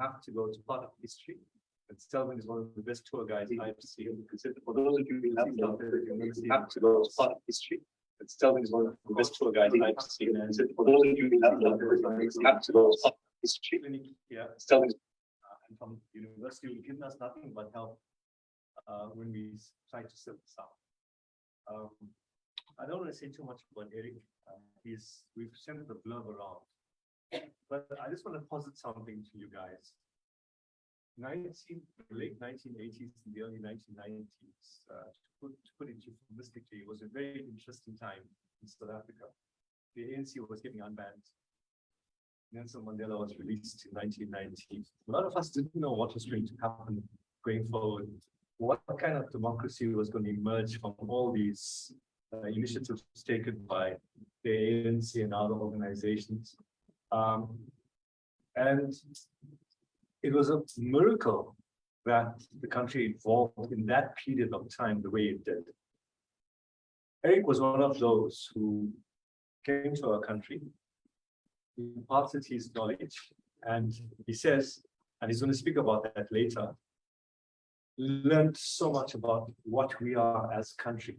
have to go to part of history. And Stelvin is one of the best tour guides I've seen. For those of you who have to go to part of history. And Stelvin is one of the best tour guides I've seen. And for those of you who have to go to part of history. Yeah, Stelvin and from the university will give us nothing but help when we try to set this up. I don't want to say too much about Eric. We've sent the blurb around, but I just want to posit something to you guys. Late 1980s and the early 1990s, to put it euphemistically, was a very interesting time in South Africa. The ANC was getting unbanned. Nelson Mandela was released in 1990. A lot of us didn't know what was going to happen going forward. What kind of democracy was going to emerge from all these initiatives taken by the ANC and other organizations. And it was a miracle that the country evolved in that period of time the way it did. Eric was one of those who came to our country, he imparted his knowledge, and he says, and he's going to speak about that later, learned so much about what we are as a country.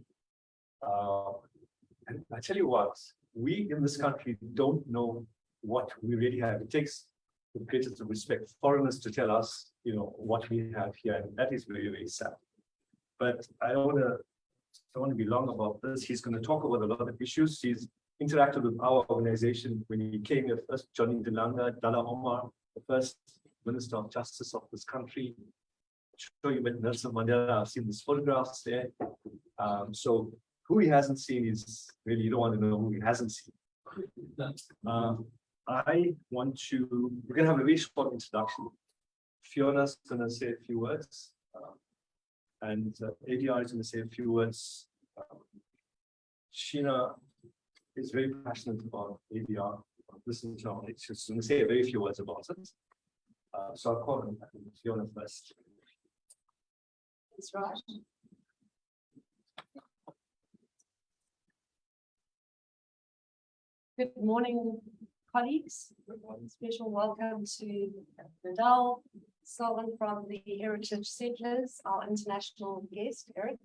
And I tell you what, we in this country don't know what we really have. It takes the greatest of respect foreigners to tell us, what we have here, and that is very, very sad. But I don't want to be long about this. He's going to talk about a lot of issues. He's interacted with our organization when he came here first, Johnny Delanga, Dala Omar, the first Minister of Justice of this country. I'm sure you met Nelson Mandela. I've seen these photographs there. So who he hasn't seen is really, you don't want to know who he hasn't seen. We're going to have a very short introduction. Fiona's going to say a few words, and ADR is going to say a few words. Sheena is very passionate about ADR. Listen to her. She's going to say a very few words about it. So I'll call on Fiona first. That's right. Good morning, colleagues. Special welcome to Nadal Sullivan from the Heritage Settlers, our international guest, Eric,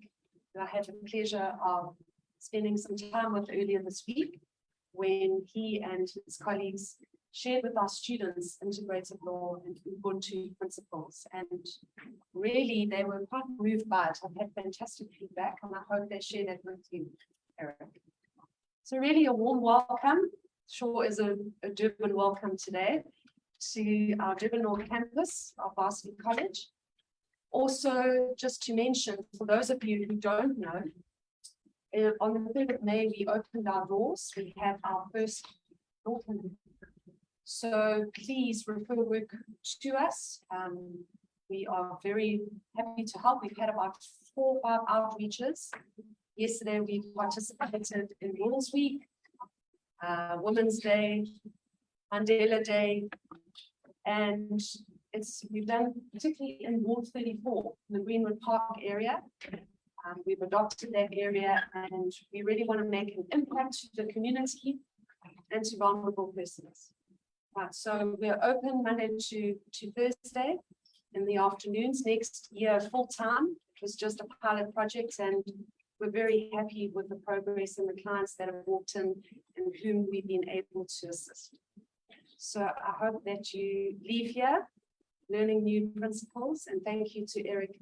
who I had the pleasure of spending some time with earlier this week when he and his colleagues shared with our students integrated law and ubuntu principles. And really, they were quite moved by it. I've had fantastic feedback, and I hope they share that with you, Eric. So really a warm welcome, sure is a Durban welcome today to our Durban North campus of Varsity College. Also, just to mention, for those of you who don't know, on the 3rd of May, we opened our doors. We have our first Northern. So please refer work to us. We are very happy to help. We've had about 4 or 5 outreaches. Yesterday, we participated in Women's Week, Women's Day, Mandela Day, and we've done particularly in Ward 34, in the Greenwood Park area. We've adopted that area, and we really want to make an impact to the community and to vulnerable persons. Right, so we're open Monday to Thursday in the afternoons. Next year, full time. It was just a pilot project, and we're very happy with the progress and the clients that have walked in and whom we've been able to assist. So I hope that you leave here learning new principles, and thank you to Eric.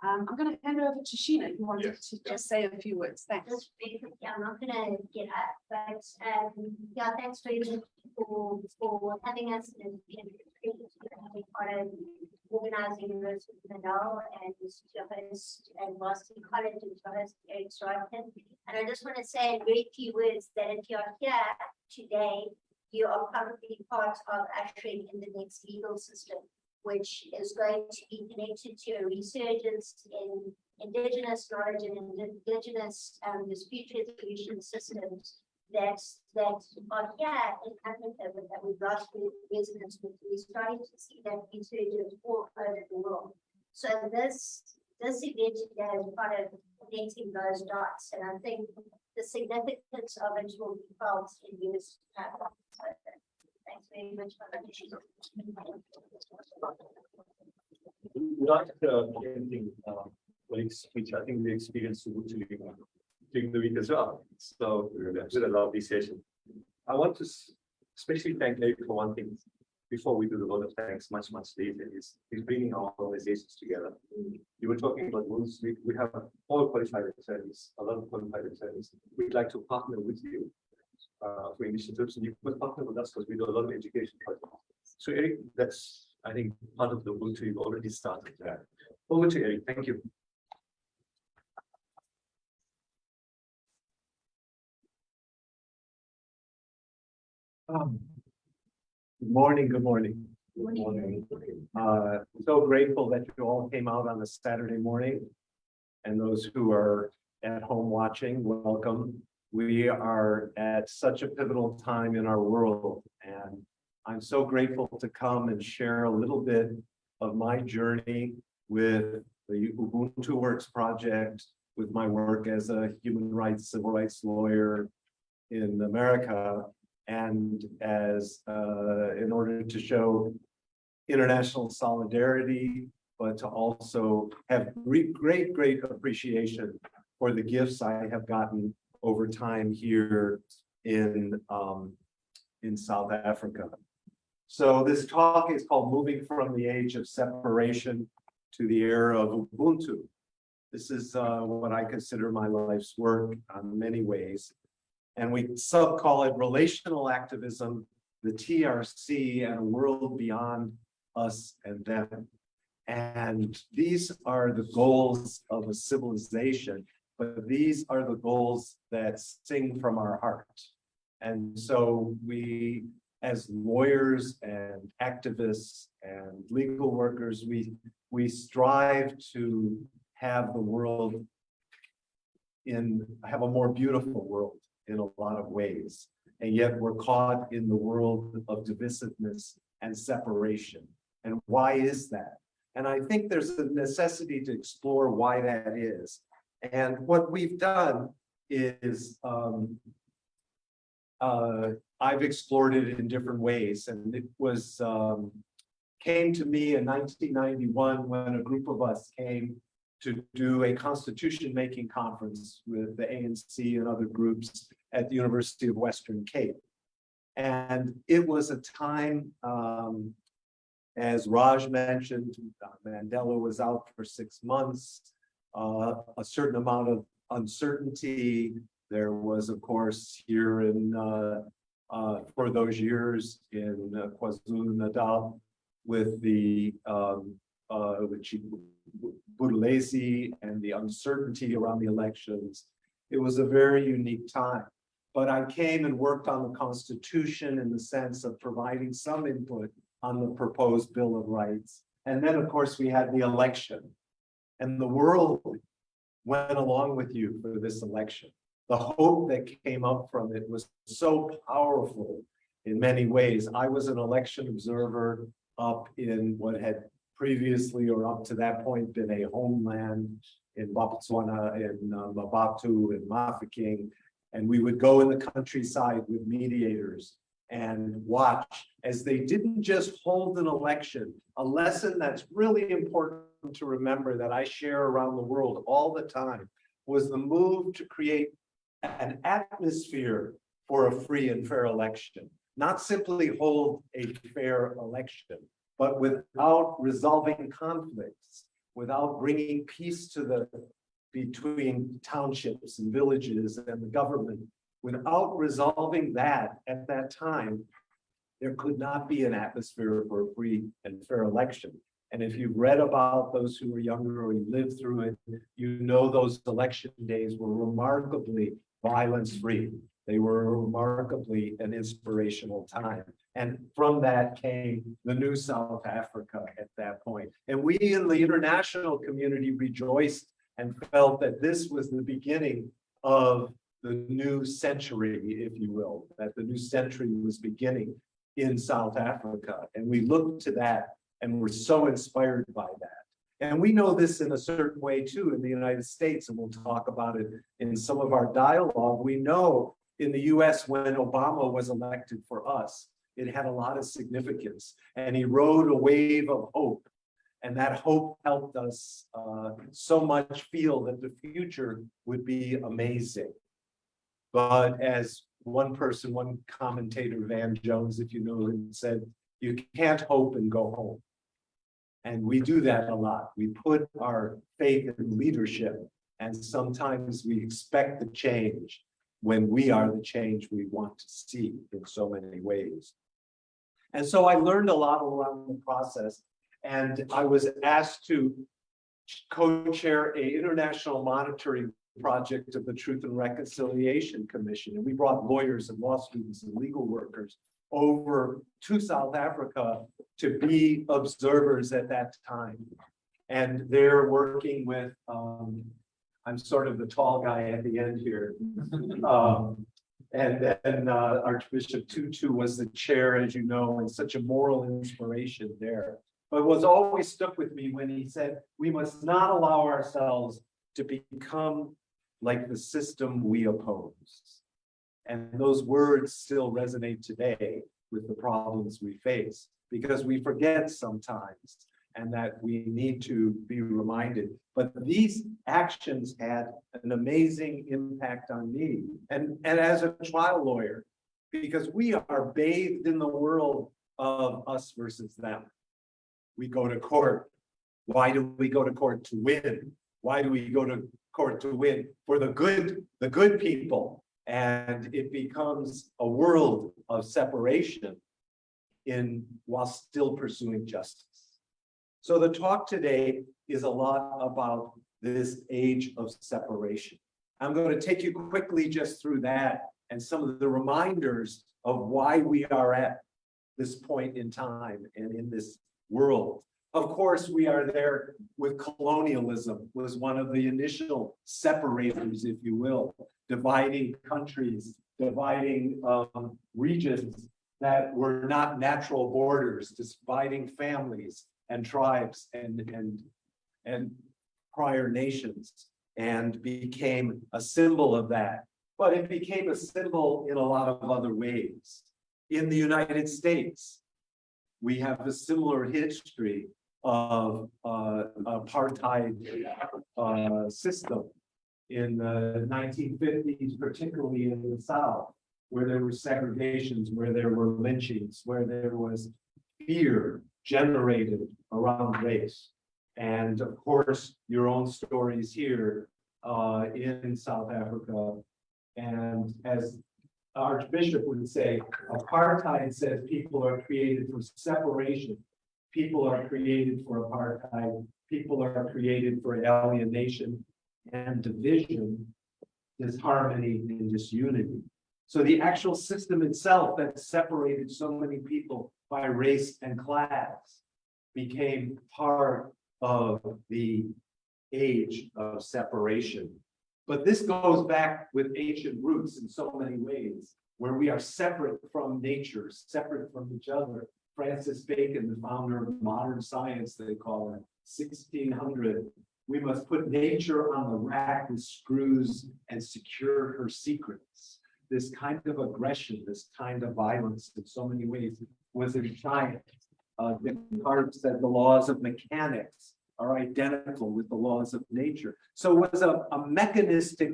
I'm going to hand over to Sheena, who wanted to just say a few words. Thanks. Just very quickly, I'm not going to get up, but thanks very much for having us and having part of organizing this with Nadal and to host and Varsity College and to host Eric Sirotkin. And I just want to say in very few words that if you're here today, you are probably part of ushering in the next legal system, which is going to be connected to a resurgence in Indigenous knowledge and Indigenous dispute resolution systems that are here in Africa, but that we've lost resonance with. We're starting to see that resurgence all over the world. So this event today is part of connecting those dots, and I think the significance of it will be felt in years to come. So, Thanks very much for that. Without anything, speech, I think we experienced during the week as well. So it's been a lovely session. I want to especially thank Eric for one thing. Before we do the vote of thanks, much later, is bringing our organizations together. You were talking about rules. We have all qualified attorneys, a lot of qualified attorneys. We'd like to partner with you for initiatives, and you could partner with us because we do a lot of education projects. So Eric, that's, I think, part of the ubuntu you've already started there. Over to Eric. Thank you. Good morning. Good morning. Good morning. So grateful that you all came out on a Saturday morning, and those who are at home watching, welcome. We are at such a pivotal time in our world, and I'm so grateful to come and share a little bit of my journey with the Ubuntu Works project, with my work as a human rights, civil rights lawyer in America, and as in order to show international solidarity, but to also have great appreciation for the gifts I have gotten over time here in South Africa. So this talk is called Moving from the Age of Separation to the Era of Ubuntu. This is what I consider my life's work in many ways. And we sub-call it relational activism, the TRC, and a world beyond us and them. And these are the goals of a civilization, but these are the goals that sing from our heart. And so we, as lawyers and activists and legal workers, we strive to have the world have a more beautiful world in a lot of ways. And yet we're caught in the world of divisiveness and separation. And why is that? And I think there's a necessity to explore why that is. And what we've done is I've explored it in different ways. And it was came to me in 1991 when a group of us came to do a constitution making conference with the ANC and other groups at the University of Western Cape. And it was a time, as Raj mentioned, Mandela was out for 6 months, a certain amount of uncertainty. There was, of course, here in, for those years in KwaZulu-Natal with the Buthelezi and the uncertainty around the elections. It was a very unique time. But I came and worked on the Constitution in the sense of providing some input on the proposed Bill of Rights. And then, of course, we had the election. And the world went along with you for this election. The hope that came up from it was so powerful in many ways. I was an election observer up in what had previously or up to that point been a homeland in Botswana, in Mabatu, in Mafeking. And we would go in the countryside with mediators and watch as they didn't just hold an election. A lesson that's really important to remember that I share around the world all the time was the move to create an atmosphere for a free and fair election. Not simply hold a fair election, but without resolving conflicts, without bringing peace to between townships and villages and the government. Without resolving that at that time, there could not be an atmosphere for a free and fair election. And if you've read about those who were younger or you lived through it, you know those election days were remarkably violence-free. They were remarkably an inspirational time. And from that came the new South Africa at that point. And we in the international community rejoiced and felt that this was the beginning of the new century, if you will, that the new century was beginning in South Africa. And we looked to that and were so inspired by that. And we know this in a certain way too in the United States, and we'll talk about it in some of our dialogue. We know in the US when Obama was elected for us, It had a lot of significance, and he rode a wave of hope. And that hope helped us so much feel that the future would be amazing. But as one person, one commentator, Van Jones, if you know him, said, you can't hope and go home. And we do that a lot. We put our faith in leadership, and sometimes we expect the change when we are the change we want to see in so many ways. And so I learned a lot around the process, and I was asked to co-chair an international monitoring project of the Truth and Reconciliation Commission. And we brought lawyers and law students and legal workers over to South Africa to be observers at that time. And they're working with, I'm sort of the tall guy at the end here. And then Archbishop Tutu was the chair, as you know, and such a moral inspiration there. But what's always stuck with me when he said, we must not allow ourselves to become like the system we oppose. And those words still resonate today with the problems we face, because we forget sometimes, and that we need to be reminded. But these actions had an amazing impact on me. And as a trial lawyer, because we are bathed in the world of us versus them. We go to court. Why do we go to court? To win. Why do we go to court? To win for the good people. And it becomes a world of separation while still pursuing justice. So the talk today is a lot about this age of separation. I'm going to take you quickly just through that and some of the reminders of why we are at this point in time and in this world. Of course, we are there with colonialism, was one of the initial separators, if you will, dividing countries, dividing regions that were not natural borders, dividing families and tribes and prior nations, and became a symbol of that. But it became a symbol in a lot of other ways. In the United States, we have a similar history of apartheid system in the 1950s, particularly in the South, where there were segregations, where there were lynchings, where there was fear generated around race. And of course, your own stories here in South Africa. And as Archbishop would say, apartheid says people are created for separation. People are created for apartheid. People are created for alienation and division, disharmony and disunity. So the actual system itself that separated so many people by race and class became part of the age of separation. But this goes back with ancient roots in so many ways, where we are separate from nature, separate from each other. Francis Bacon, the founder of modern science, they call it, 1600. We must put nature on the rack with screws and secure her secrets. This kind of aggression, this kind of violence in so many ways was in China. Descartes said the laws of mechanics are identical with the laws of nature. So it was a mechanistic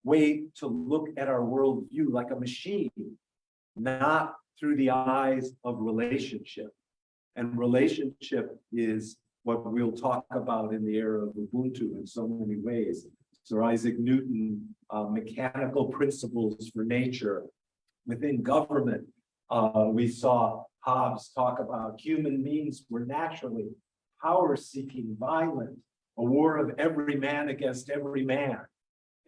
way to look at our worldview like a machine, not through the eyes of relationship. And relationship is what we'll talk about in the era of Ubuntu in so many ways. Sir Isaac Newton, mechanical principles for nature. Within government, we saw Hobbes talk about human beings were naturally power-seeking, violent, a war of every man against every man.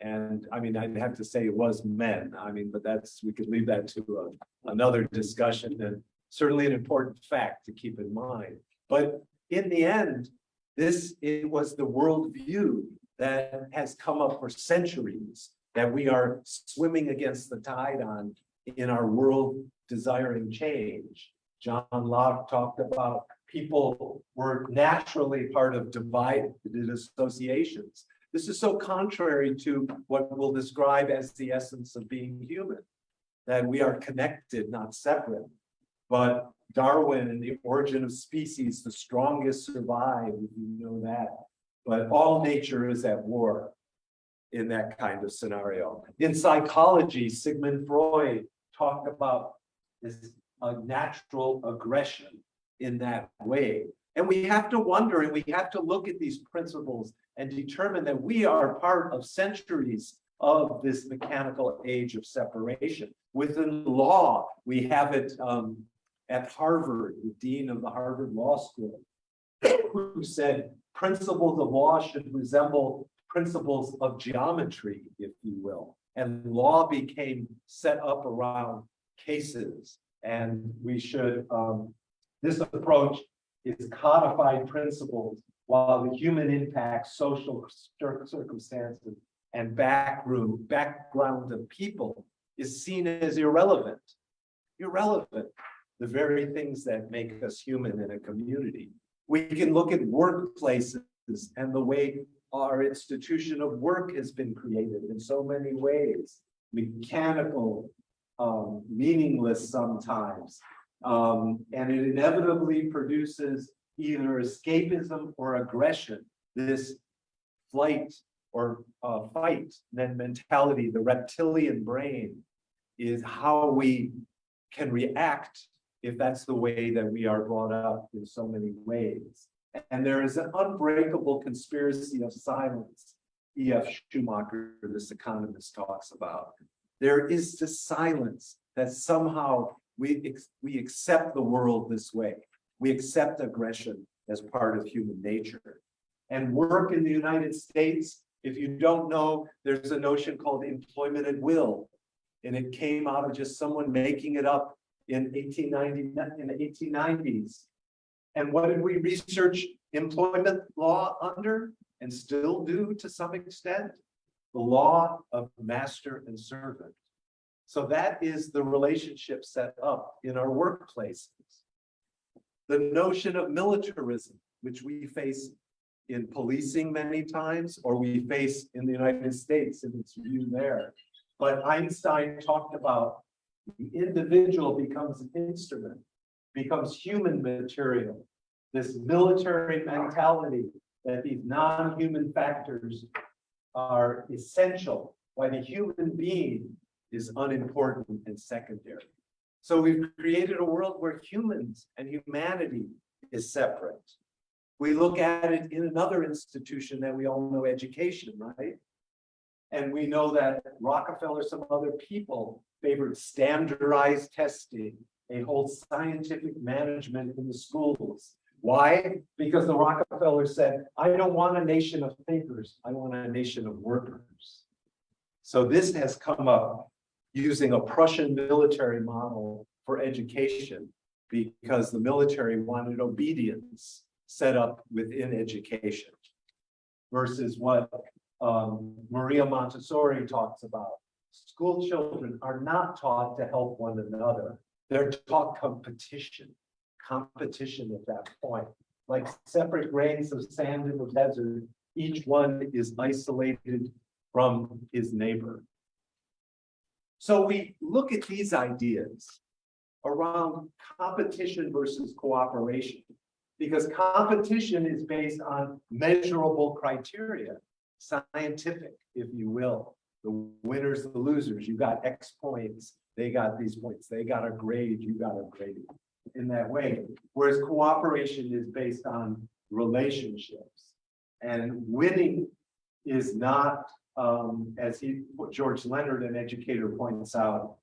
And I mean, I'd have to say it was men. I mean, but we could leave that to another discussion, and certainly an important fact to keep in mind. But in the end, it was the worldview that has come up for centuries that we are swimming against the tide on in our world desiring change. John Locke talked about people were naturally part of divided associations. This is so contrary to what we'll describe as the essence of being human, that we are connected, not separate. But Darwin and the origin of species, the strongest survive, if you know that. But all nature is at war in that kind of scenario. In psychology, Sigmund Freud talked about this natural aggression in that way. And we have to wonder, and we have to look at these principles and determine that we are part of centuries of this mechanical age of separation. Within law, we have it at Harvard, the dean of the Harvard Law School, who said principles of law should resemble principles of geometry, if you will. And law became set up around cases. And we should, this approach is codified principles, while the human impact, social circumstances, and background of people is seen as irrelevant. Irrelevant, the very things that make us human in a community. We can look at workplaces and the way our institution of work has been created in so many ways. Mechanical, meaningless sometimes. And it inevitably produces either escapism or aggression, this flight or fight mentality. The reptilian brain is how we can react if that's the way that we are brought up in so many ways. And there is an unbreakable conspiracy of silence. E.F. Schumacher, this economist, talks about. There is this silence that somehow we accept the world this way. We accept aggression as part of human nature. And work in the United States, if you don't know, there's a notion called employment at will. And it came out of just someone making it up in the 1890s. And what did we research employment law under, and still do to some extent? The law of master and servant. So that is the relationship set up in our workplaces. The notion of militarism, which we face in policing many times, or we face in the United States in its view there. But Einstein talked about the individual becomes an instrument, becomes human material. This military mentality that these non-human factors are essential, why the human being is unimportant and secondary. So we've created a world where humans and humanity is separate. We look at it in another institution that we all know, education, right? And we know that Rockefeller, some other people favored standardized testing, a whole scientific management in the schools. Why? Because the Rockefeller said, I don't want a nation of thinkers, I want a nation of workers. So this has come up using a Prussian military model for education, because the military wanted obedience set up within education, versus what Maria Montessori talks about. School children are not taught to help one another. They're taught competition at that point. Like separate grains of sand in the desert, each one is isolated from his neighbor. So we look at these ideas around competition versus cooperation, because competition is based on measurable criteria, scientific, if you will. The winners, the losers, you got X points, they got these points, they got a grade, you got a grade in that way. Whereas cooperation is based on relationships. And winning is not, as George Leonard, an educator, points out,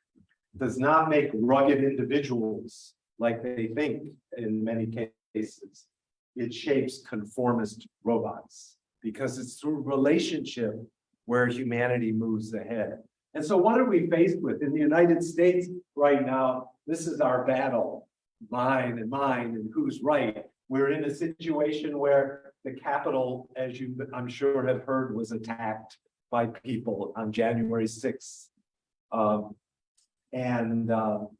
does not make rugged individuals like they think in many cases. It shapes conformist robots, because it's through relationship where humanity moves ahead. And so what are we faced with? In the United States right now, this is our battle, mine and who's right. We're in a situation where the Capitol, as you I'm sure have heard, was attacked by people on January 6th. And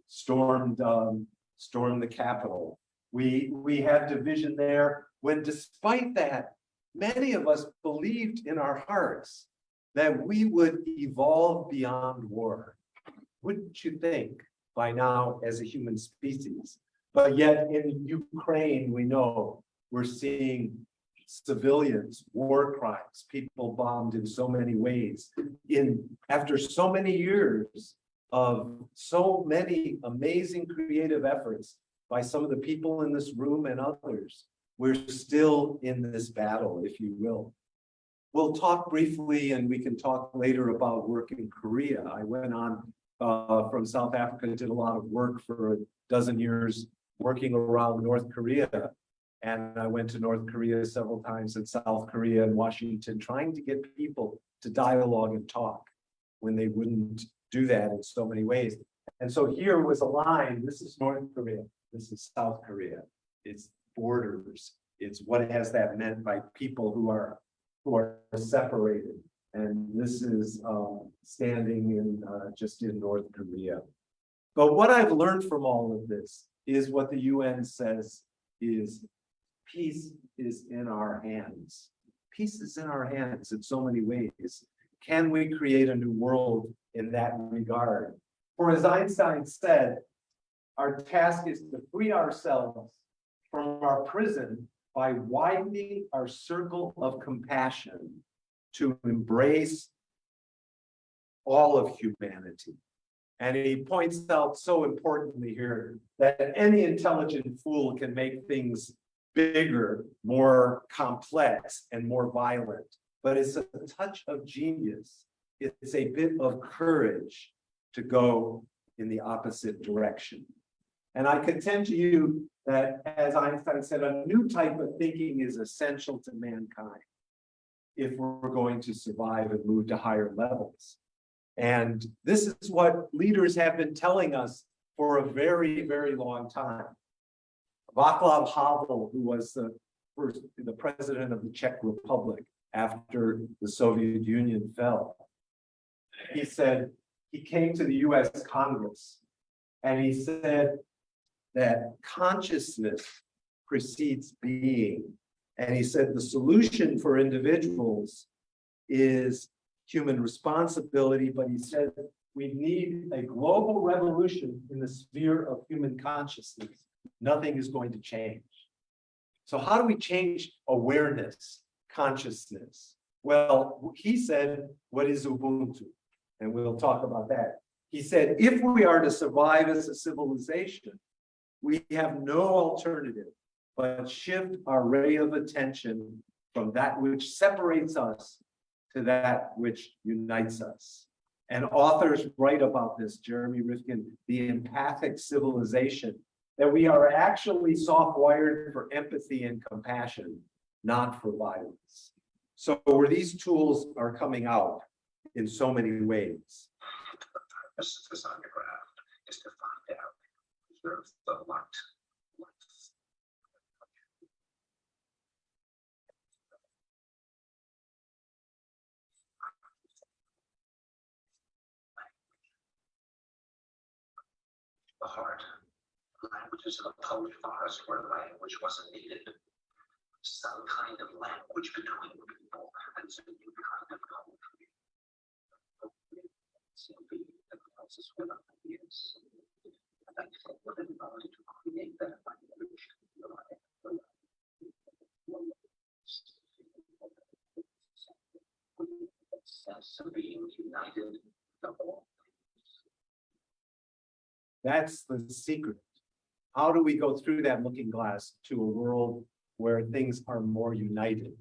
stormed the Capitol. We have division there, when despite that, many of us believed in our hearts that we would evolve beyond war. Wouldn't you think? by now as a human species. But yet in Ukraine, we know we're seeing civilians, war crimes, people bombed in so many ways. After so many years of so many amazing creative efforts by some of the people in this room and others, we're still in this battle, if you will. We'll talk briefly, and we can talk later about work in Korea. I went on from South Africa, did a lot of work for a dozen years working around North Korea. And I went to North Korea several times, and South Korea and Washington, trying to get people to dialogue and talk when they wouldn't do that in so many ways. And so here was a line. This is North Korea. This is South Korea. It's borders. It's what has that meant by people who are separated. And this is standing in just in North Korea. But what I've learned from all of this is what the UN says is peace is in our hands. Peace is in our hands in so many ways. Can we create a new world in that regard? For as Einstein said, our task is to free ourselves from our prison by widening our circle of compassion to embrace all of humanity. And he points out so importantly here that any intelligent fool can make things bigger, more complex, and more violent. But it's a touch of genius. It's a bit of courage to go in the opposite direction. And I contend to you that, as Einstein said, a new type of thinking is essential to mankind if we're going to survive and move to higher levels. And this is what leaders have been telling us for a very, very long time. Václav Havel, who was the president of the Czech Republic after the Soviet Union fell, he said, he came to the US Congress and he said that consciousness precedes being. And he said the solution for individuals is human responsibility, but he said we need a global revolution in the sphere of human consciousness. Nothing is going to change. So how do we change awareness, consciousness? Well, he said, what is Ubuntu? And we'll talk about that. He said, if we are to survive as a civilization, we have no alternative but shift our ray of attention from that which separates us to that which unites us. And authors write about this, Jeremy Rifkin, the empathic civilization, that we are actually soft-wired for empathy and compassion, not for violence. So where these tools are coming out in so many ways. The purpose of this underground is to find out, preserve the light. The heart. Languages of the poet forest where language wasn't needed. Some kind of language between people and some new kind of poetry. The closest with ideas. And I think what in order to create that language, sense of being united the all. That's the secret. How do we go through that looking glass to a world where things are more united?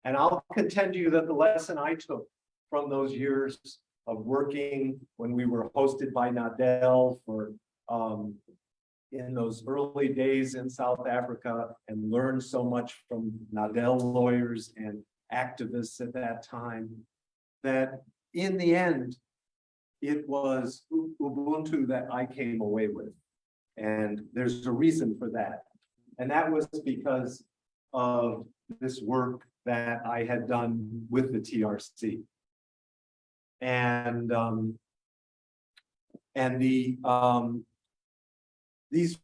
And I'll contend to you that the lesson I took from those years of working when we were hosted by Nadel for in those early days in South Africa and learned so much from Nadel lawyers and activists at that time, that in the end, it was Ubuntu that I came away with. And there's a reason for that. And that was because of this work that I had done with the TRC. And this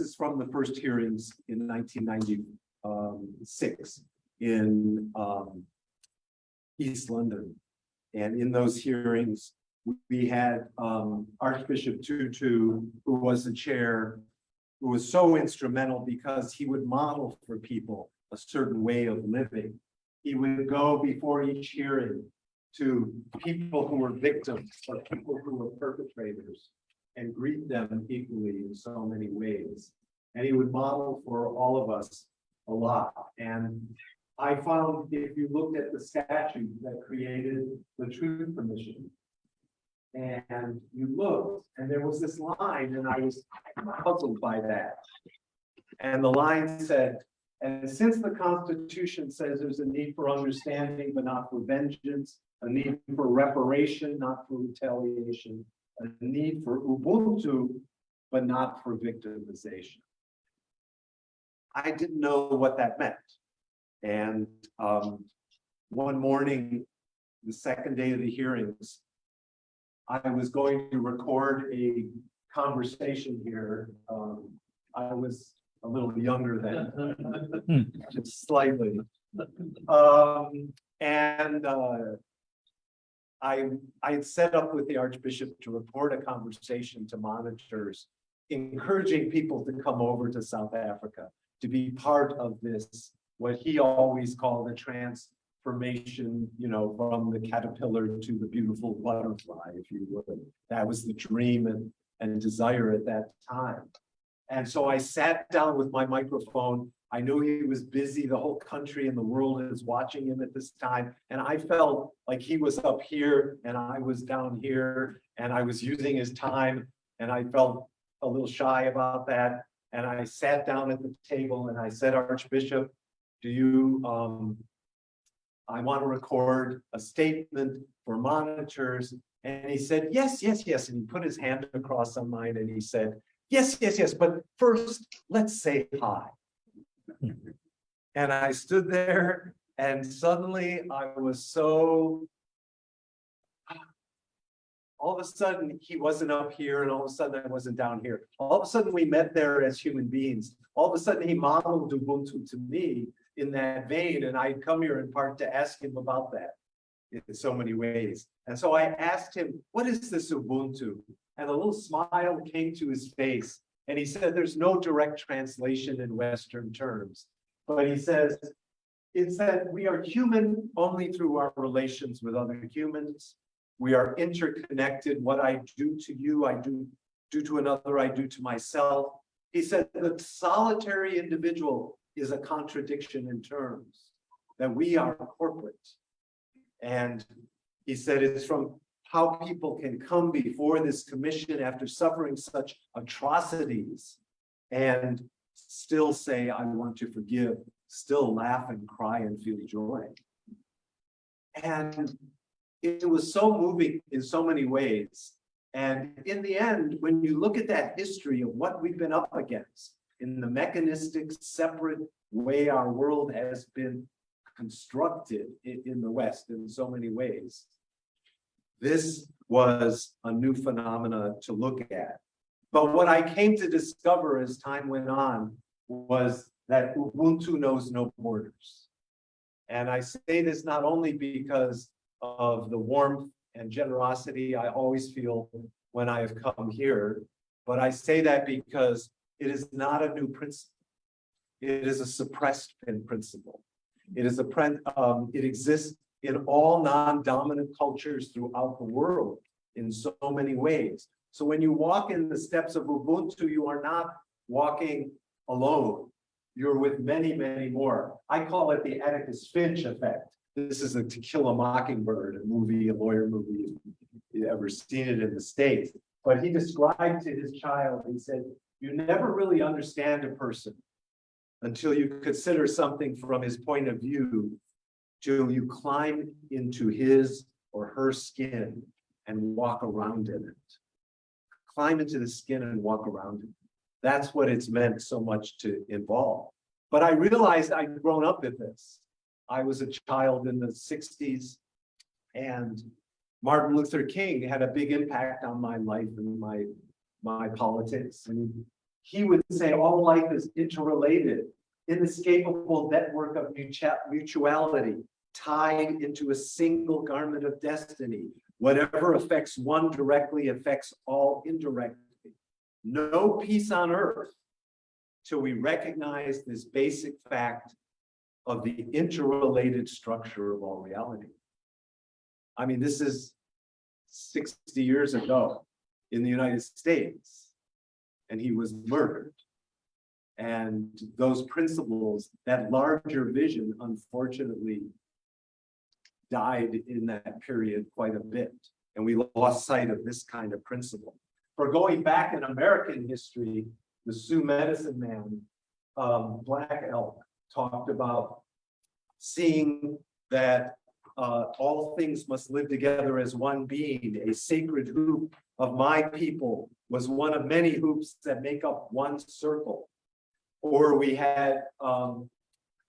is from the first hearings in 1996 in East London. And in those hearings, we had Archbishop Tutu, who was the chair, who was so instrumental because he would model for people a certain way of living. He would go before each hearing to people who were victims or people who were perpetrators and greet them equally in so many ways. And he would model for all of us a lot. And I found, if you looked at the statute that created the Truth Commission, and you looked, and there was this line, and I was puzzled by that. And the line said, and since the Constitution says there's a need for understanding, but not for vengeance, a need for reparation, not for retaliation, a need for ubuntu, but not for victimization. I didn't know what that meant. And one morning, the second day of the hearings, I was going to record a conversation here. I was a little younger then, just slightly. I had set up with the Archbishop to report a conversation to monitors, encouraging people to come over to South Africa to be part of this, what he always called the transformation, you know, from the caterpillar to the beautiful butterfly, if you would. That was the dream and desire at that time. And so I sat down with my microphone. I knew he was busy. The whole country and the world is watching him at this time. And I felt like he was up here and I was down here and I was using his time. And I felt a little shy about that. And I sat down at the table and I said, Archbishop, do you, I want to record a statement for monitors. And he said, yes, yes, yes. And he put his hand across on mine and he said, yes, yes, yes. But first, let's say hi. And I stood there and suddenly I was so, all of a sudden he wasn't up here and all of a sudden I wasn't down here. All of a sudden we met there as human beings. All of a sudden he modeled Ubuntu to me in that vein, and I'd come here in part to ask him about that in so many ways. And so I asked him, what is this Ubuntu? And a little smile came to his face. And he said, there's no direct translation in Western terms. But he says, it's that we are human only through our relations with other humans. We are interconnected. What I do to you, I do to another, I do to myself. He said, the solitary individual is a contradiction in terms, that we are corporate. And he said, it's from how people can come before this commission after suffering such atrocities and still say, I want to forgive, still laugh and cry and feel joy. And it was so moving in so many ways. And in the end, when you look at that history of what we've been up against in the mechanistic, separate way our world has been constructed in the West in so many ways, this was a new phenomena to look at. But what I came to discover as time went on was that Ubuntu knows no borders. And I say this not only because of the warmth and generosity I always feel when I have come here, but I say that because it is not a new principle. It is a suppressed principle. It is it exists in all non-dominant cultures throughout the world in so many ways. So when you walk in the steps of Ubuntu, you are not walking alone. You're with many, many more. I call it the Atticus Finch effect. This is a To Kill a Mockingbird, a movie, a lawyer movie, if you've ever seen it in the States. But he described to his child, he said, you never really understand a person until you consider something from his point of view, till you climb into his or her skin and walk around in it. Climb into the skin and walk around it. That's what it's meant so much to involve. But I realized I'd grown up with this. I was a child in the 60s, and Martin Luther King had a big impact on my life and my politics. And he would say all life is interrelated, inescapable network of mutuality, tied into a single garment of destiny. Whatever affects one directly affects all indirectly. No peace on earth till we recognize this basic fact of the interrelated structure of all reality. I mean, this is 60 years ago in the United States, and he was murdered. And those principles, that larger vision, unfortunately, died in that period quite a bit. And we lost sight of this kind of principle. For going back in American history, the Sioux medicine man, Black Elk, talked about seeing that all things must live together as one being. A sacred hoop of my people was one of many hoops that make up one circle. Or we had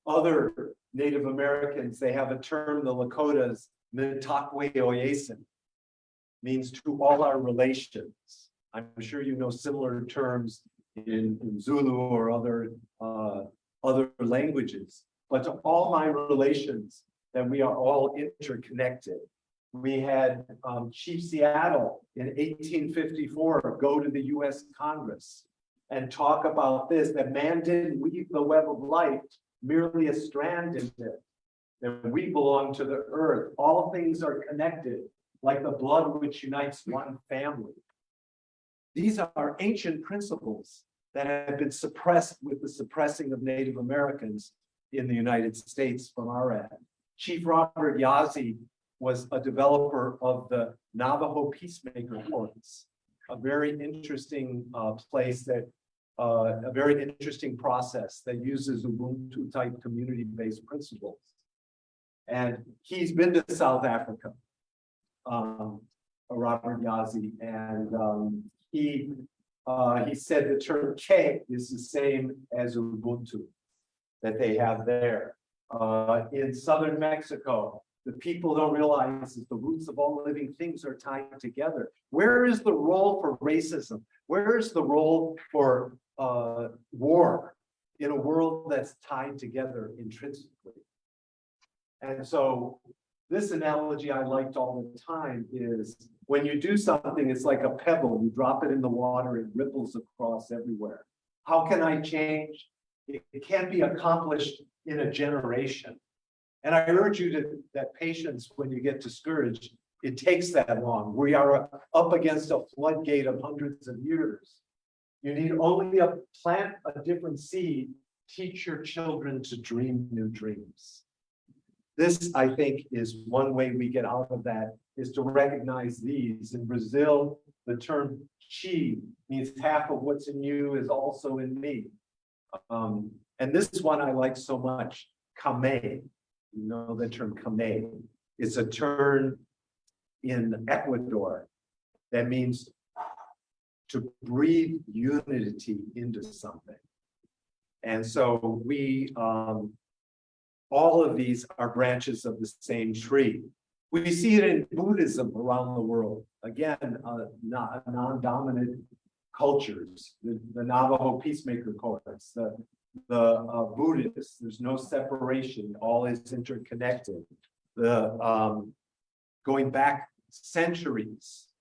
other Native Americans, they have a term, the Lakotas, Mitakwe Oyesin, means to all our relations. I'm sure you know similar terms in Zulu or other languages, but to all my relations, that we are all interconnected. We had Chief Seattle in 1854 go to the US Congress and talk about this, that man didn't weave the web of life, merely a strand in it, that we belong to the earth. All things are connected, like the blood which unites one family. These are ancient principles that have been suppressed with the suppressing of Native Americans in the United States from our end. Chief Robert Yazzie was a developer of the Navajo Peacemaker Courts, a very interesting place that, a very interesting process that uses Ubuntu type community-based principles. And he's been to South Africa, Robert Yazzie, and he said the term K is the same as Ubuntu that they have there. In southern Mexico, the people don't realize that the roots of all living things are tied together. Where is the role for racism? Where is the role for war in a world that's tied together intrinsically? And so this analogy I liked all the time is when you do something, it's like a pebble. You drop it in the water, it ripples across everywhere. How can I change? It can't be accomplished in a generation. And I urge you to that patience when you get discouraged, it takes that long. We are up against a floodgate of hundreds of years. You need only plant a different seed, teach your children to dream new dreams. This, I think, is one way we get out of that, is to recognize these. In Brazil, the term chi means half of what's in you is also in me. And this is one I like so much, kame. You know the term kame. It's a term in Ecuador that means to breathe unity into something. And so we, all of these are branches of the same tree. We see it in Buddhism around the world. Again, non-dominant cultures, the Navajo Peacemaker Courts, the Buddhists, there's no separation, all is interconnected. Going back centuries,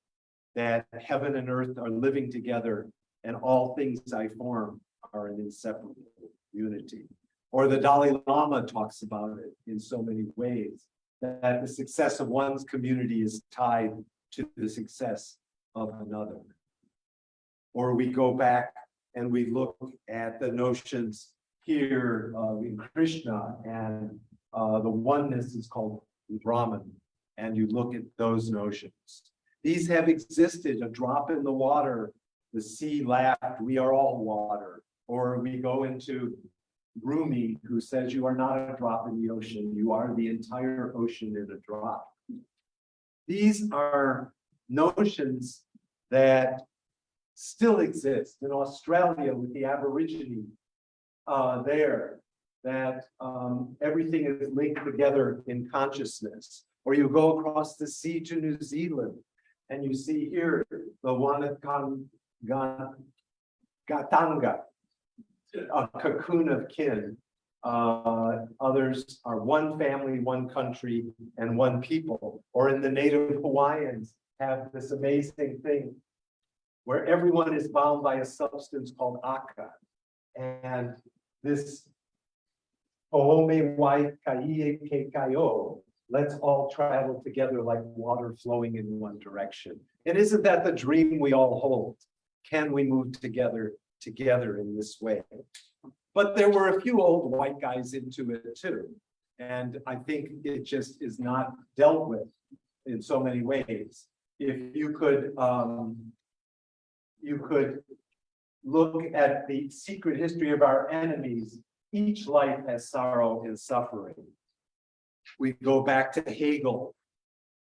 that heaven and earth are living together and all things I form are an inseparable unity. Or the Dalai Lama talks about it in so many ways, that the success of one's community is tied to the success of another. Or we go back and we look at the notions here in Krishna, and the oneness is called Brahman, and you look at those notions. These have existed, a drop in the water, the sea laughed, we are all water. Or we go into Rumi, who says you are not a drop in the ocean, you are the entire ocean in a drop. These are notions that still exist in Australia with the Aborigine there, that everything is linked together in consciousness. Or you go across the sea to New Zealand, and you see here the Wanagatanga, a cocoon of kin, Others are one family, one country, and one people. Or in the native Hawaiians have this amazing thing where everyone is bound by a substance called aka. And this Ohome wai kaie ke kaio, let's all travel together like water flowing in one direction. And isn't that the dream we all hold? Can we move together in this way? But there were a few old white guys into it too. And I think it just is not dealt with in so many ways. If you could look at the secret history of our enemies, each life has sorrow and suffering. We go back to Hegel,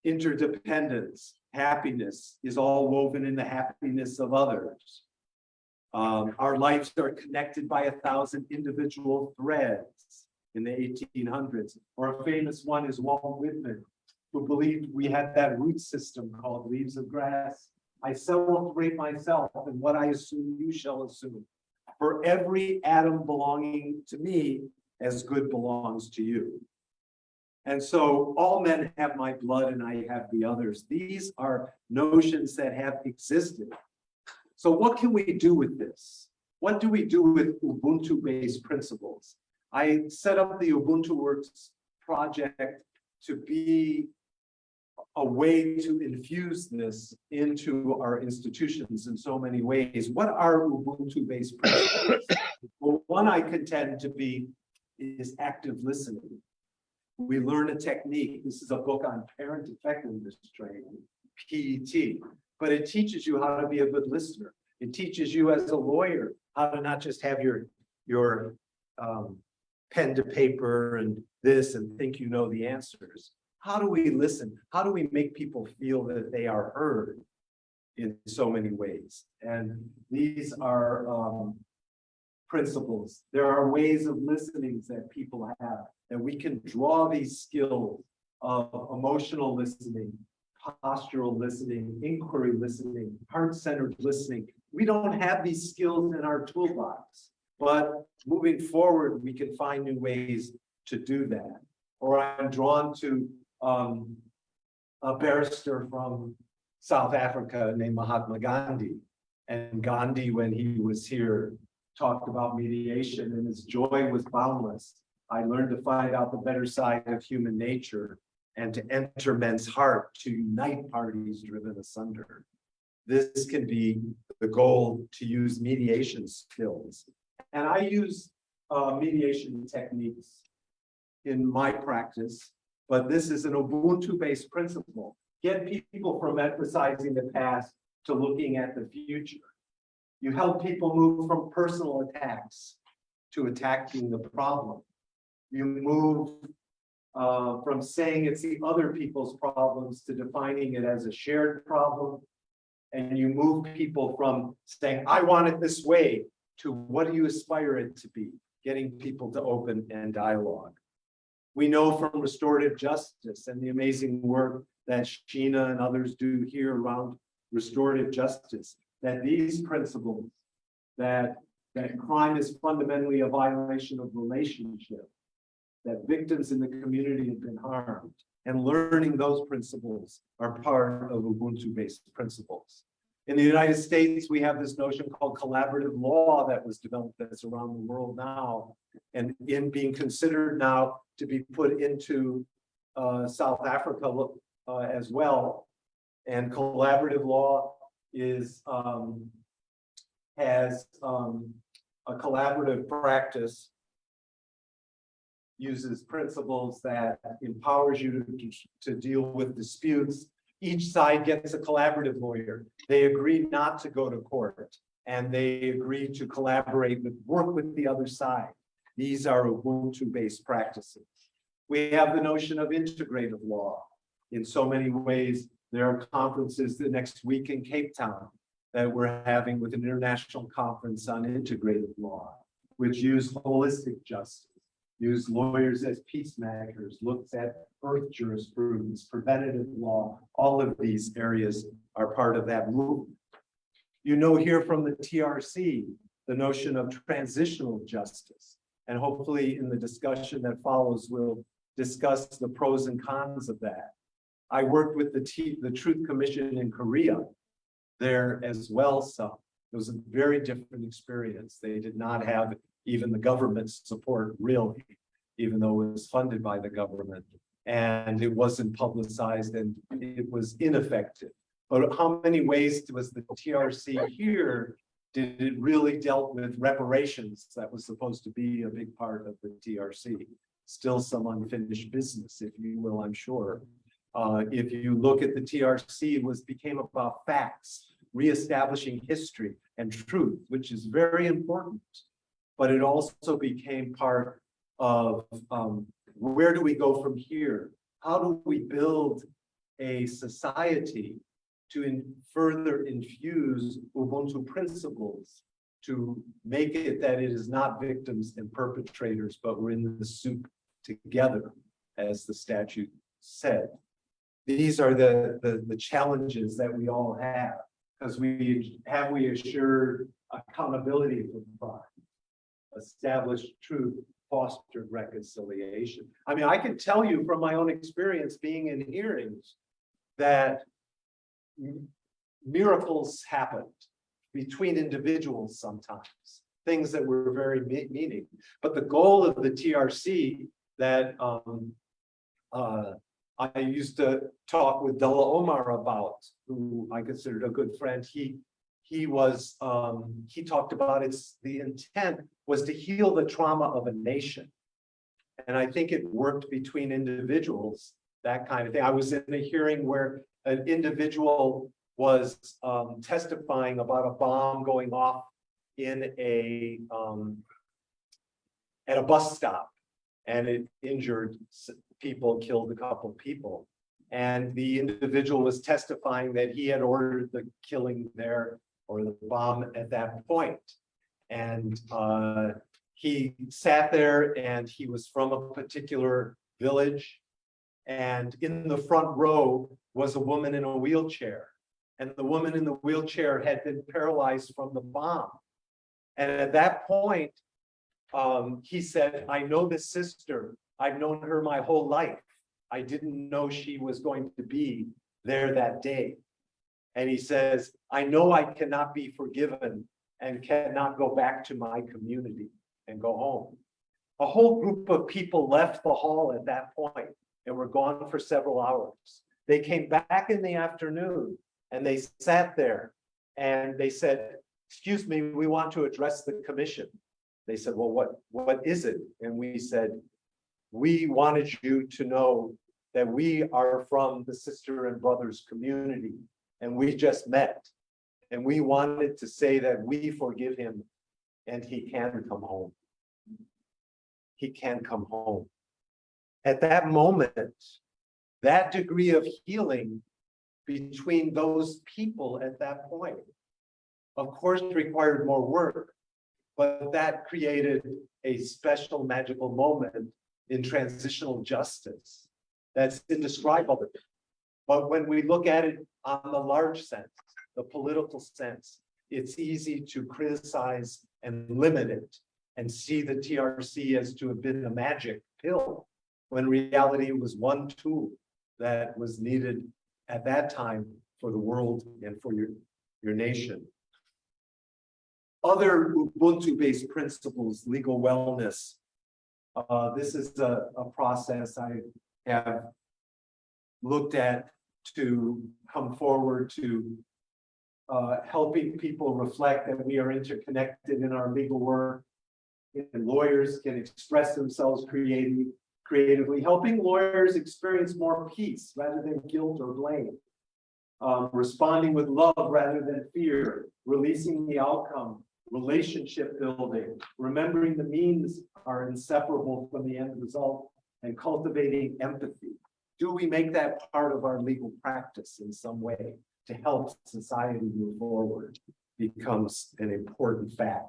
interdependence, happiness is all woven in the happiness of others. Our lives are connected by 1,000 individual threads in the 1800s. Or a famous one is Walt Whitman, who believed we had that root system called leaves of grass. I celebrate myself, and what I assume you shall assume. For every atom belonging to me, as good belongs to you. And so all men have my blood and I have the others. These are notions that have existed. So what can we do with this? What do we do with Ubuntu-based principles? I set up the Ubuntu Works project to be a way to infuse this into our institutions in so many ways. What are Ubuntu-based principles? Well, one I contend to be is active listening. We learn a technique. This is a book on parent effectiveness training, PET, but it teaches you how to be a good listener. It teaches you as a lawyer how to not just have your pen to paper and this and think you know the answers. How do we listen? How do we make people feel that they are heard in so many ways? And these are principles. There are ways of listening that people have, that we can draw these skills of emotional listening, postural listening, inquiry listening, heart-centered listening. We don't have these skills in our toolbox, but moving forward, we can find new ways to do that. Or I'm drawn to a barrister from South Africa named Mahatma Gandhi. And Gandhi, when he was here, talked about mediation, and his joy was boundless. I learned to find out the better side of human nature and to enter men's heart, to unite parties driven asunder. This can be the goal, to use mediation skills. And I use mediation techniques in my practice, but this is an Ubuntu-based principle. Get people from emphasizing the past to looking at the future. You help people move from personal attacks to attacking the problem. You move from saying it's the other people's problems to defining it as a shared problem. And you move people from saying, I want it this way, to what do you aspire it to be? Getting people to open and dialogue. We know from restorative justice and the amazing work that Sheena and others do here around restorative justice, that these principles, that crime is fundamentally a violation of relationship, that victims in the community have been harmed, and learning those principles are part of Ubuntu-based principles. In the United States, we have this notion called collaborative law that was developed that's around the world now, and in being considered now to be put into South Africa as well. And collaborative law is has a collaborative practice, uses principles that empowers you to deal with disputes. Each side gets a collaborative lawyer. They agree not to go to court, and they agree to collaborate work with the other side. These are Ubuntu-based practices. We have the notion of integrative law. In so many ways, there are conferences the next week in Cape Town that we're having with an international conference on integrative law, which use holistic justice, use lawyers as peacemakers, looks at earth jurisprudence, preventative law. All of these areas are part of that movement. You know here from the TRC, the notion of transitional justice. And hopefully in the discussion that follows, we'll discuss the pros and cons of that. I worked with the Truth Commission in Korea there as well. So it was a very different experience. They did not have even the government's support, really, even though it was funded by the government. And it wasn't publicized and it was ineffective. But how many ways was the TRC here? Did it really dealt with reparations? That was supposed to be a big part of the TRC. Still some unfinished business, if you will, I'm sure. If you look at the TRC, it became about facts, reestablishing history and truth, which is very important. But it also became part of where do we go from here? How do we build a society to further infuse Ubuntu principles to make it that it is not victims and perpetrators, but we're in the soup together, as the statute said. These are the challenges that we all have, because we assured accountability for crime, established truth, fostered reconciliation. I mean, I can tell you from my own experience being in hearings that miracles happened between individuals sometimes, things that were very meaning. But the goal of the TRC that I used to talk with Dullah Omar about, who I considered a good friend. He talked about the intent was to heal the trauma of a nation. And I think it worked between individuals, that kind of thing. I was in a hearing where an individual was testifying about a bomb going off in at a bus stop, and it injured people, killed a couple of people. And the individual was testifying that he had ordered the killing there, or the bomb at that point. And he sat there, and he was from a particular village. And in the front row was a woman in a wheelchair. And the woman in the wheelchair had been paralyzed from the bomb. And at that point, he said, I know this sister. I've known her my whole life. I didn't know she was going to be there that day. And he says, I know I cannot be forgiven and cannot go back to my community and go home. A whole group of people left the hall at that point and were gone for several hours. They came back in the afternoon and they sat there and they said, excuse me, we want to address the commission. They said, well, what is it? And we said, we wanted you to know that we are from the sister and brothers community, and we just met. And we wanted to say that we forgive him and he can come home. He can come home. At that moment, that degree of healing between those people at that point, of course, required more work, but that created a special magical moment in transitional justice that's indescribable. But when we look at it on the large sense, the political sense, it's easy to criticize and limit it and see the TRC as to have been a magic pill, when reality was one tool that was needed at that time for the world and for your nation. Other Ubuntu-based principles, legal wellness. This is a process I have looked at to come forward to helping people reflect that we are interconnected in our legal work, and lawyers can express themselves creatively, helping lawyers experience more peace rather than guilt or blame, responding with love rather than fear, releasing the outcome, relationship building, remembering the means are inseparable from the end result, and cultivating empathy. Do we make that part of our legal practice in some way to help society move forward? Becomes an important fact.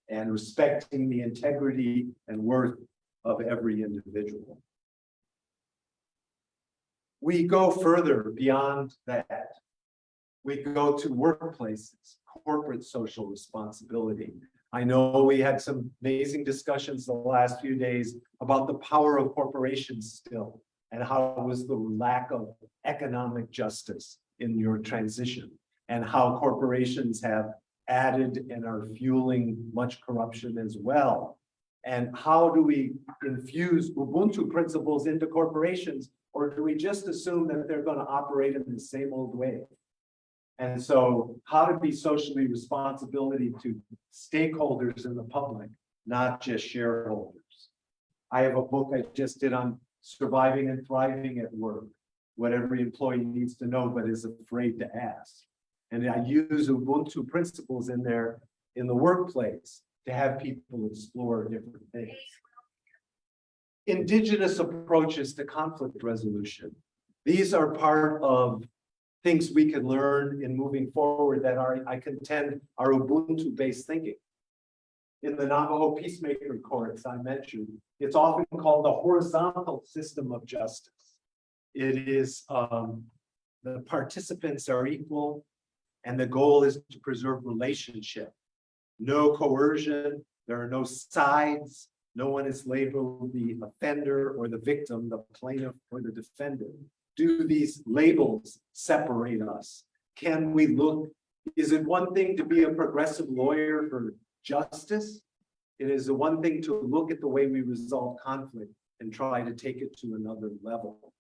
And respecting the integrity and worth of every individual. We go further beyond that. We go to workplaces, corporate social responsibility. I know we had some amazing discussions the last few days about the power of corporations still, and how it was the lack of economic justice in your transition, and how corporations have added and are fueling much corruption as well. And how do we infuse Ubuntu principles into corporations, or do we just assume that they're going to operate in the same old way? And so how to be socially responsibility to stakeholders in the public, not just shareholders. I have a book I just did on surviving and thriving at work, what every employee needs to know but is afraid to ask. And I use Ubuntu principles in there in the workplace to have people explore different things. Indigenous approaches to conflict resolution. These are part of things we can learn in moving forward that are, I contend, are Ubuntu-based thinking. In the Navajo peacemaker courts I mentioned, it's often called the horizontal system of justice. It is the participants are equal, and the goal is to preserve relationship. No coercion, there are no sides, no one is labeled the offender or the victim, the plaintiff or the defendant. Do these labels separate us? Can we look, is it one thing to be a progressive lawyer for justice? It is the one thing to look at the way we resolve conflict and try to take it to another level.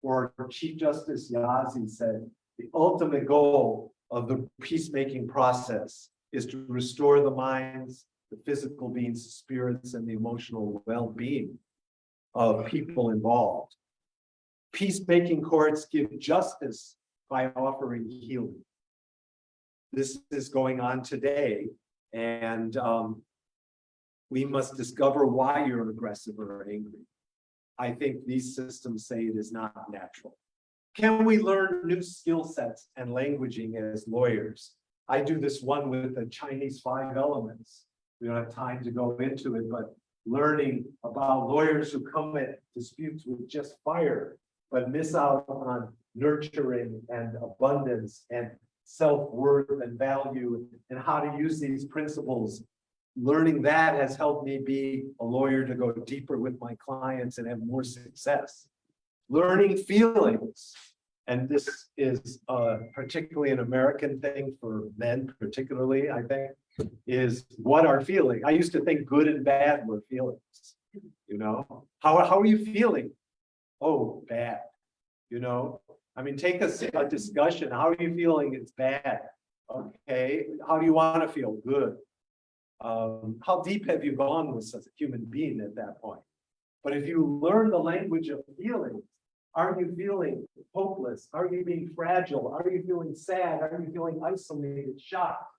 Or Chief Justice Yazzie said, the ultimate goal of the peacemaking process is to restore the minds, the physical beings, the spirits, and the emotional well-being of people involved. Peacemaking courts give justice by offering healing. This is going on today, and we must discover why you're aggressive or angry. I think these systems say it is not natural. Can we learn new skill sets and languaging as lawyers? I do this one with the Chinese 5 elements. We don't have time to go into it, but learning about lawyers who come at disputes with just fire, but miss out on nurturing and abundance and self-worth and value, and how to use these principles. Learning that has helped me be a lawyer to go deeper with my clients and have more success. Learning feelings, and this is particularly an American thing for men, particularly, I think, is what are feelings. I used to think good and bad were feelings. You know, how are you feeling? Oh, bad. You know, I mean, take a discussion. How are you feeling? It's bad. Okay. How do you want to feel? Good. How deep have you gone with such a human being at that point? But if you learn the language of feelings, are you feeling hopeless? Are you being fragile? Are you feeling sad? Are you feeling isolated, shocked,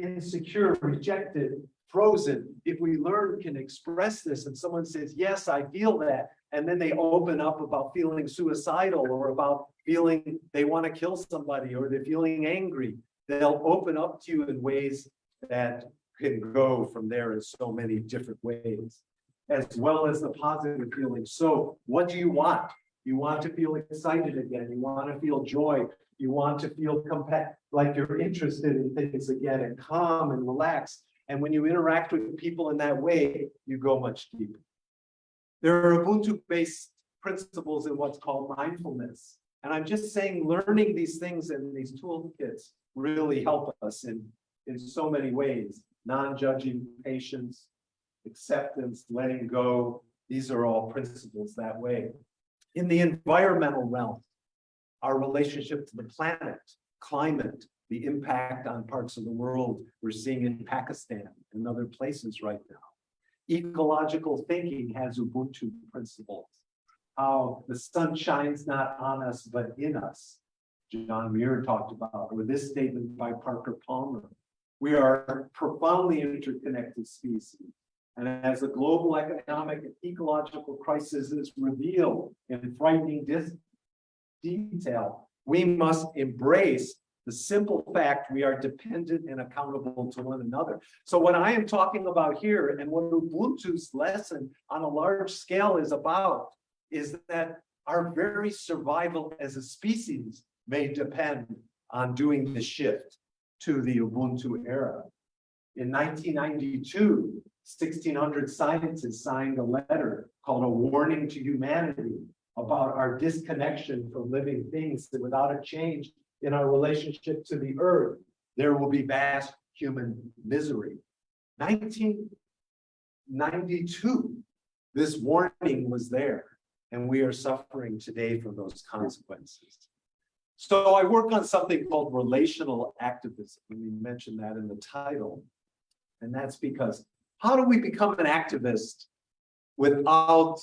insecure, rejected, frozen? If we learn, can express this, and someone says, yes, I feel that, and then they open up about feeling suicidal or about feeling they want to kill somebody or they're feeling angry, they'll open up to you in ways that can go from there in so many different ways, as well as the positive feelings. So what do you want? You want to feel excited again. You want to feel joy. You want to feel like you're interested in things again, and calm and relaxed. And when you interact with people in that way, you go much deeper. There are Ubuntu-based principles in what's called mindfulness. And I'm just saying, learning these things and these toolkits really help us in so many ways. Non-judging, patience, acceptance, letting go. These are all principles that way. In the environmental realm, our relationship to the planet, climate, the impact on parts of the world we're seeing in Pakistan and other places right now. Ecological thinking has Ubuntu principles. How the sun shines not on us, but in us. John Muir talked about, or this statement by Parker Palmer. We are profoundly interconnected species. And as the global economic and ecological crisis is revealed in frightening detail, we must embrace the simple fact we are dependent and accountable to one another. So what I am talking about here, and what Ubuntu's lesson on a large scale is about, is that our very survival as a species may depend on doing the shift to the Ubuntu era. In 1992, 1,600 scientists signed a letter called A Warning to Humanity about our disconnection from living things, that without a change in our relationship to the earth, there will be vast human misery. 1992, this warning was there, and we are suffering today from those consequences. So I work on something called relational activism, and we mentioned that in the title. And that's because how do we become an activist without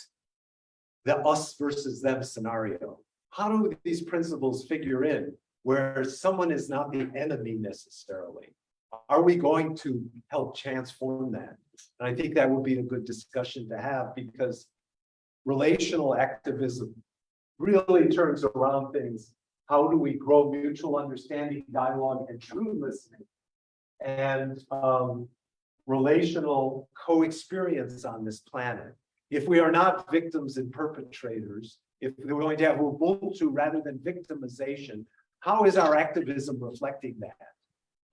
the us versus them scenario? How do these principles figure in where someone is not the enemy necessarily? Are we going to help transform that? And I think that would be a good discussion to have, because relational activism really turns around things. How do we grow mutual understanding, dialogue, and true listening, and relational co-experience on this planet? If we are not victims and perpetrators, if we're going to have ubuntu rather than victimization, how is our activism reflecting that?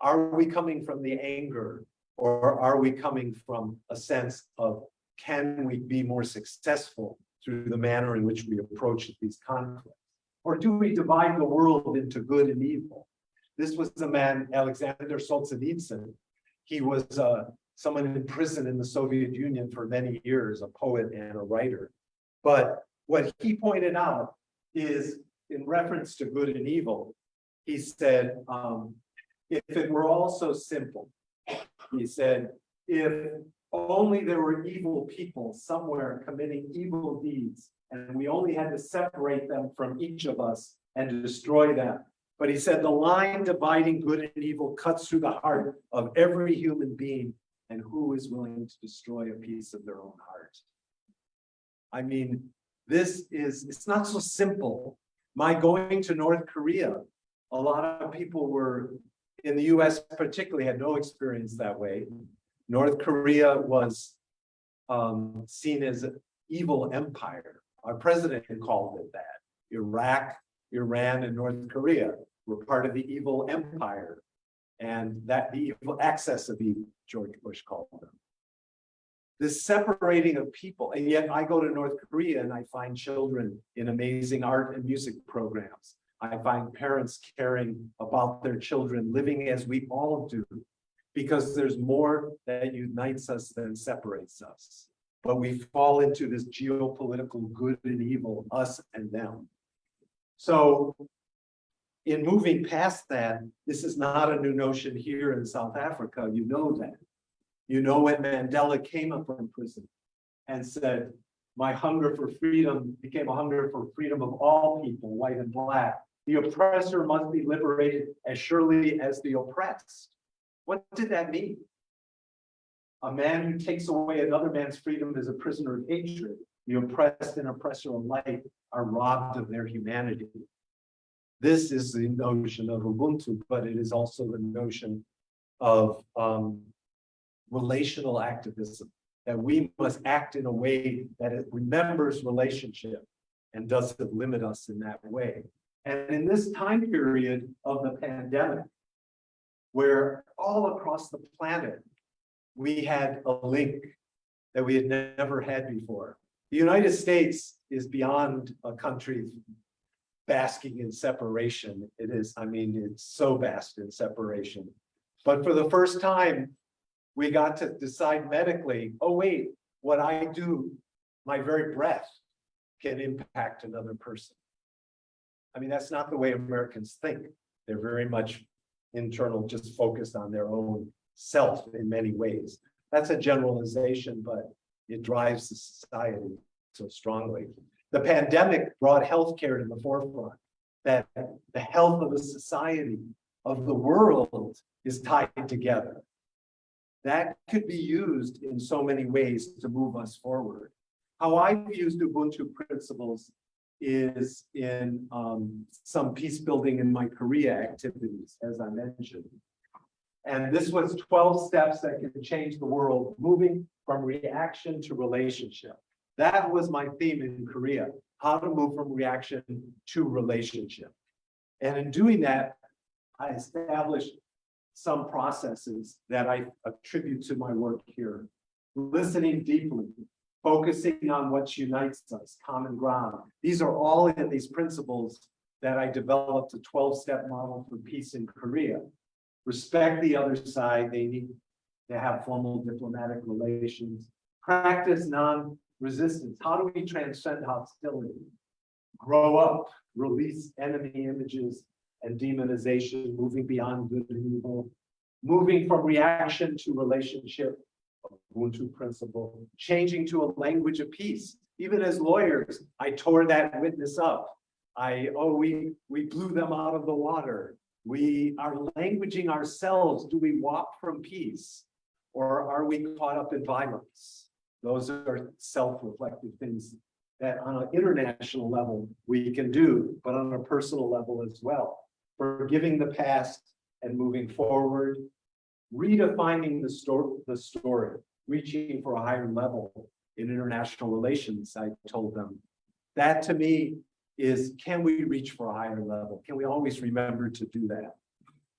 Are we coming from the anger, or are we coming from a sense of, can we be more successful through the manner in which we approach these conflicts? Or do we divide the world into good and evil? This was a man, Alexander Solzhenitsyn. He was someone in prison in the Soviet Union for many years, a poet and a writer. But what he pointed out is, in reference to good and evil, he said, if it were all so simple, he said, if only there were evil people somewhere committing evil deeds, and we only had to separate them from each of us and destroy them. But he said the line dividing good and evil cuts through the heart of every human being, and who is willing to destroy a piece of their own heart? I mean, it's not so simple. My going to North Korea, a lot of people were, in the US particularly, had no experience that way. North Korea was seen as an evil empire. Our president called it that. Iraq, Iran, and North Korea were part of the evil empire, and that the evil excess of evil, George Bush called them. This separating of people, and yet I go to North Korea and I find children in amazing art and music programs. I find parents caring about their children, living as we all do, because there's more that unites us than separates us. But we fall into this geopolitical good and evil, us and them. So in moving past that, this is not a new notion here in South Africa. You know that. You know when Mandela came up from prison and said, my hunger for freedom became a hunger for freedom of all people, white and black. The oppressor must be liberated as surely as the oppressed. What did that mean? A man who takes away another man's freedom is a prisoner of hatred. The oppressed and oppressor alike are robbed of their humanity. This is the notion of ubuntu, but it is also the notion of relational activism, that we must act in a way that it remembers relationship and doesn't limit us in that way. And in this time period of the pandemic, where all across the planet, we had a link that we had never had before. The United States is beyond a country basking in separation. It is, I mean, it's so vast in separation. But for the first time, we got to decide medically, oh wait, what I do, my very breath can impact another person. I mean, that's not the way Americans think. They're very much internal, just focused on their own self in many ways. That's a generalization, but it drives the society so strongly. The pandemic brought healthcare to the forefront, that the health of a society, of the world, is tied together. That could be used in so many ways to move us forward. How I've used Ubuntu principles is in some peace building in my Korea activities, as I mentioned. And this was 12 steps that could change the world, moving from reaction to relationship. That was my theme in Korea, how to move from reaction to relationship. And in doing that, I established some processes that I attribute to my work here. Listening deeply, focusing on what unites us, common ground. These are all in these principles that I developed a 12-step model for peace in Korea. Respect the other side. They need to have formal diplomatic relations. Practice non-resistance. How do we transcend hostility? Grow up, release enemy images and demonization, moving beyond good and evil, moving from reaction to relationship, ubuntu principle, changing to a language of peace. Even as lawyers, I tore that witness up. We blew them out of the water. We are languaging ourselves. Do we walk from peace, or are we caught up in violence? Those are self-reflective things that on an international level we can do, but on a personal level as well. Forgiving the past and moving forward, redefining the story, reaching for a higher level in international relations, I told them. That to me is, can we reach for a higher level? Can we always remember to do that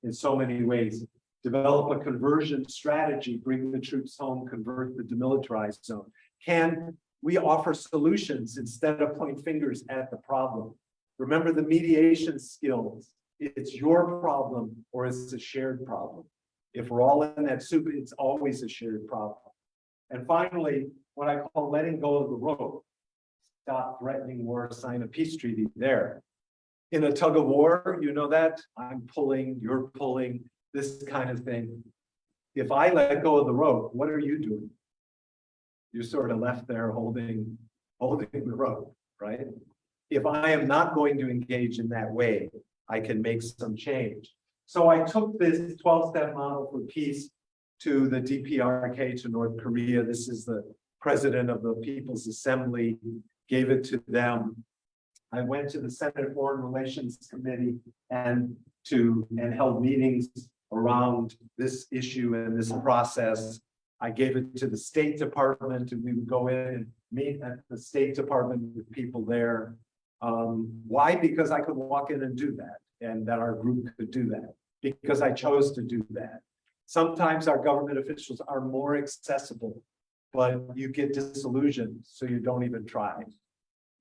in so many ways? Develop a conversion strategy, bring the troops home, convert the demilitarized zone. Can we offer solutions instead of pointing fingers at the problem? Remember the mediation skills. It's your problem or it's a shared problem. If we're all in that soup, it's always a shared problem. And finally, what I call letting go of the rope. Stop threatening war, sign a peace treaty there. In a tug of war, you know that? I'm pulling, you're pulling, this kind of thing. If I let go of the rope, what are you doing? You're sort of left there holding the rope, right? If I am not going to engage in that way, I can make some change. So I took this 12-step model for peace to the DPRK, to North Korea. This is the president of the People's Assembly, gave it to them. I went to the Senate Foreign Relations Committee and held meetings around this issue and this process. I gave it to the State Department, and we would go in and meet at the State Department with people there. Why? Because I could walk in and do that, and that our group could do that, because I chose to do that. Sometimes our government officials are more accessible, but you get disillusioned, so you don't even try.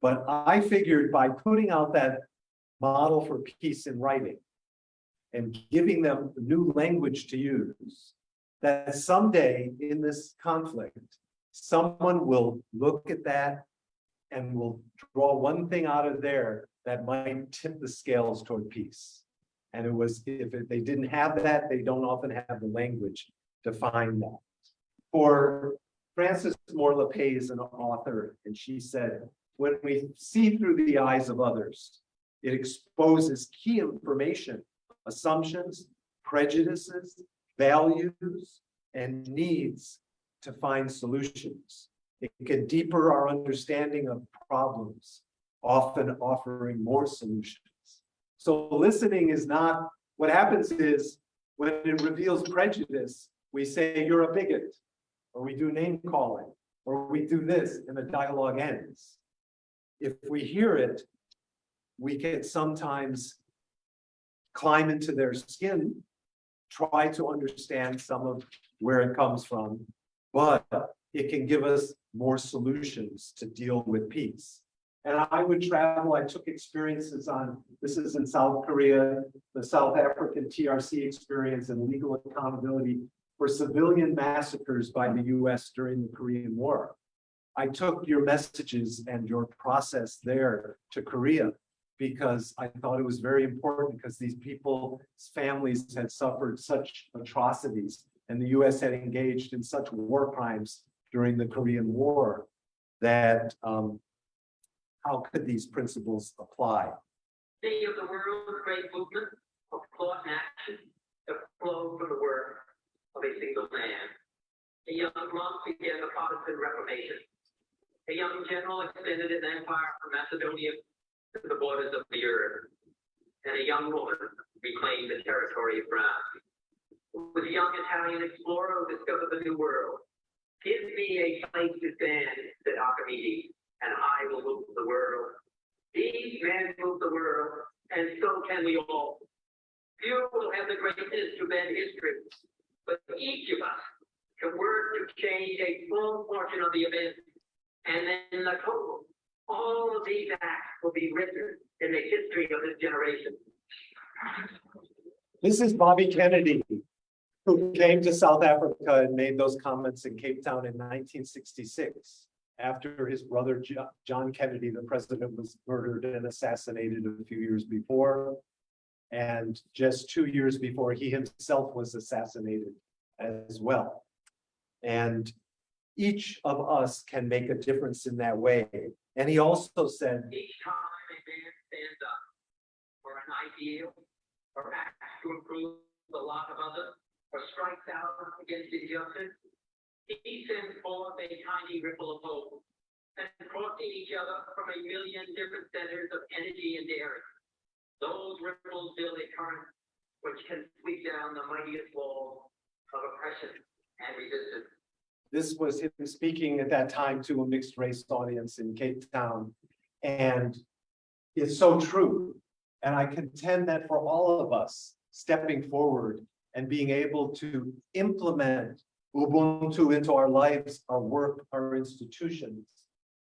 But I figured by putting out that model for peace in writing and giving them new language to use, that someday in this conflict, someone will look at that and will draw one thing out of there that might tip the scales toward peace. And it was, if they didn't have that, they don't often have the language to find that. For Frances Moore LePay is an author, and she said, when we see through the eyes of others, it exposes key information, assumptions, prejudices, values, and needs to find solutions. It can deepen our understanding of problems, often offering more solutions. So listening is not, what happens is when it reveals prejudice, we say you're a bigot, or we do name calling, or we do this, and the dialogue ends. If we hear it, we can sometimes climb into their skin, try to understand some of where it comes from, but it can give us more solutions to deal with peace. And I would travel, I took experiences on, this is in South Korea, the South African TRC experience and legal accountability for civilian massacres by the US during the Korean War. I took your messages and your process there to Korea because I thought it was very important, because these people's families had suffered such atrocities and the US had engaged in such war crimes during the Korean War that how could these principles apply? Day of the world's great movement of thought and action that flowed from the work of a single man. A young monk began the Protestant Reformation. A young general extended his empire from Macedonia to the borders of the earth. And a young woman reclaimed the territory of France. With a young Italian explorer who discovered the New World. Give me a place to stand, said Archimedes, and I will move the world. These men move the world, and so can we all. Few will have have the greatness to bend history, but each of us can work to change a small portion of the event, and then the total. All of these acts will be written in the history of this generation. This is Bobby Kennedy, who came to South Africa and made those comments in Cape Town in 1966, after his brother John Kennedy, the president, was murdered and assassinated a few years before. And just 2 years before, he himself was assassinated as well. And each of us can make a difference in that way. And he also said, Each time a man stands up for an ideal, or acts to improve the lot of others, or strikes out against injustice, he sends forth a tiny ripple of hope, and crossing each other from a million different centers of energy and daring. Those ripples build a current which can sweep down the mightiest wall of oppression and resistance. this was him speaking at that time to a mixed race audience in Cape Town. And it's so true. And I contend that for all of us stepping forward and being able to implement Ubuntu into our lives, our work, our institutions,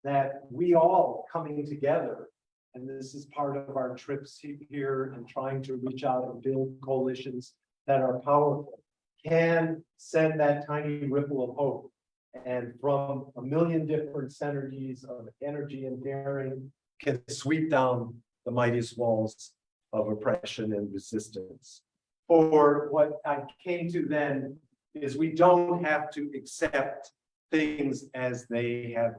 that we all coming together, and this is part of our trips here and trying to reach out and build coalitions that are powerful, can send that tiny ripple of hope. And from a million different synergies of energy and daring can sweep down the mightiest walls of oppression and resistance. For what I came to then is we don't have to accept things as they have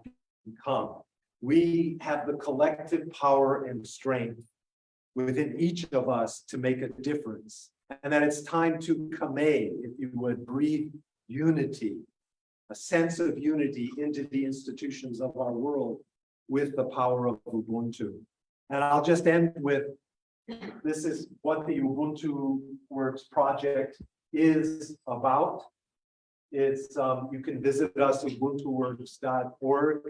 become. We have the collective power and strength within each of us to make a difference. And that it's time to commit, if you would, breathe unity, a sense of unity into the institutions of our world with the power of Ubuntu. And I'll just end with, this is what the Ubuntu Works project is about. It's, you can visit us at ubuntuworks.org.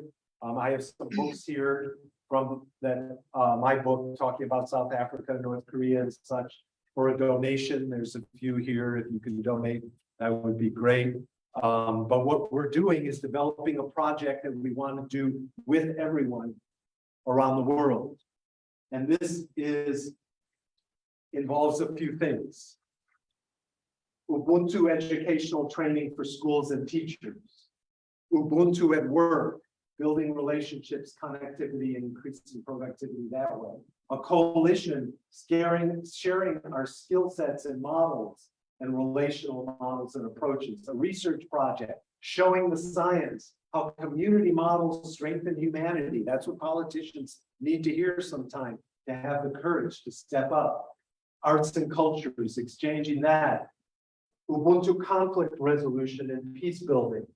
I have some books here from that, my book talking about South Africa, North Korea and such. For a donation, there's a few here. If you can donate, that would be great. But what we're doing is developing a project that we want to do with everyone around the world. And this involves a few things. Ubuntu educational training for schools and teachers. Ubuntu at work, building relationships, connectivity, and increasing productivity that way. A coalition sharing our skill sets and models and relational models and approaches. A research project showing the science, how community models strengthen humanity. That's what politicians need to hear sometime, to have the courage to step up. Arts and cultures, exchanging that. Ubuntu conflict resolution and peace building,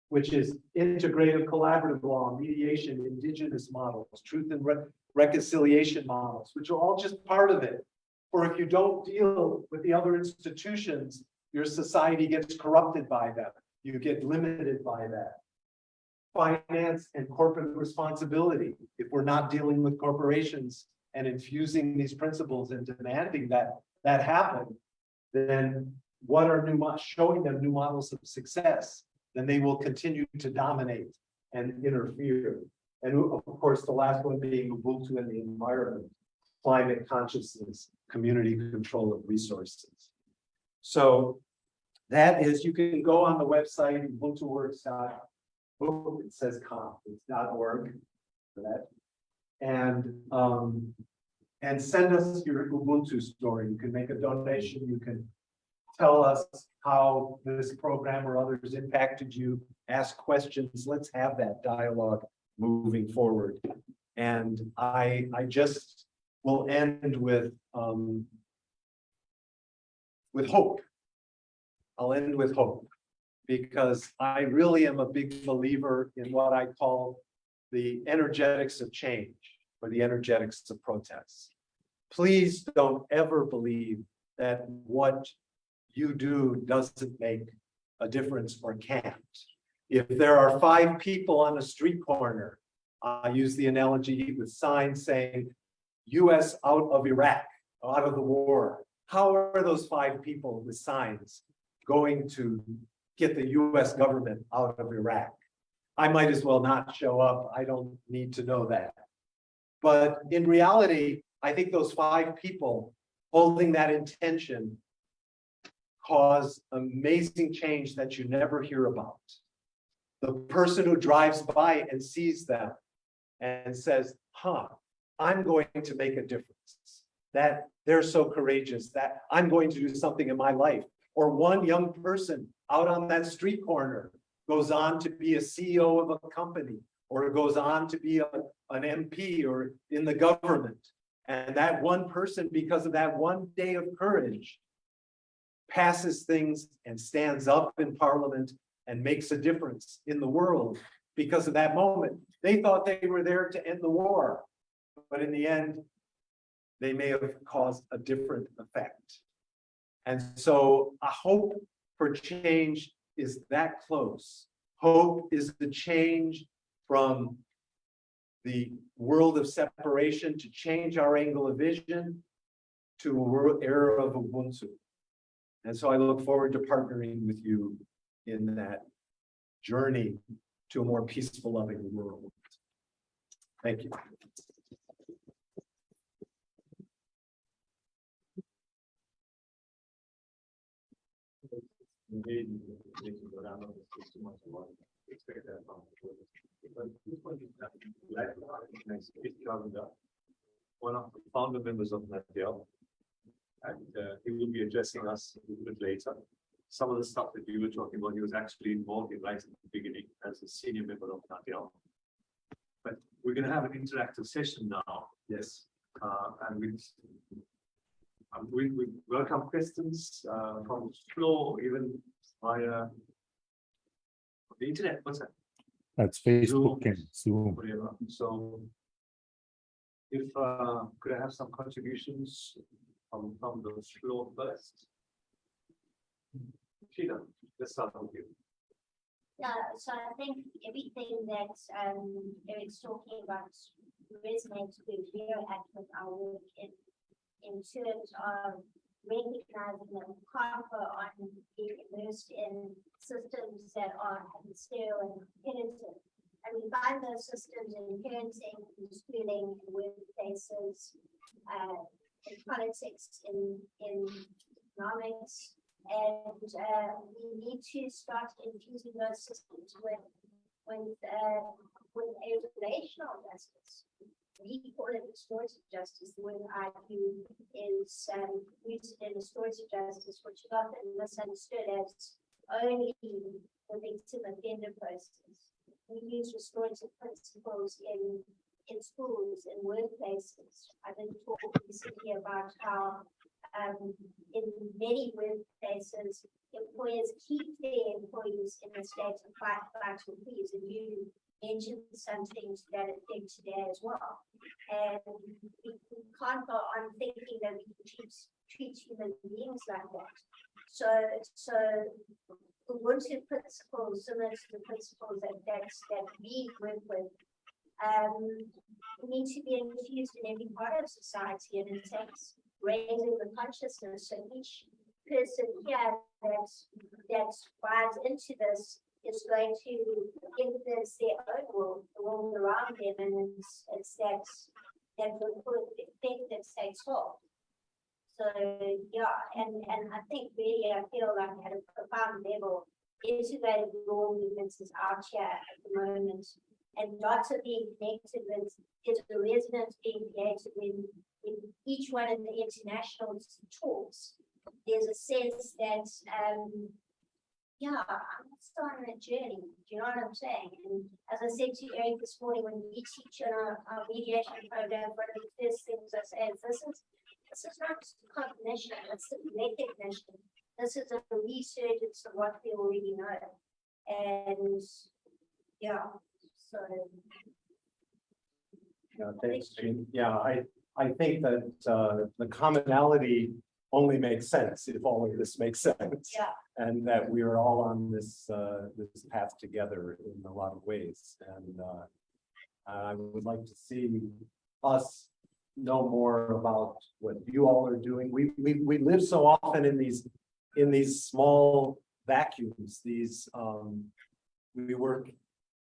which is integrative collaborative law, mediation, indigenous models, truth and reconciliation models, which are all just part of it. For if you don't deal with the other institutions, your society gets corrupted by them. You get limited by that. Finance and corporate responsibility. If we're not dealing with corporations and infusing these principles and demanding that happen, then what are showing them new models of success, then they will continue to dominate and interfere. And of course, the last one being Ubuntu and the environment, climate consciousness, community control of resources. So that is, you can go on the website, ubuntuworks.org, it says .com, it's .org for that. And send us your Ubuntu story. You can make a donation, you can tell us how this program or others impacted you, ask questions, let's have that dialogue moving forward. And I just will end with hope. I'll end with hope, because I really am a big believer in what I call the energetics of change, or the energetics of protest. Please don't ever believe that what you do doesn't make a difference or can't. If there are 5 people on a street corner, I use the analogy with signs saying, US out of Iraq, out of the war, how are those 5 people with signs going to get the US government out of Iraq? I might as well not show up. I don't need to know that. But in reality, I think those 5 people holding that intention cause amazing change that you never hear about. The person who drives by and sees them and says, I'm going to make a difference. That they're so courageous, that I'm going to do something in my life. Or one young person out on that street corner goes on to be a CEO of a company, or goes on to be an MP or in the government. And that one person, because of that one day of courage, passes things and stands up in Parliament and makes a difference in the world because of that moment. They thought they were there to end the war, but in the end, they may have caused a different effect. And so a hope for change is that close. Hope is the change from the world of separation to change our angle of vision to a world era of ubuntu. And so I look forward to partnering with you in that journey to a more peaceful, loving world. Thank you. One of the founder members of NADEL, and he will be addressing us a little bit later. Some of the stuff that you were talking about, he was actually involved in right at the beginning as a senior member of NADEL. But we're going to have an interactive session now. Yes. And we welcome questions from the floor, even via the internet. What's that? That's Facebook and Zoom. Whatever. So, if could I have some contributions from the floor first? Sheila, let's start with you. Yeah, so I think everything that Eric's talking about resonates with very active our work in terms of recognizing that we can't go on being immersed in systems that are adversarial and competitive. And we find those systems in parenting, in schooling, in workplaces, in politics, in economics. And we need to start infusing those systems with a relational justice. We call it restorative justice. The word I use is rooted in restorative justice, which is often misunderstood as only the victim offender process. We use restorative principles in schools, in workplaces. I've been talking recently about how in many workplaces, employers keep their employees in a state of fight or freeze, and you mentioned some things to that effect today as well. And we can't go on thinking that we can treat human beings like that. So Ubuntu principles, similar to the principles that we work with, need to be infused in every part of society, and it takes raising the consciousness. So each person here that buys into this is going to influence their own world, the world around them, and it's that will effect that takes hold. So yeah, and I think really I feel like at a profound level, integrated law movements is out here at the moment, and dots are being connected with, there's a resonance being created when each one of the internationals talks. There's a sense that I'm still on a journey. Do you know what I'm saying? And as I said to Eric this morning, when we teach in our mediation program, one of the first things I say is this is not cognition, it's recognition. This is a resurgence of what we already know. And so Thanks, Jean. I think that the commonality only makes sense if all of this makes sense. Yeah. And that we are all on this this path together in a lot of ways. And I would like to see us know more about what you all are doing. We live so often in these small vacuums, we work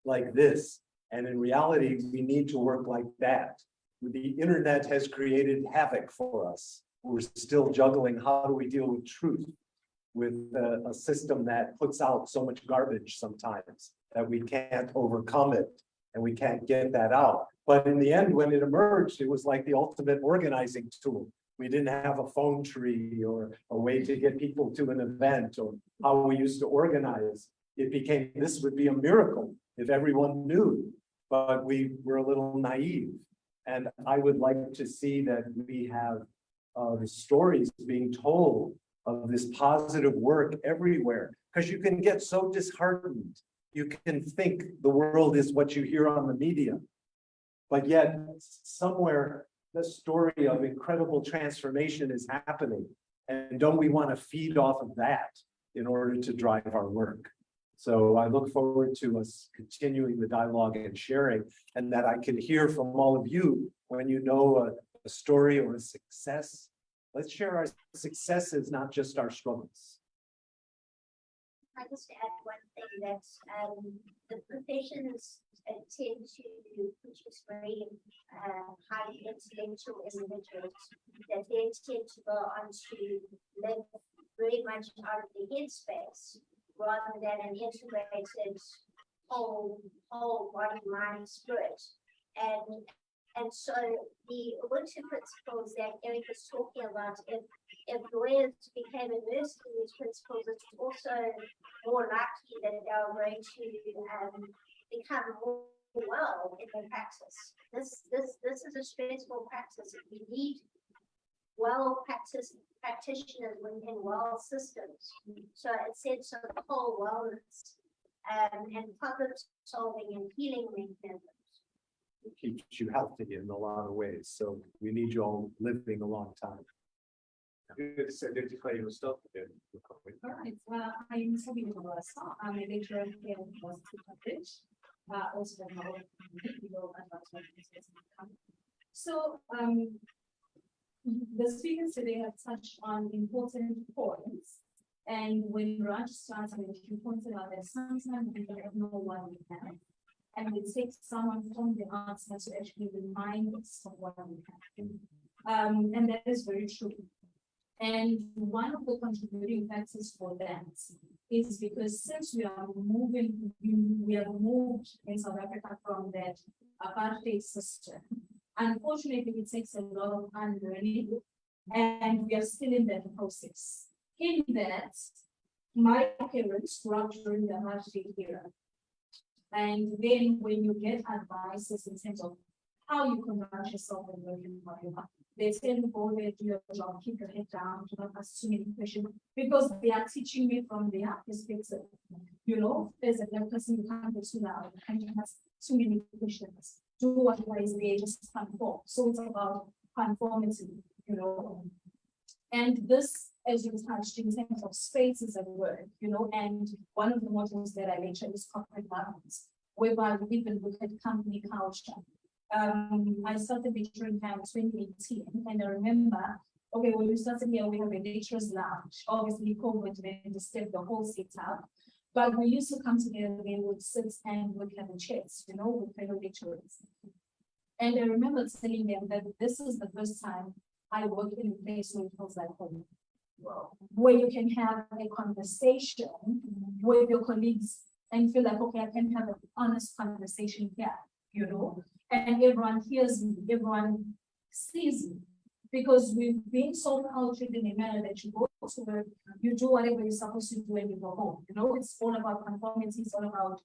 like this, and in reality, we need to work like that. The internet has created havoc for us. We're still juggling, how do we deal with truth with a system that puts out so much garbage sometimes that we can't overcome it and we can't get that out. But in the end, when it emerged, it was like the ultimate organizing tool. We didn't have a phone tree or a way to get people to an event or how we used to organize. It became, this would be a miracle if everyone knew, but we were a little naive. And I would like to see that we have the stories being told of this positive work everywhere, because you can get so disheartened. You can think the world is what you hear on the media, but yet somewhere the story of incredible transformation is happening. And don't we want to feed off of that in order to drive our work? So I look forward to us continuing the dialogue and sharing, and that I can hear from all of you when you know a story or a success. Let's share our successes, not just our struggles. I just add one thing that the professions tend to produce very highly intellectual individuals that then tend to go on to live very much out of the headspace rather than an integrated whole body, mind, spirit. And so the ubuntu principles that Eric is talking about, if lawyers became immersed in these principles, it's also more likely that they are going to become more well in their practice. This is a stressful practice. We need well practitioners within well systems. So a sense of whole wellness and problem solving and healing mechanisms. It keeps you healthy in a lot of ways. So we need you all living a long time. Just identify yourself again. All right. Well, I'm Sabine Rosa. I'm a lecturer here at University College. Also, so the speakers today have touched on important points. And when Raj started, he pointed out that sometimes we don't know what we have. And it takes someone from the answer to actually remind us of what we have. And that is very true. And one of the contributing factors for that is because since we have moved in South Africa from that apartheid system, unfortunately, it takes a lot of unlearning, and we are still in that process. In that, my parents grew up during the apartheid era. And then when you get advices in terms of how you conduct yourself and working for you, they tell you go there, do your job, keep your head down, do not ask too many questions, because they are teaching me from their perspective. You know, as a black person, you can't be too loud, you can't ask too many questions. Do whatever is there, just conform. So it's about conformity, you know. And this, as you touched in terms of spaces at work, you know, and one of the modules that I lecture is corporate governance, whereby we even look at company culture. I started lecturing here in 2018, and I remember, okay, when we started here, we have a lecturer's lounge. Obviously, COVID then disturbed the whole setup, but we used to come together, we would sit and we'd have a chat, you know, with fellow lecturers. And I remember telling them that this is the first time I worked in a place where it feels like home, where you can have a conversation with your colleagues and feel like, okay, I can have an honest conversation here, you know, and everyone hears me, everyone sees me, because we've been so cultured in a manner that you go to work, you do whatever you're supposed to do when you go home. You know, it's all about conformity, it's all about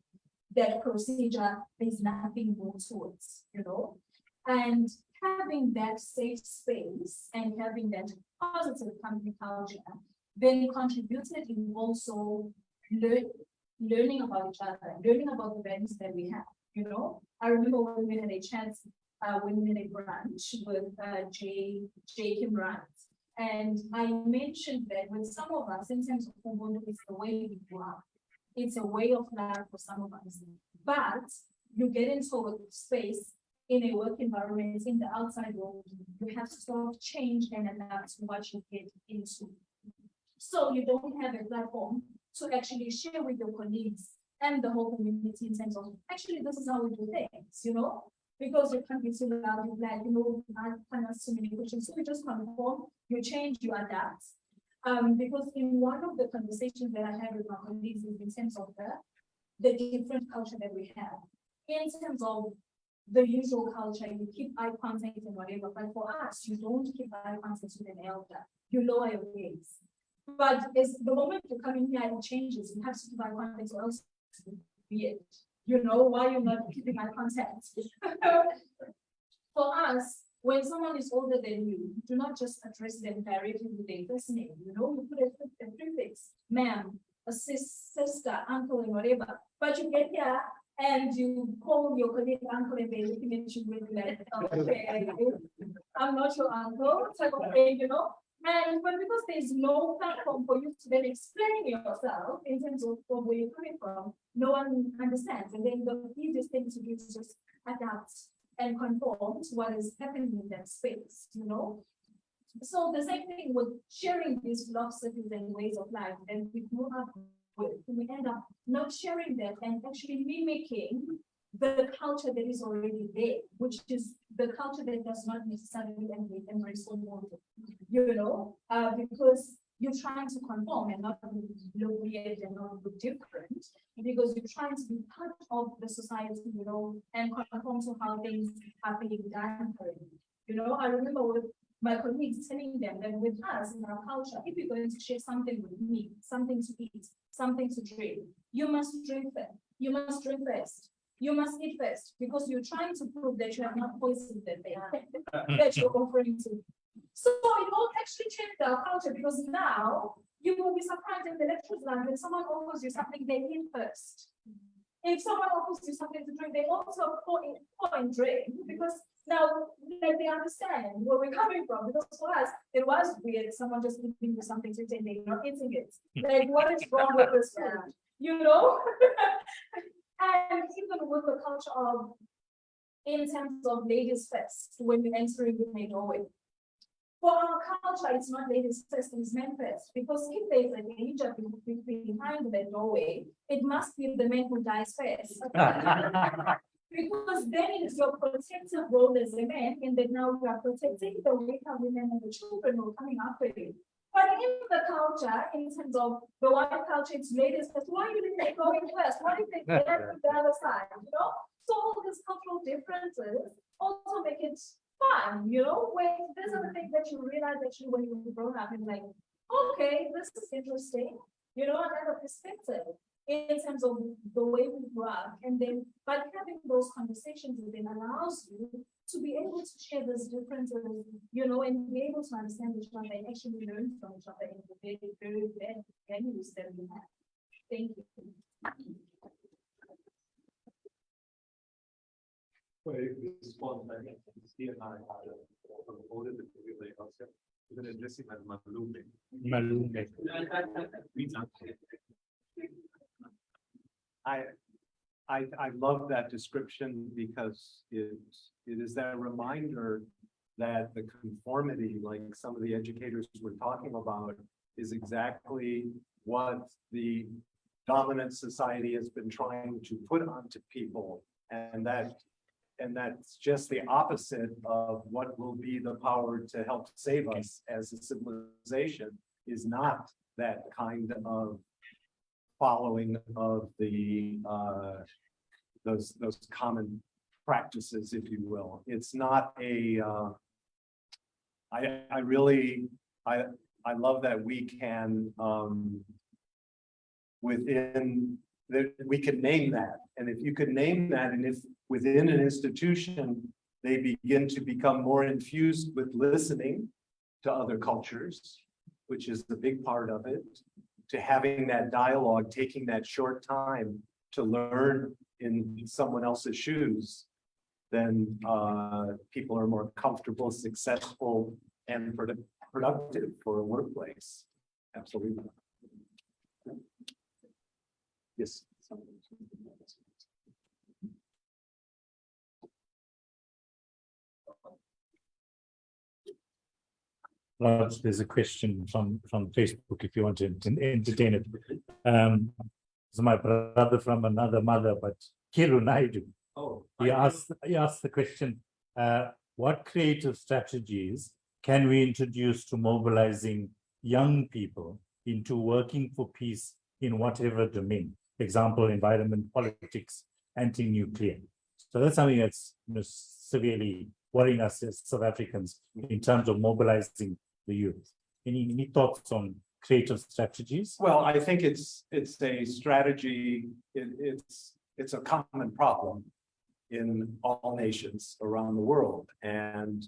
that procedure, there's nothing more to it, you know. And having that safe space and having that positive company culture then contributed in also learning about each other, learning about the values that we have, you know. I remember when we had a chat, when we had a brunch with Jay Kimran, and I mentioned that with some of us, in terms of Ubuntu, it's the way we grew up. It's a way of life for some of us. But you get into a space in a work environment, in the outside world, you have to sort of change and adapt to what you get into. So you don't have a platform to actually share with your colleagues and the whole community in terms of, actually, this is how we do things, you know? Because you can't be too loud, like, you know, I can't ask so many questions. So you just conform, you change, you adapt. Because in one of the conversations that I had with my colleagues is in terms of the different culture that we have. In terms of the usual culture, you keep eye contact and whatever, but for us, you don't keep eye contact with an elder. You lower your gaze. But as the moment you come in here, it changes. You have to keep eye contact or else it's weird. You know why you're not keeping eye contact. For us, when someone is older than you, do not just address them directly with their first name. You know, you put a prefix, ma'am, a sister, uncle, and whatever. But you get here and you call your colleague uncle and they're looking at you with like, okay, I'm not your uncle, type of thing, you know. And but because there's no platform for you to then explain yourself in terms of where you're coming from, no one understands. And then the easiest thing to do is just adapt and conform to what is happening in that space, you know. So the same thing with sharing these philosophies and ways of life, and we grow up with, we end up not sharing that and actually mimicking the culture that is already there, which is the culture that does not necessarily embrace ubuntu, you know, because you're trying to conform and not look weird and not look different, because you're trying to be part of the society, you know, and conform to how things are being done currently. You know, I remember with my colleagues telling them that with us in our culture, if you're going to share something with me, something to eat, something to drink, you must drink first. You must drink first. You must eat first, because you're trying to prove that you have not poisoned the thing that you're offering to. So it won't actually change our culture, because now you will be surprised in the lectures land when someone offers you something, they eat first. If someone offers you something to drink, they also pour in drink, because now they understand where we're coming from. Because for us, it was weird, someone just giving you something to drink, they're not eating it. Like, what is wrong with this food? You know? And even with the culture of, in terms of ladies first, when you're entering the doorway. For our culture, it's not ladies first, it's men first. Because if there's a danger behind the doorway, it must be the man who dies first. Because then it's your protective role as a man, and then now you are protecting the weaker women and the children who are coming after you. But in the culture, in terms of the white culture, it's ladies first. Why didn't they go in first? Why did they get to the other side? You know? So all these cultural differences also make it fun, you know, when these are the things that you realize actually when you're grown up and like, okay, this is interesting, you know, another perspective in terms of the way we grew up. And then, but having those conversations then allows you to be able to share those differences, you know, and be able to understand each other and actually learn from each other in the very, very venues that we have. Thank you. Well, respond, I think, Steve and I ordered the relay also. We're going to address him as Malume. Malume. I love that description, because it is that reminder that the conformity, like some of the educators were talking about, is exactly what the dominant society has been trying to put onto people, and that's just the opposite of what will be the power to help save us as a civilization, is not that kind of following of the those common practices, if you will. It's not a I really love that we can within that we can name that. And if you could name that, and if within an institution they begin to become more infused with listening to other cultures, which is the big part of it, to having that dialogue, taking that short time to learn in someone else's shoes, then people are more comfortable, successful, and productive for a workplace. Absolutely. Yes. Raj, there's a question from Facebook if you want to entertain it. It's my brother from another mother, but Kiru Naidu. Oh, He asked the question, what creative strategies can we introduce to mobilizing young people into working for peace in whatever domain? Example, environment, politics, anti-nuclear. So that's something that's severely worrying us as South Africans in terms of mobilizing the youth. Any thoughts on creative strategies? Well, I think it's a strategy, it's a common problem in all nations around the world. And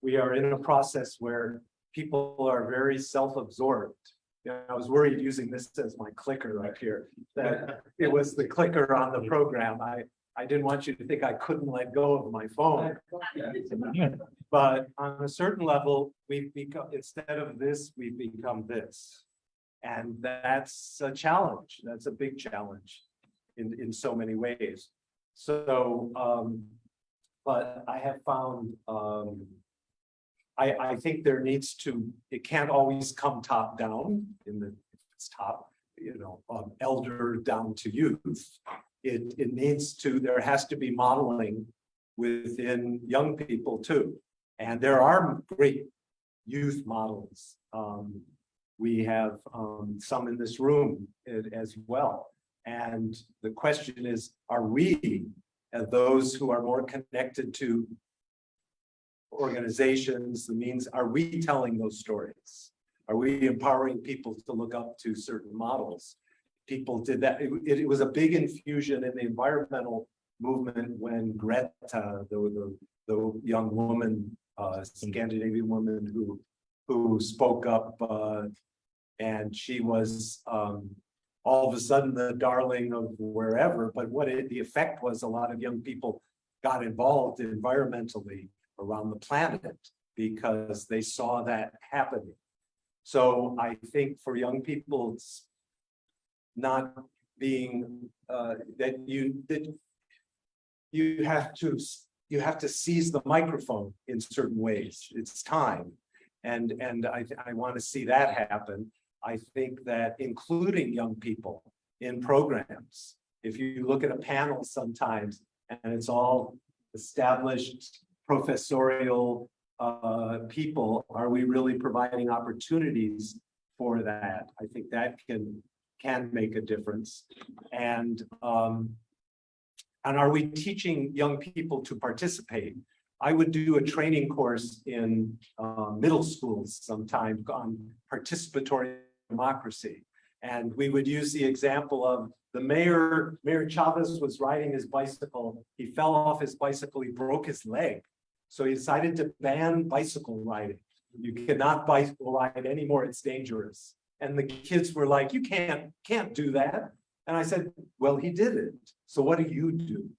we are in a process where people are very self-absorbed. I was worried using this as my clicker right here, that it was the clicker on the program. I didn't want you to think I couldn't let go of my phone. But on a certain level, we've become, instead of this, we've become this. And that's a challenge. That's a big challenge in so many ways. So, but I have found, I think there needs to, it can't always come top down if it's top, elder down to youth. It needs to, there has to be modeling within young people too. And there are great youth models. We have some in this room as well. And the question is, are we, as those who are more connected to organizations, the means, are we telling those stories? Are we empowering people to look up to certain models? People did that. It was a big infusion in the environmental movement when Greta, the young woman, Scandinavian woman who spoke up, and she was all of a sudden the darling of wherever. But the effect was, a lot of young people got involved environmentally around the planet because they saw that happening. So I think for young people, it's not being that you have to seize the microphone in certain ways. It's time, and I want to see that happen. I think that including young people in programs, if you look at a panel sometimes and it's all established professorial people, are we really providing opportunities for that? I think that can make a difference. And are we teaching young people to participate? I would do a training course in middle schools sometime on participatory democracy. And we would use the example of the Mayor Chavez was riding his bicycle. He fell off his bicycle, he broke his leg. So he decided to ban bicycle riding. You cannot bicycle ride anymore, it's dangerous. And the kids were like, you can't do that. And I said, well, he did it. So what do you do?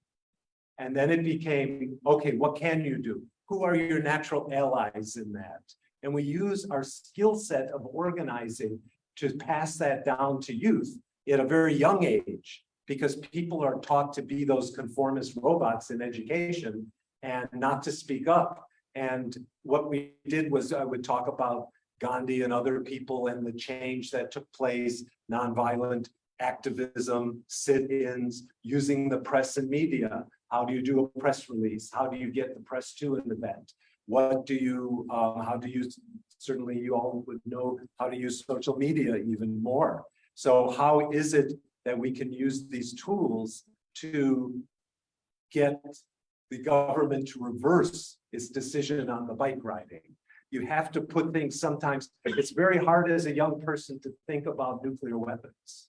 And then it became, okay, what can you do? Who are your natural allies in that? And we use our skill set of organizing to pass that down to youth at a very young age, because people are taught to be those conformist robots in education and not to speak up. And what we did was, I would talk about Gandhi and other people and the change that took place, nonviolent activism, sit-ins, using the press and media. How do you do a press release? How do you get the press to an event? What do you, how do you, certainly you all would know how to use social media even more. So how is it that we can use these tools to get the government to reverse its decision on the bike riding? You have to put things, sometimes it's very hard as a young person to think about nuclear weapons.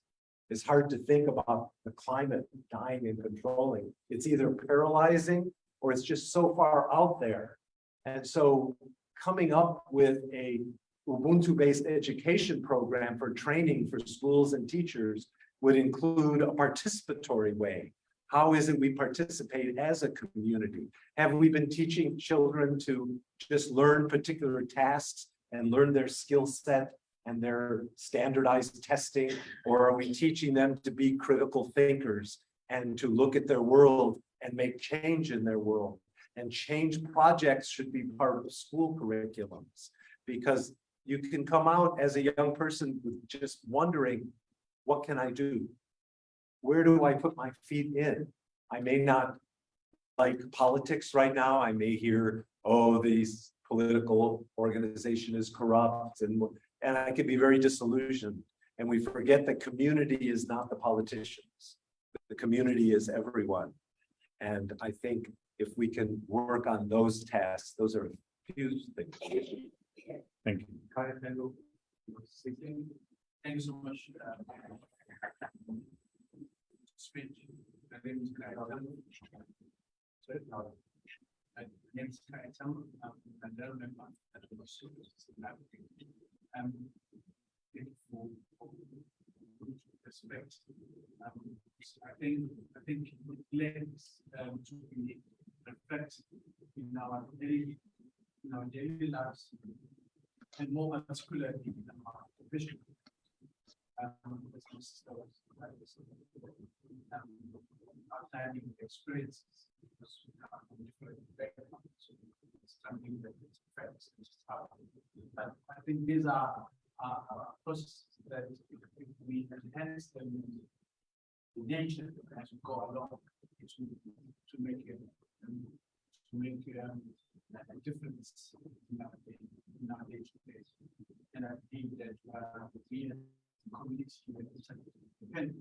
It's hard to think about the climate dying and controlling. It's either paralyzing or it's just so far out there. And so coming up with a Ubuntu-based education program for training for schools and teachers would include a participatory way. How is it we participate as a community? Have we been teaching children to just learn particular tasks and learn their skill set and their standardized testing? Or are we teaching them to be critical thinkers and to look at their world and make change in their world? And change projects should be part of school curriculums. because you can come out as a young person with just wondering, what can I do? Where do I put my feet in? I may not like politics right now. I may hear, oh, this political organization is corrupt, and I could be very disillusioned. And we forget that community is not the politicians. The community is everyone. And I think if we can work on those tasks, those are a few things. Thank you. Thank you so much. Speech. My name is Kai Tam. My name is Kai Tam. I'm a member at the respect. I think it lends to be reflect in our daily lives, and more particularly in our profession. Outlining experiences, because we have different backgrounds, so it's something that is affects. But I think these are processes that if we enhance them, the nature as we go along to make a difference in our day-to-day. And I think that we as a community depend on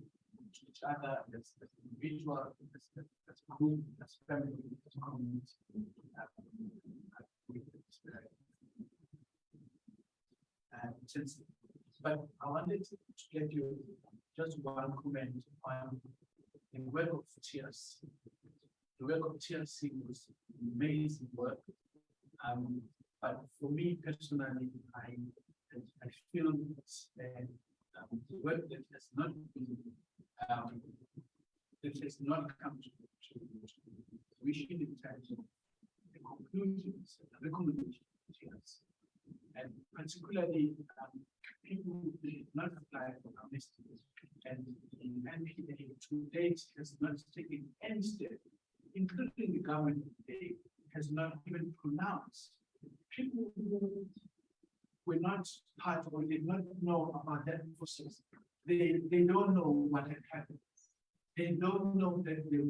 each other as individual, as a group, as family, as a community. But I wanted to get you just one comment on the work of TRC. The work of TRC was amazing work. But for me personally, I feel that the work that has not been that has not come to fruition in terms of the conclusions and the recommendations, and particularly people who did not apply for amnesty, and the NPA to date has not taken any step, including the government today, has not even pronounced people who were not part or did not know about that process. They don't know what had happened. They don't know that it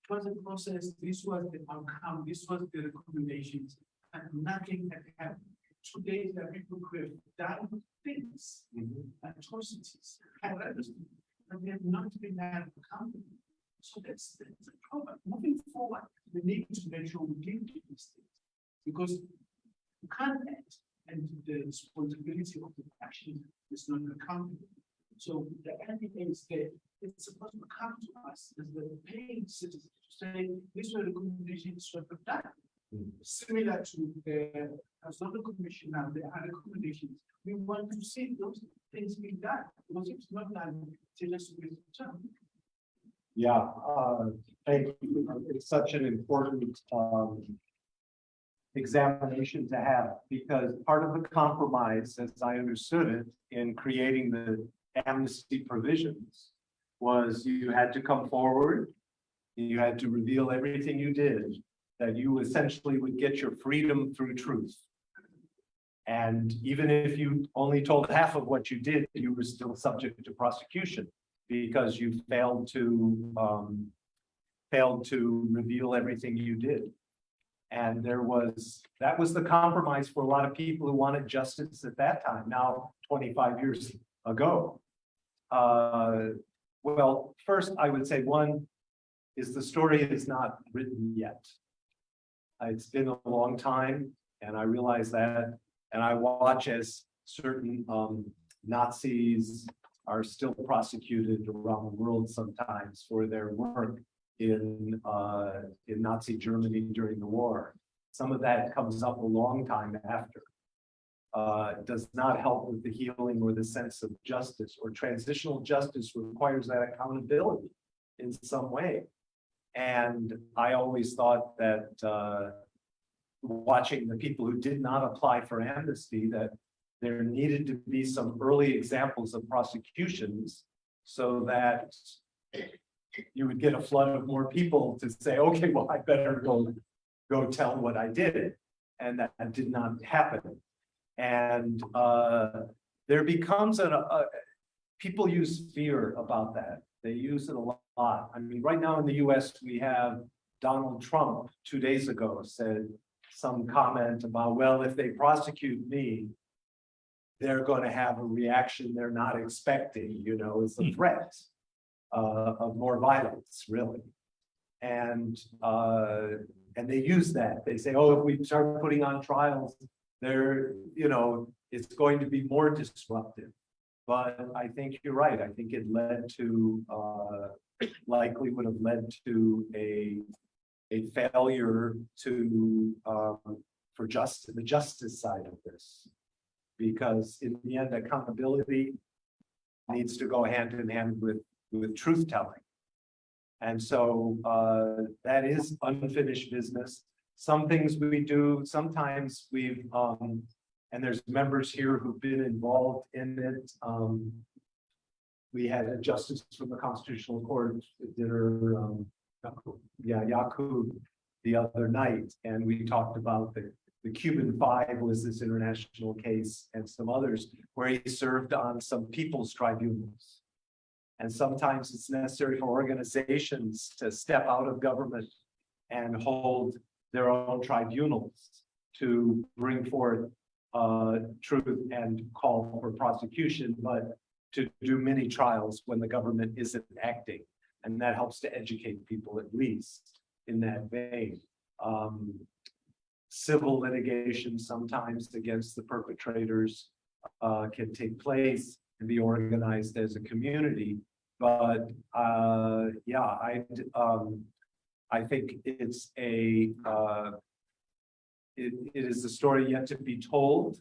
was a process, this was the outcome, this was the recommendations, and nothing had happened. Today, there are people who have done things, atrocities, terrorism, and they have not been held accountable. So that's the problem. Moving forward, we need to make sure we deal with these things, because you can't act, and the responsibility of the action is not accountable. So the NPA is there. It's supposed to come to us as the paying citizens to say, these were the recommendations that were done. Similar to the National Commission now, there are recommendations. We want to see those things being done, because if it's not done, it's just a waste of time. Yeah, thank you. It's such an important examination to have, because part of the compromise, as I understood it, in creating the amnesty provisions was you had to come forward, you had to reveal everything you did, that you essentially would get your freedom through truth. And even if you only told half of what you did, you were still subject to prosecution because you failed to reveal everything you did. And that was the compromise for a lot of people who wanted justice at that time, now 25 years ago. Well, first I would say one is the story is not written yet. It's been a long time, and I realize that, and I watch as certain Nazis are still prosecuted around the world sometimes for their work in Nazi Germany during the war. Some of that comes up a long time after. It does not help with the healing or the sense of justice, or transitional justice requires that accountability in some way. And I always thought that watching the people who did not apply for amnesty, that there needed to be some early examples of prosecutions so that you would get a flood of more people to say, okay, well, I better go tell what I did. And that did not happen. And there becomes people use fear about that. They use it a lot. I mean, right now in the US, we have Donald Trump 2 days ago said some comment about, well, if they prosecute me, they're going to have a reaction they're not expecting, you know, it's a threat of more violence, really. And they use that. They say, oh, if we start putting on trials, they're, you know, it's going to be more disruptive. But I think you're right. I think it led to, likely would have led to a failure to, for justice, the justice side of this. Because in the end, accountability needs to go hand in hand with truth telling. And so that is unfinished business. Some things we do, sometimes we've, and there's members here who've been involved in it. We had a justice from the Constitutional Court dinner, Yaku, the other night, and we talked about the Cuban Five was this international case, and some others where he served on some people's tribunals. And sometimes it's necessary for organizations to step out of government and hold their own tribunals to bring forth truth and call for prosecution, but to do many trials when the government isn't acting. And that helps to educate people, at least in that vein. Civil litigation sometimes against the perpetrators can take place and be organized as a community. But yeah, I think it's it is the story yet to be told.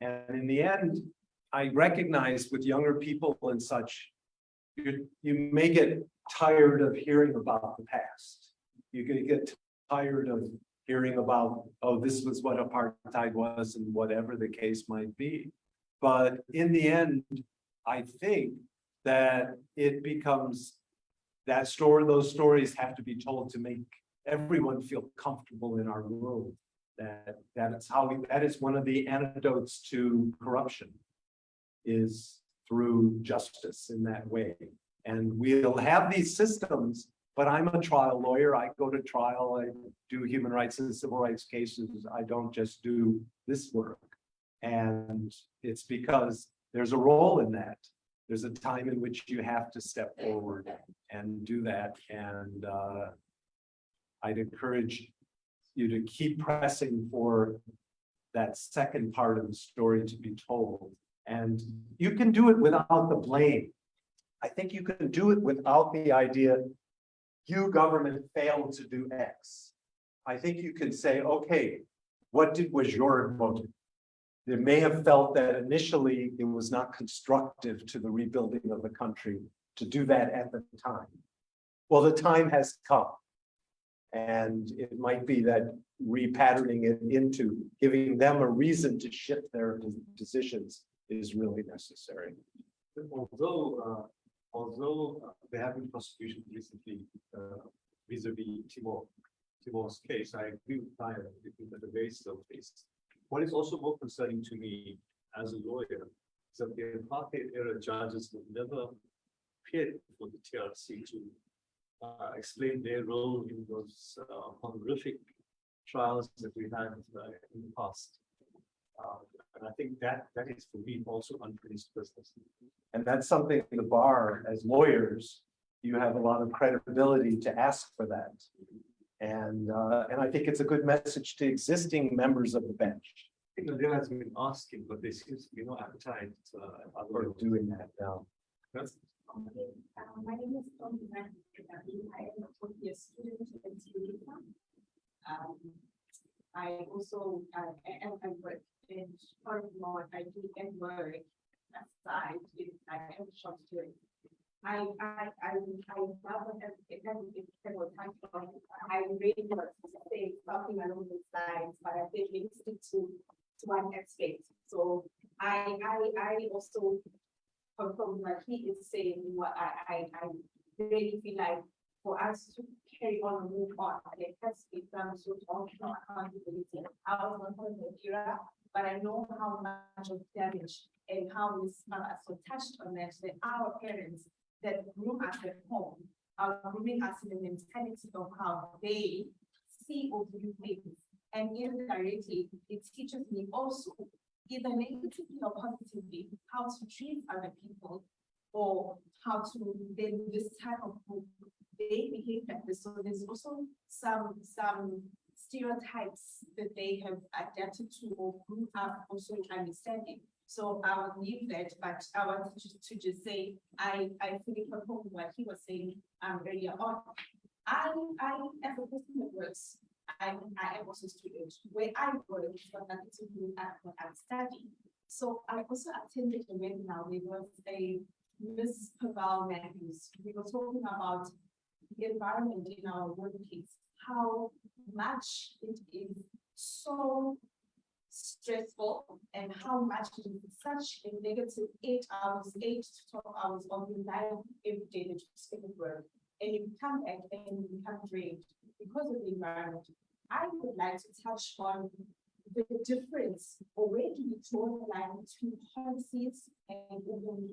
And in the end, I recognize with younger people and such, you may get tired of hearing about the past. You're going to get tired of hearing about, oh, this was what apartheid was and whatever the case might be. But in the end, I think that it becomes that those stories have to be told to make everyone feel comfortable in our world. That is one of the antidotes to corruption, is through justice in that way. And we'll have these systems, but I'm a trial lawyer. I go to trial, I do human rights and civil rights cases. I don't just do this work. And it's because there's a role in that. There's a time in which you have to step forward and do that. And I'd encourage you to keep pressing for that second part of the story to be told. And you can do it without the blame. I think you can do it without the idea, you government failed to do X. I think you can say, okay, what was your motive? They may have felt that initially it was not constructive to the rebuilding of the country to do that at the time. Well, the time has come. And it might be that repatterning it into giving them a reason to shift their positions is really necessary. Although there have been prosecutions recently vis-a-vis Timor's case, I agree with Tyler at the very surface. What is also more concerning to me as a lawyer is that the apartheid era judges would never appear for the TRC to explain their role in those horrific trials that we had in the past. And I think that is for me also unfinished business. And that's something the bar, as lawyers, you have a lot of credibility to ask for that. And I think it's a good message to existing members of the bench. I think there has been asking, but there seems to be no appetite for doing that now. That's My name is Tom. I am a student at UNIFA. I also am work in part of my I do and work aside. I am short story. I rather I really was say something along the lines, but I think we stick to one aspect. So I also from what he is saying, what I really feel like for us to carry on and move on. There has to be some sort of accountability. I was not from Nigeria, but I know how much of damage and how we so touched on that our parents that grew us at home are grooming us in the mentality of how they see or view things. And indirectly, it teaches me also, either negatively or positively, how to treat other people or how to then this type of group, they behave like this. So there's also some stereotypes that they have adapted to or grew up also understanding. So I will leave that, but I wanted to just say, I fully confirm what he was saying earlier on. I as a person that works, I am also a student. Where I work, but nothing to do with what I'm studying. So I also attended a webinar. There was a Ms. Paval Matthews. We were talking about the environment in our workplace, how much it is so stressful and how much it is such a negative 8 hours, 8 to 12 hours of your life every day that you spend at work. And you come back and you become drained because of the environment. I would like to touch on the difference, or where do we draw the line between policies and ubuntu?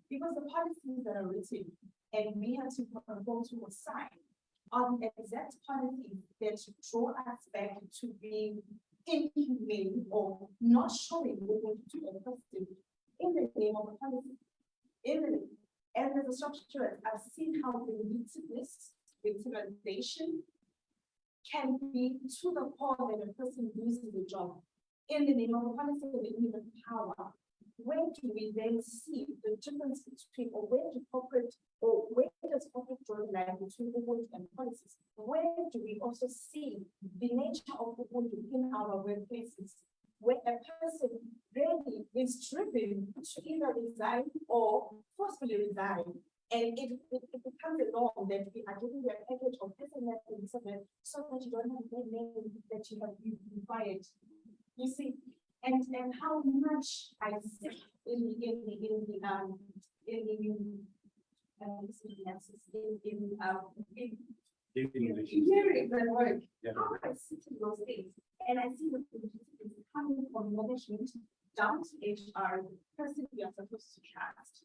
Because the policies that are written and we have to conform to a sign on exact policies that draw us back to being inhumane or not showing ubuntu to a person in the name of a policy. And as a structure, I've seen how the victimization can be to the point that a person loses the job in the name of a policy and even power. Where do we then see the difference between, or where does corporate draw the line between ubuntu and policies? Where do we also see the nature of ubuntu in our workplaces, where a person really is driven to either resign or forcefully resign? And it becomes a norm that we are giving you a package of this and that and so that you don't have the name that you have been fired. You see, and how much I see in hearing the word, how I sit in those things, and I see the coming from management down to HR, the person we are supposed to trust.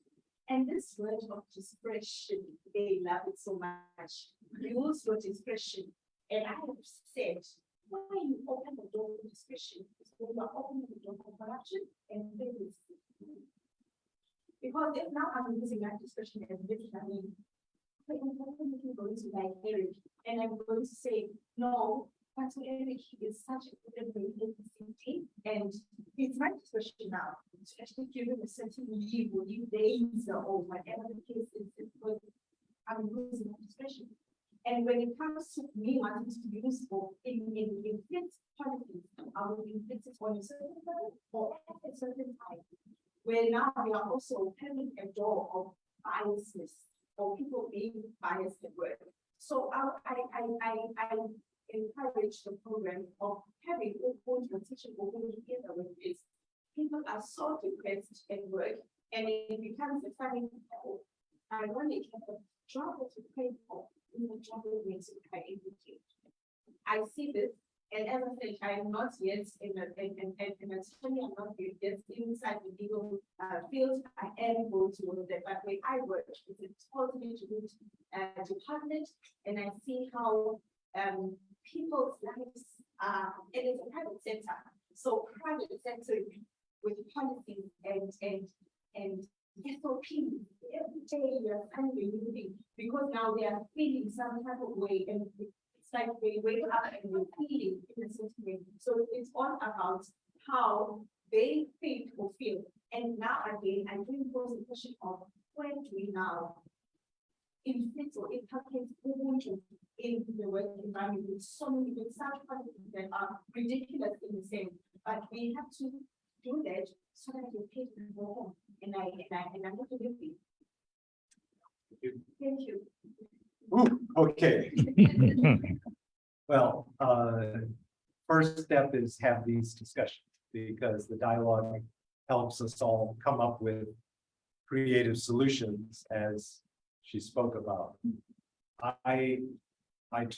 And this word of discretion, they love it so much. Use your discretion. And I have said, why you open the door for discretion is when you are opening the door for corruption and failure. Because if now I'm using that discretion as this, I mean, I'm going to like Eric, and I'm going to say, no, Pastor Eric is such a good thing, and it's my discretion now to actually give him a certain leave or leave days or whatever the case is, because I'm losing my discretion. And when it comes to me wanting to use for in fit policies, I will inflict it on a certain level or at a certain time. Where now we are also having a door of biasness or people being biased at work. So I encourage the program of having ubuntu and teaching ubuntu together with this. People are so depressed at work, and it becomes a funny, ironic trouble to pay for in the trouble with I see this, and as I said, I am not yet in an attorney, I'm not yet inside the legal field. I am going towards that, but when I work, it's a totally different department, and I see how people's lives are, and it's a private sector. So private sector with policies and SOPs, every day you're finding moving because now they are feeling some type of way, and it's like they wake up and they're feeling in a certain way. So it's all about how they think or feel. And now again, I'm going to pose the question of when do we now inflict or inculcate ubuntu in the work environment with so many, with such policies that are ridiculous in the same, but we have to do that so that your kids can go home. And I'm not with you. Thank you. Ooh, okay. Well, first step is have these discussions, because the dialogue helps us all come up with creative solutions, as she spoke about. I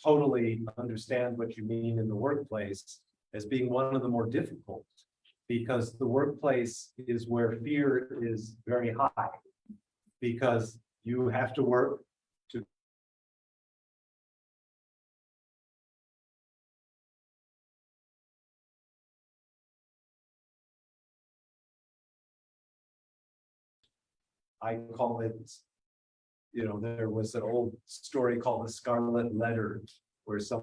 totally understand what you mean in the workplace as being one of the more difficult, because the workplace is where fear is very high, because you have to work to I call it, you know, there was an old story called the Scarlet Letter, where some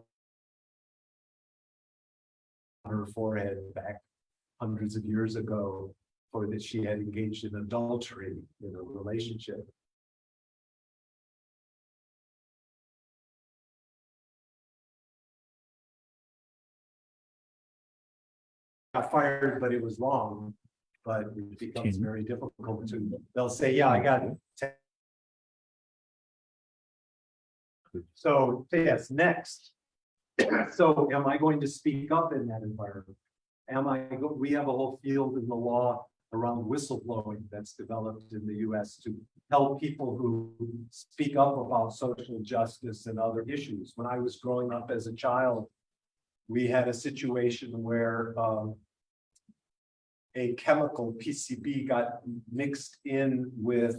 on her forehead back hundreds of years ago, for that she had engaged in adultery in a relationship. Got fired, but it was long. But it becomes very difficult to, they'll say, yeah, I got it. So, yes, next. So am I going to speak up in that environment? We have a whole field in the law around whistleblowing that's developed in the US to help people who speak up about social justice and other issues. When I was growing up as a child, we had a situation where a chemical PCB got mixed in with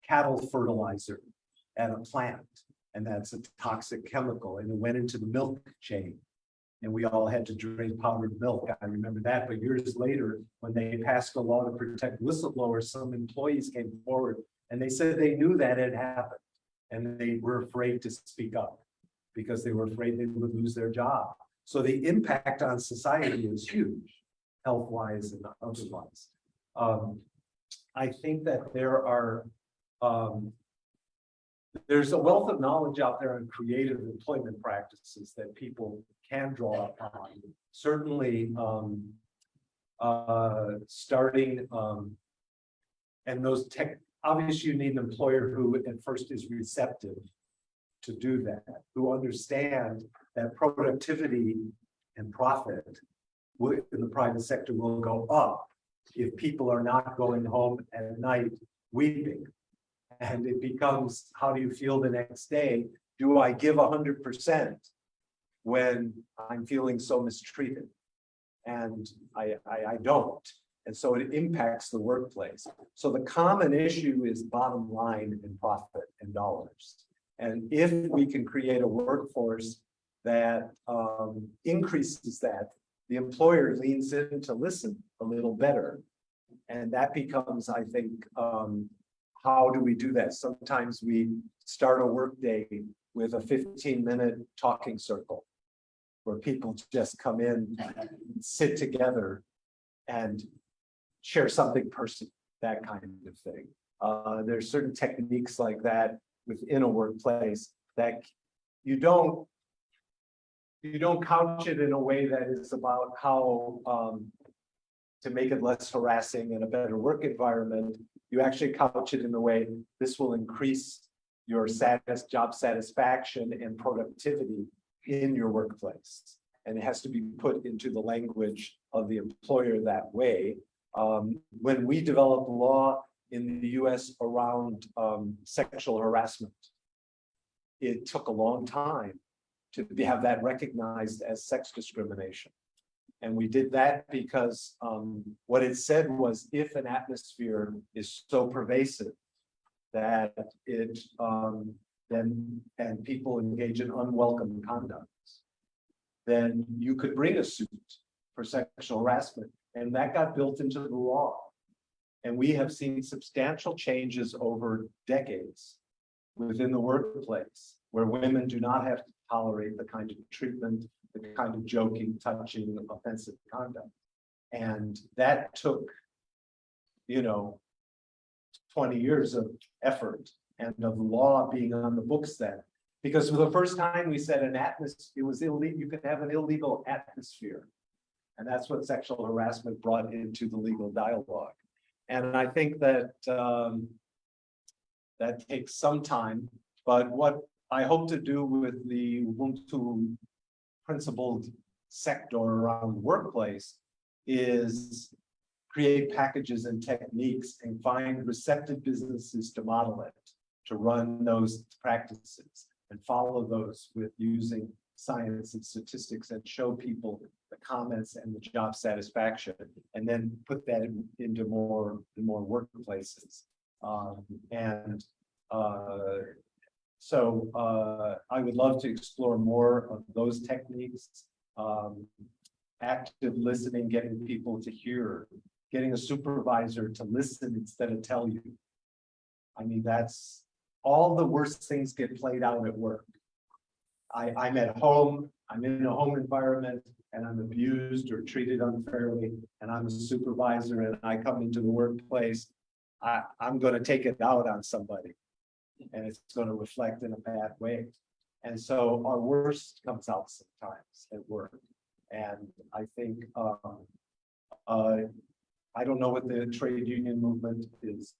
cattle fertilizer at a plant. And that's a toxic chemical, and it went into the milk chain. And we all had to drink powdered milk. I remember that. But years later, when they passed a law to protect whistleblowers, some employees came forward and they said they knew that had happened. And they were afraid to speak up because they were afraid they would lose their job. So the impact on society is huge, health-wise and otherwise. I think that there's a wealth of knowledge out there on creative employment practices that people can draw upon. Certainly, starting and those obviously you need an employer who at first is receptive to do that, who understand that productivity and profit in the private sector will go up if people are not going home at night weeping. And it becomes, how do you feel the next day? Do I give 100% when I'm feeling so mistreated? And I don't. And so it impacts the workplace. So the common issue is bottom line and profit and dollars. And if we can create a workforce that increases that, the employer leans in to listen a little better. And that becomes, I think, how do we do that? Sometimes we start a workday with a 15-minute talking circle where people just come in, sit together and share something personal, that kind of thing. There's certain techniques like that within a workplace that you don't couch it in a way that is about how to make it less harassing and a better work environment. You actually couch it in the way this will increase your job satisfaction and productivity in your workplace. And it has to be put into the language of the employer that way. When we developed law in the US around sexual harassment, it took a long time to have that recognized as sex discrimination. And we did that because what it said was, if an atmosphere is so pervasive that it and people engage in unwelcome conduct, then you could bring a suit for sexual harassment. And that got built into the law. And we have seen substantial changes over decades within the workplace, where women do not have to tolerate the kind of treatment, the kind of joking, touching, offensive conduct. And that took, 20 years of effort and of law being on the books then. Because for the first time we said an atmosphere, it was illegal, you could have an illegal atmosphere. And that's what sexual harassment brought into the legal dialogue. And I think that that takes some time, but what I hope to do with the ubuntu principled sector around the workplace is create packages and techniques and find receptive businesses to model it, to run those practices. and follow those with using science and statistics and show people the comments and the job satisfaction, and then put that into more workplaces. So I would love to explore more of those techniques. Active listening, getting people to hear, getting a supervisor to listen instead of tell you. I mean, that's all the worst things get played out at work. I'm at home, I'm in a home environment, and I'm abused or treated unfairly, and I'm a supervisor and I come into the workplace. I'm going to take it out on somebody, and it's going to reflect in a bad way. And so our worst comes out sometimes at work. And I think, I don't know what the trade union movement is,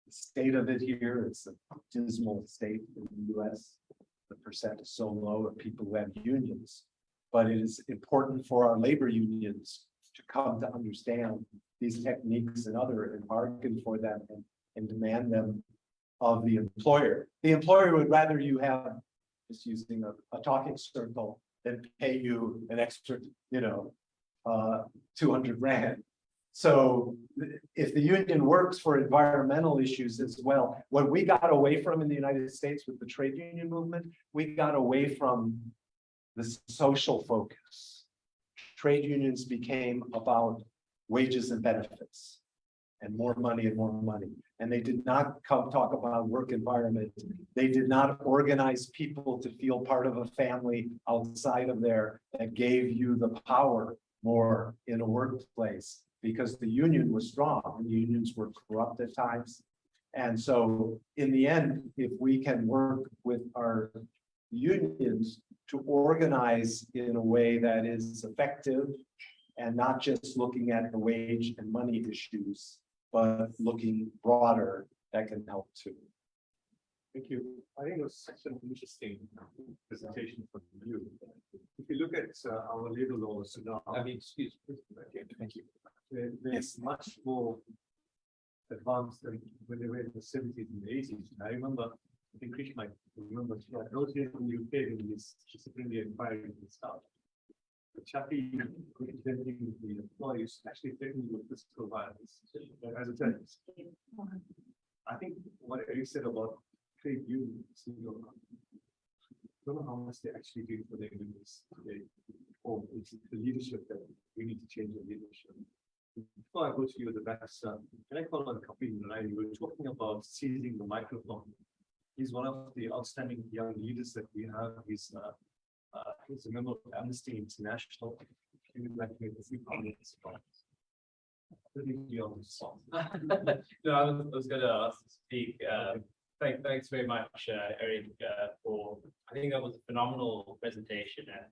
the state of it here. It's a dismal state in the US. The percent is so low of people who have unions, but it is important for our labor unions to come to understand these techniques and other, and bargain for them and demand them of the employer. The employer would rather you have, just using a talking circle, than pay you an extra, 200 grand. So if the union works for environmental issues as well, what we got away from in the United States with the trade union movement, we got away from the social focus. Trade unions became about wages and benefits and more money and more money. And they did not come talk about work environment. They did not organize people to feel part of a family outside of there that gave you the power more in a workplace, because the union was strong and unions were corrupt at times. And so in the end, if we can work with our unions to organize in a way that is effective and not just looking at the wage and money issues, but looking broader, that can help too. Thank you. I think it was such an interesting presentation from you. If you look at our labor laws now, excuse me. Okay, thank you. There's much more advanced than when they were in the 70s and the 80s. I remember, I think Krish might remember, those days in the UK, in this disciplinary environment and stuff. The chappy representing the employees actually threatening with physical violence as a terrorist. I think what Eric said about trade unions, I don't know how much they actually do for their unions today, or it's the leadership that we need to change the leadership. Before I go to you, the best, can I call on Kapil Narayan? You were talking about seizing the microphone. He's one of the outstanding young leaders that we have. He's a member of Amnesty International. He would like to make a few comments about No, I was going to ask to speak. Thanks very much, Eric, for, I think that was a phenomenal presentation, and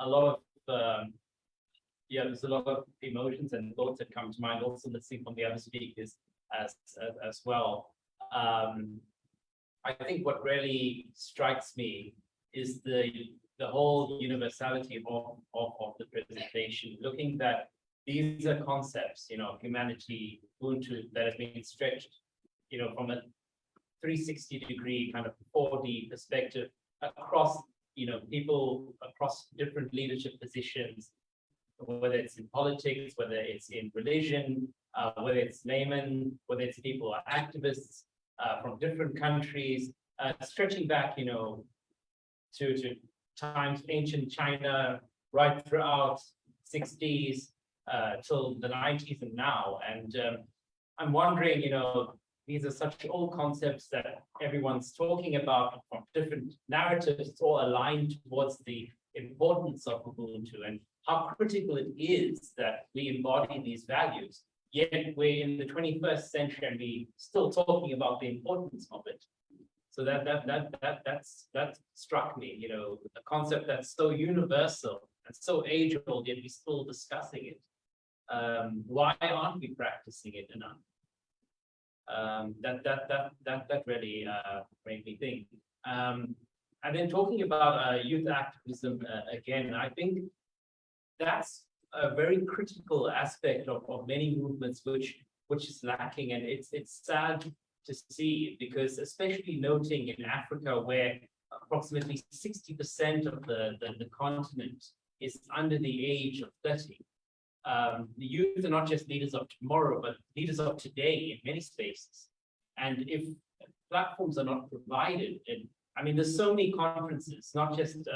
a lot of there's a lot of emotions and thoughts that come to mind, also listening from the other speakers as well. I think what really strikes me is the whole universality of the presentation, looking that these are concepts, humanity, ubuntu, that have been stretched, from a 360-degree kind of 4D perspective across, people across different leadership positions, whether it's in politics, whether it's in religion, whether it's laymen, whether it's people who are activists from different countries, stretching back, to times ancient China, right throughout 60s till the 90s and now. And I'm wondering, these are such old concepts that everyone's talking about from different narratives. It's all aligned towards the importance of Ubuntu and how critical it is that we embody these values. Yet we're in the 21st century and we still talking about the importance of it. So that struck me, a concept that's so universal and so age-old, yet we're still discussing it. Why aren't we practicing it enough? That really made me think. And then talking about youth activism again, I think that's a very critical aspect of many movements which is lacking, and it's sad to see, because especially noting in Africa, where approximately 60% of the continent is under the age of 30. The youth are not just leaders of tomorrow, but leaders of today in many spaces. And if platforms are not provided, and I mean, there's so many conferences, not just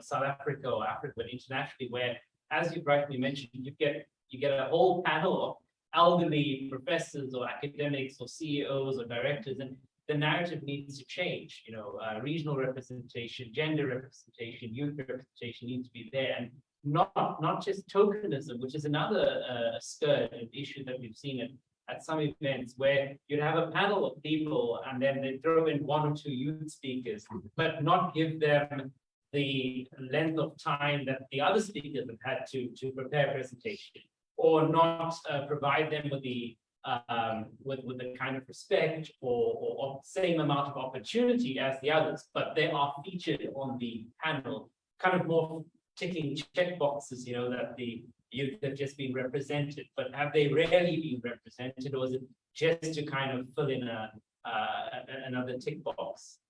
South Africa or Africa, but internationally, where, as you rightly mentioned, you get a whole panel of elderly professors or academics or CEOs or directors, and the narrative needs to change. Regional representation, gender representation, youth representation needs to be there, and not just tokenism, which is another scourge and issue that we've seen at some events, where you'd have a panel of people and then they throw in one or two youth speakers, but not give them the length of time that the other speakers have had to prepare a presentation, or not provide them with the kind of respect or same amount of opportunity as the others, but they are featured on the panel, kind of more ticking check boxes, that the youth have just been represented, but have they really been represented, or is it just to kind of fill in another tick box?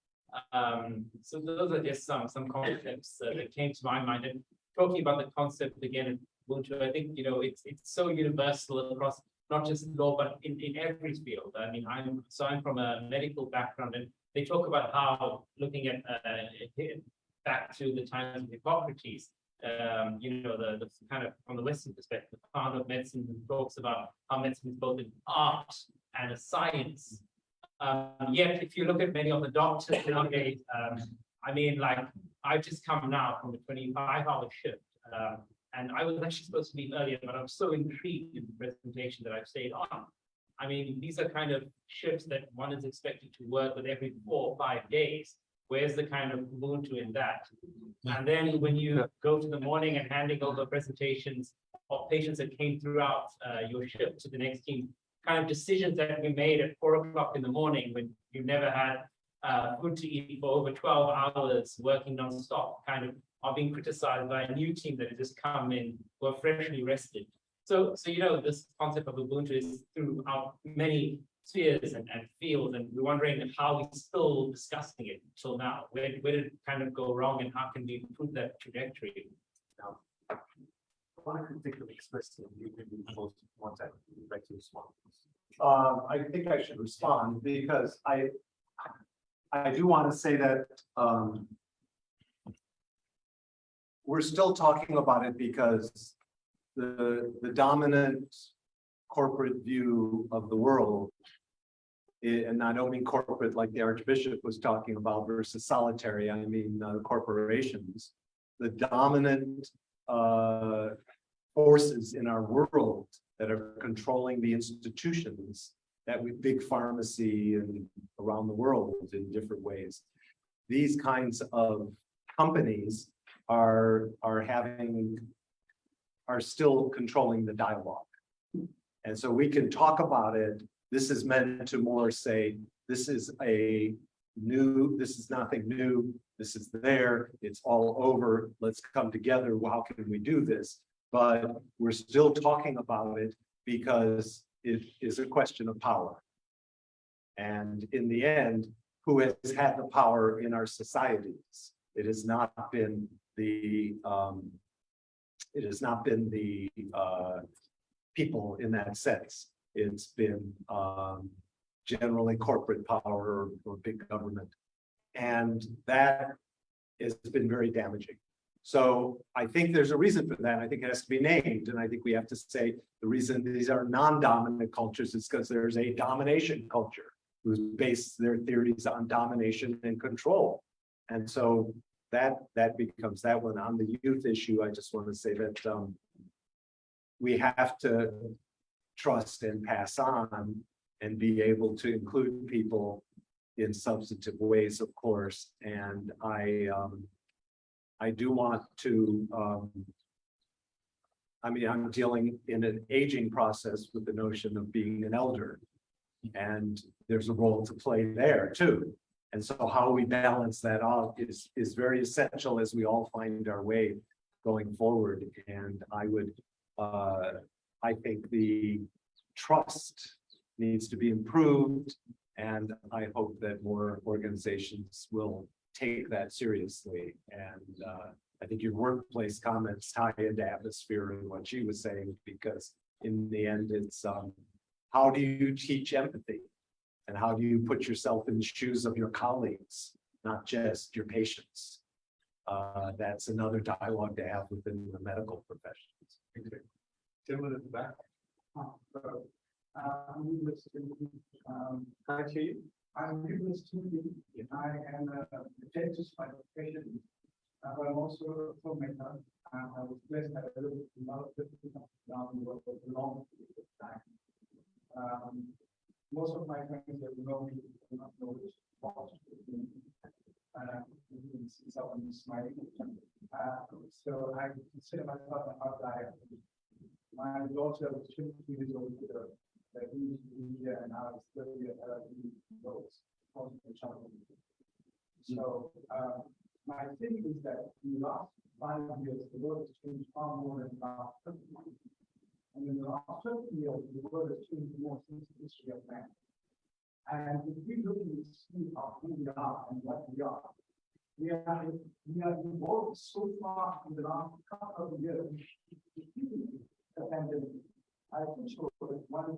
So those are just some concepts that came to my mind. And talking about the concept again, Ubuntu, I think it's so universal across not just law, but in every field. I mean, I'm from a medical background, and they talk about how, looking at back to the times of Hippocrates, the kind of from the Western perspective, the founder of medicine talks about how medicine is both an art and a science. Yet, if you look at many of the doctors nowadays, I mean, like, I've just come now from a 25-hour shift, and I was actually supposed to leave earlier, but I'm so intrigued in the presentation that I've stayed on. I mean, these are kind of shifts that one is expected to work with every 4 or 5 days. Where's the kind of Ubuntu in that? And then when you go to the morning and handing over presentations of patients that came throughout your shift to the next team, kind of decisions that we made at 4 o'clock in the morning when you never had food to eat for over 12 hours, working nonstop, kind of are being criticized by a new team that has just come in, who are freshly rested. So this concept of Ubuntu is throughout many spheres and fields, and we're wondering how we're still discussing it till now. Where did it kind of go wrong, and how can we improve that trajectory? One particular expressing you can be most one time like to respond. I think I should respond because I do want to say that we're still talking about it because the dominant corporate view of the world, and I don't mean corporate like the Archbishop was talking about versus solitary, I mean corporations. The dominant forces in our world that are controlling the institutions that we big pharmacy and around the world in different ways. These kinds of companies are still controlling the dialogue. And so we can talk about it. This is meant to more say, this is nothing new, this is there, it's all over, let's come together, how can we do this? But we're still talking about it because it is a question of power. And in the end, who has had the power in our societies? It has not been the people in that sense. It's been generally corporate power or big government. And that has been very damaging. So I think there's a reason for that. I think it has to be named. And I think we have to say the reason these are non-dominant cultures is because there's a domination culture who's based their theories on domination and control. And so that becomes that one. On the youth issue, I just want to say that we have to trust and pass on and be able to include people in substantive ways, of course. And I do want to, I'm dealing in an aging process with the notion of being an elder, and there's a role to play there too. And so how we balance that out is very essential as we all find our way going forward. And I think the trust needs to be improved, and I hope that more organizations will take that seriously. And I think your workplace comments tie into atmosphere and what she was saying, because in the end, it's how do you teach empathy? And how do you put yourself in the shoes of your colleagues, not just your patients? That's another dialogue to have within the medical professions. Gentleman at the back. I'm listening. Can I hear you? I'm listening. I am a dentist by profession, but I'm also a filmmaker. I was blessed that I lived in a lot of different around the world for a long period of time. Most of my friends that know me do not know which part since I was smiling. So I consider myself an outlier. My daughter was 22 years old with her. And I was 30 years old. So my thing is that in the last 5 years, the world has changed far more than the last 50 years. And in the last 50 years, the world has changed more since the history of man. And if we look and see who we are and what we are evolved so far in the last couple of years. The pandemic. I think so. One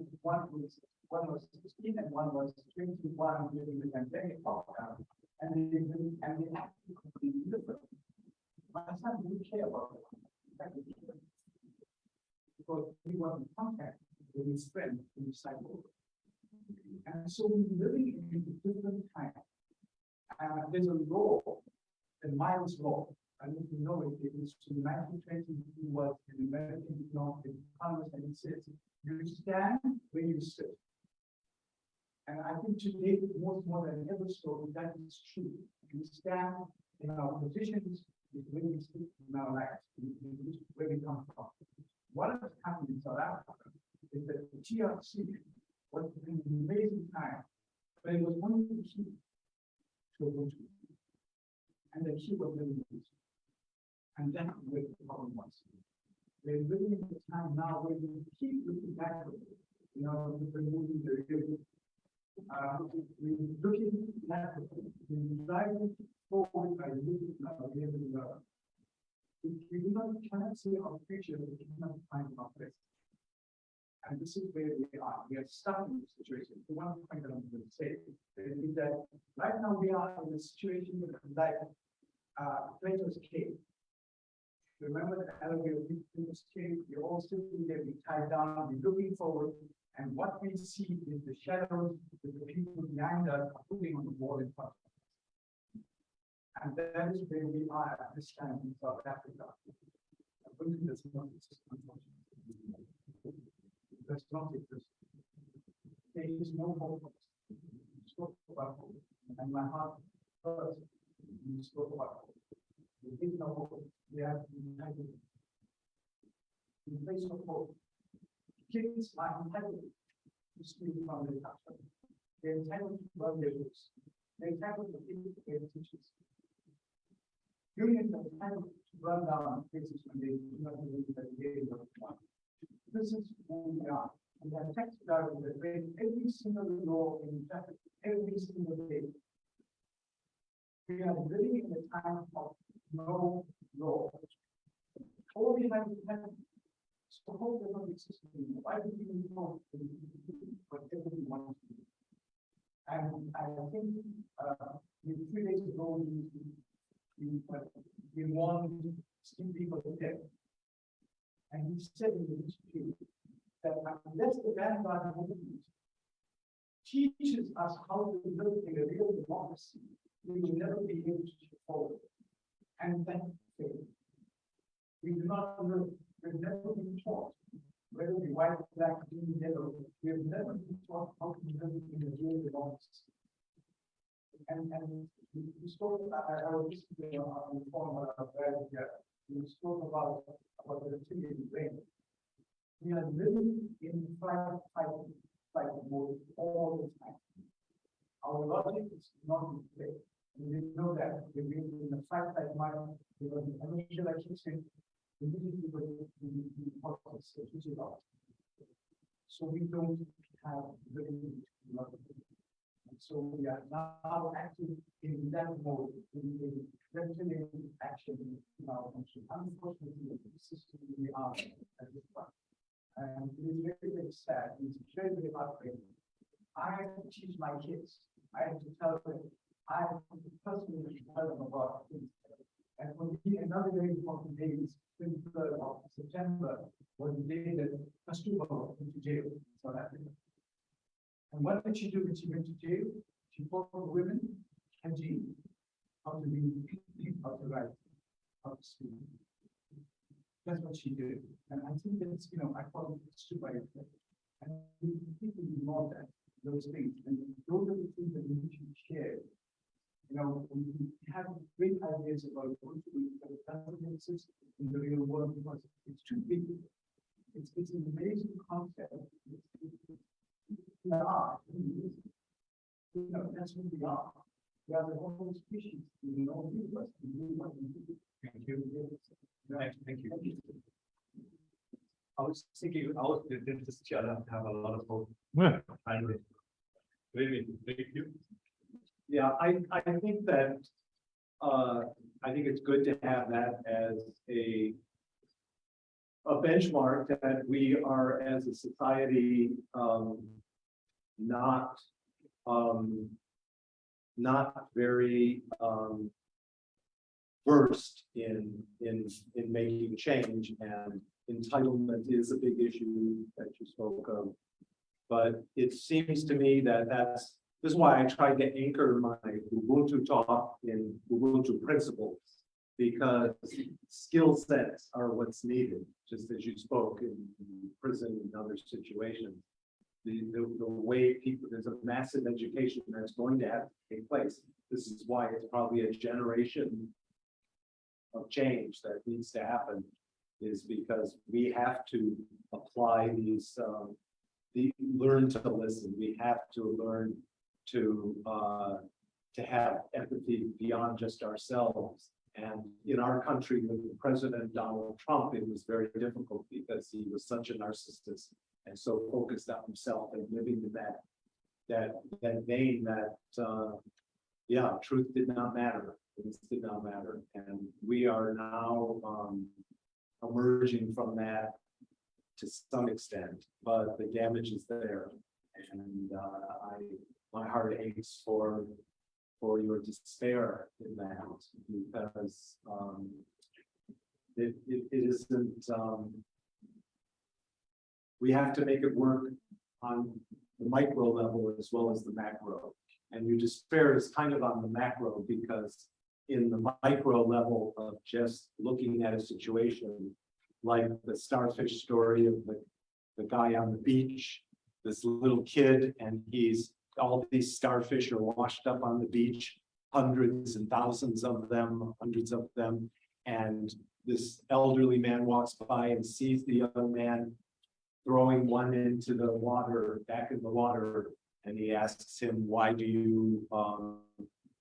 was 16 and one was 21 during the pandemic lockdown, and they actually completely different. My son didn't care about it because he was in contact with his friend in the cycle. And so we're living in a different time. There's a law, the Miles law. I don't even know it. It was in 1920. He was an American economist, and he says, "You stand where you sit." And I think today, more than ever so, that is true. We stand in our positions, where we sit in our lives, where we come from. What has happened in South Africa is that the TRC was an amazing time, but it was only the key to ubuntu, and the key was living with. And that's where the problem was. We're living in a time now where we keep looking backward. We're moving the river. We're looking backward. We're driving forward by looking at our living world. If we cannot see our future, we cannot find our present. And this is where we are. We are stuck in this situation. The one point that I'm going to say is that right now we are in a situation like Plato's cave. Remember the allegory of Plato's cave? We're all sitting there, we tied down, we're looking forward, and what we see is the shadows that the people behind us are putting on the wall in front of us. And that is where we are at this time in South Africa. I believe that's not exist, unfortunately. That's not exist. There is no hope. You spoke about hope, and my heart hurts. You spoke about hope. There is no hope. We have to be united. In place of hope, kids are entitled to speak from their culture. They're entitled to love their roots. They're entitled to think their teachers. Unions are entitled to run down cases when they do not believe that they are one. This is who we are. We have text drivers that break every single law in traffic every single day. We are living in a time of no law. All we have is so hope does not exist anymore. Why do we know what everyone wants to do? And I think in 3 days ago, we warned some people to death. And he said in the history that unless the vanguard movement teaches us how to live in a real democracy, we will never be able to move forward. And that's fail. We do not live, we've never been taught, whether we white, black, green, yellow, we have never been taught how to live in a real democracy. And we spoke about, I was listening on the phone when I was here, we spoke about the reptilian brain. We are living in fight mode all the time. Our logic is not in play. And we know that we're in the fight mind because the amygdala kicks in immediately with the cortex, which is out. So we don't have the ability to love it. So we are now active in that mode, in strengthening action in our country. Unfortunately, the system we are at this point. And it is very, very sad. It's very, very heartbreaking. I have to teach my kids. I have to tell them. I have to personally tell them about things. And for me, another very important day is 23rd of September, was the day that Kastubha went to jail in South Africa. And what did she do when she went to jail? She fought for women and she how to be, how to write, how to speak. That's what she did. And I think that's, I follow Kastubha. And we completely ignore that, those things. And those are the things that we need to share. We have great ideas about what to do, but it doesn't exist in the real world because it's too big. It's an amazing concept. We are. That's who we are. We are the whole species. We know universe. Thank you. Thank you. I was thinking, I was this have a lot of hope. Finally. Really, thank you. Yeah, I think that I think it's good to have that as a benchmark that we are as a society not very versed in making change, and entitlement is a big issue that you spoke of. But it seems to me that this is why I tried to anchor my Ubuntu talk in Ubuntu principles, because skill sets are what's needed, just as you spoke in prison and other situations. The way people, there's a massive education that's going to have to take place. This is why it's probably a generation of change that needs to happen, is because we have to apply these, learn to listen. We have to learn to have empathy beyond just ourselves. And in our country, with President Donald Trump, it was very difficult because he was such a narcissist and so focused on himself and living in that vein that truth did not matter. Things did not matter. And we are now emerging from that to some extent, but the damage is there. And my heart aches for your despair in that, because it isn't. We have to make it work on the micro level as well as the macro. And your despair is kind of on the macro, because in the micro level of just looking at a situation, like the starfish story of the guy on the beach, this little kid, and all these starfish are washed up on the beach, hundreds and thousands of them, hundreds of them. And this elderly man walks by and sees the young man throwing one into the water, back in the water. And he asks him, why do you,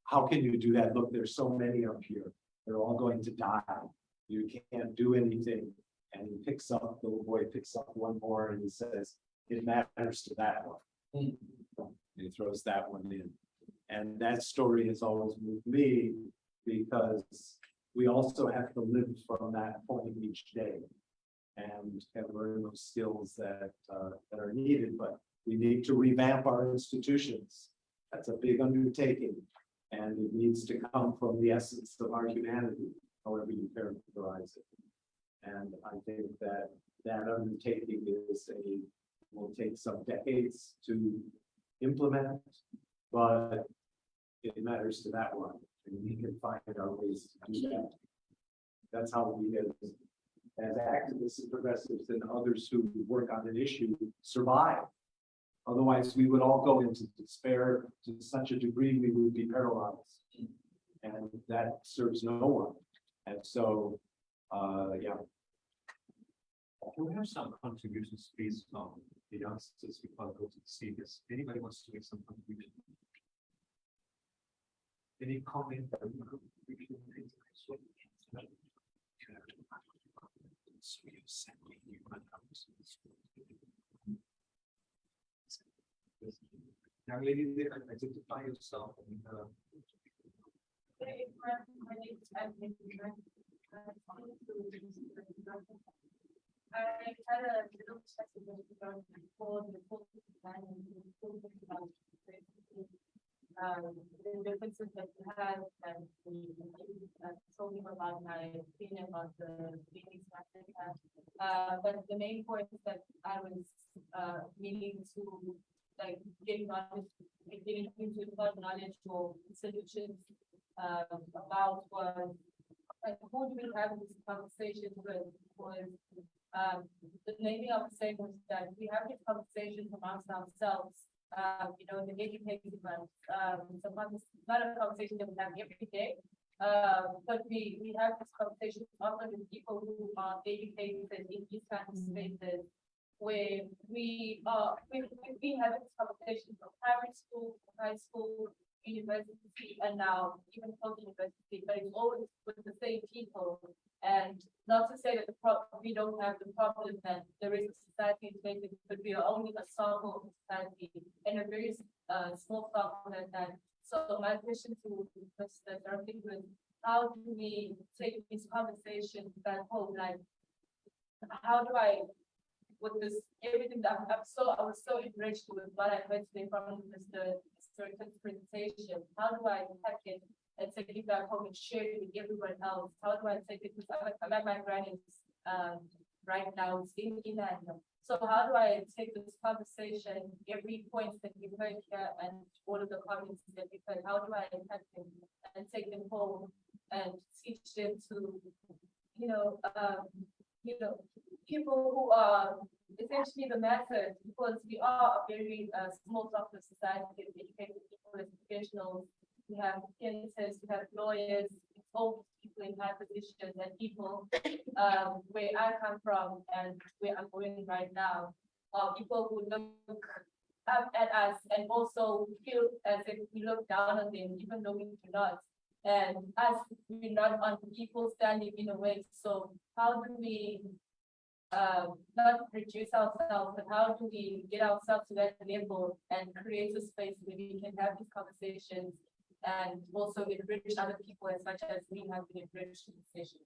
how can you do that? Look, there's so many up here. They're all going to die. You can't do anything. And he picks up, the little boy picks up one more and he says, it matters to that one. And he throws that one in. And that story has always moved me, because we also have to live from that point each day and learn those skills that are needed. But we need to revamp our institutions. That's a big undertaking, and it needs to come from the essence of our humanity, however you characterize it. And I think that undertaking will take some decades to implement, but it matters to that one, and we can find our ways to do that. That's how we, as activists and progressives and others who work on an issue, survive. Otherwise, we would all go into despair to such a degree we would be paralyzed, and that serves no one. And so, yeah. Can we have some contributions, please, from the youngsters before I go to the seniors? Anybody wants to make some contribution? Any comment? Young lady there, identify yourself. I had a little testimony before the the differences that you had and told me about my opinion about the meetings that they had. But the main point that I was meaning to like getting into knowledge or solutions about was like who do we have this conversation with was the main thing I was saying was that we have these conversations amongst ourselves, in the educated ones. Sometimes it's not a conversation that we have every day, but we have this conversation often with people who are educated in these kinds of spaces where we have this conversation from primary school, high school, university, and now even post university, but it's always with the same people. And not to say that we don't have the problem that there is a society in place, but we are only a sample of society and a very small sample at that. So my question to Mr. Sirotkin was, how do we take this conversation back home? Like, how do I, with this everything that I was so enriched with what I heard today from Mr. Sirotkin's presentation. How do I pack it and take it back home and share it with everyone else? How do I take it? Because I'm at my granny's right now, it's in India. So how do I take this conversation, every point that you heard here and all of the comments that you heard, how do I pack them and take them home and teach them to, people who are essentially the masses, because we are a very small sector of society, educated people as professionals. We have dentists, we have lawyers, all people in high positions, and people where I come from and where I'm going right now are people who look up at us and also feel as if we look down on them, even though we do not. And us, we're not on equal standing in a way. So how do we not reduce ourselves, but how do we get ourselves to that level and create a space where we can have these conversations and also enrich other people as much as we have been enriched in the session?